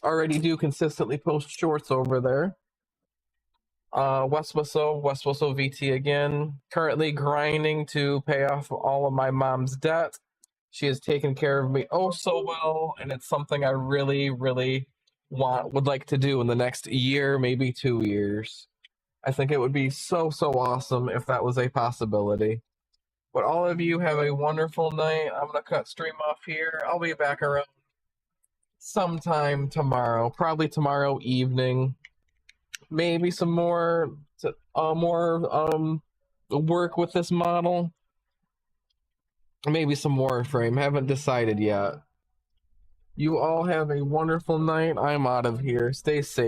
A: already do consistently post shorts over there. WeswesO VT again. Currently grinding to pay off all of my mom's debt. She has taken care of me oh so well, and it's something I really would like to do in the next year, maybe 2 years. I think it would be so awesome if that was a possibility. But all of you have a wonderful night. I'm gonna cut stream off here. I'll be back around sometime tomorrow, probably tomorrow evening. Maybe some more work with this model. Maybe some Warframe. Haven't decided yet. You all have a wonderful night. I'm out of here. Stay safe.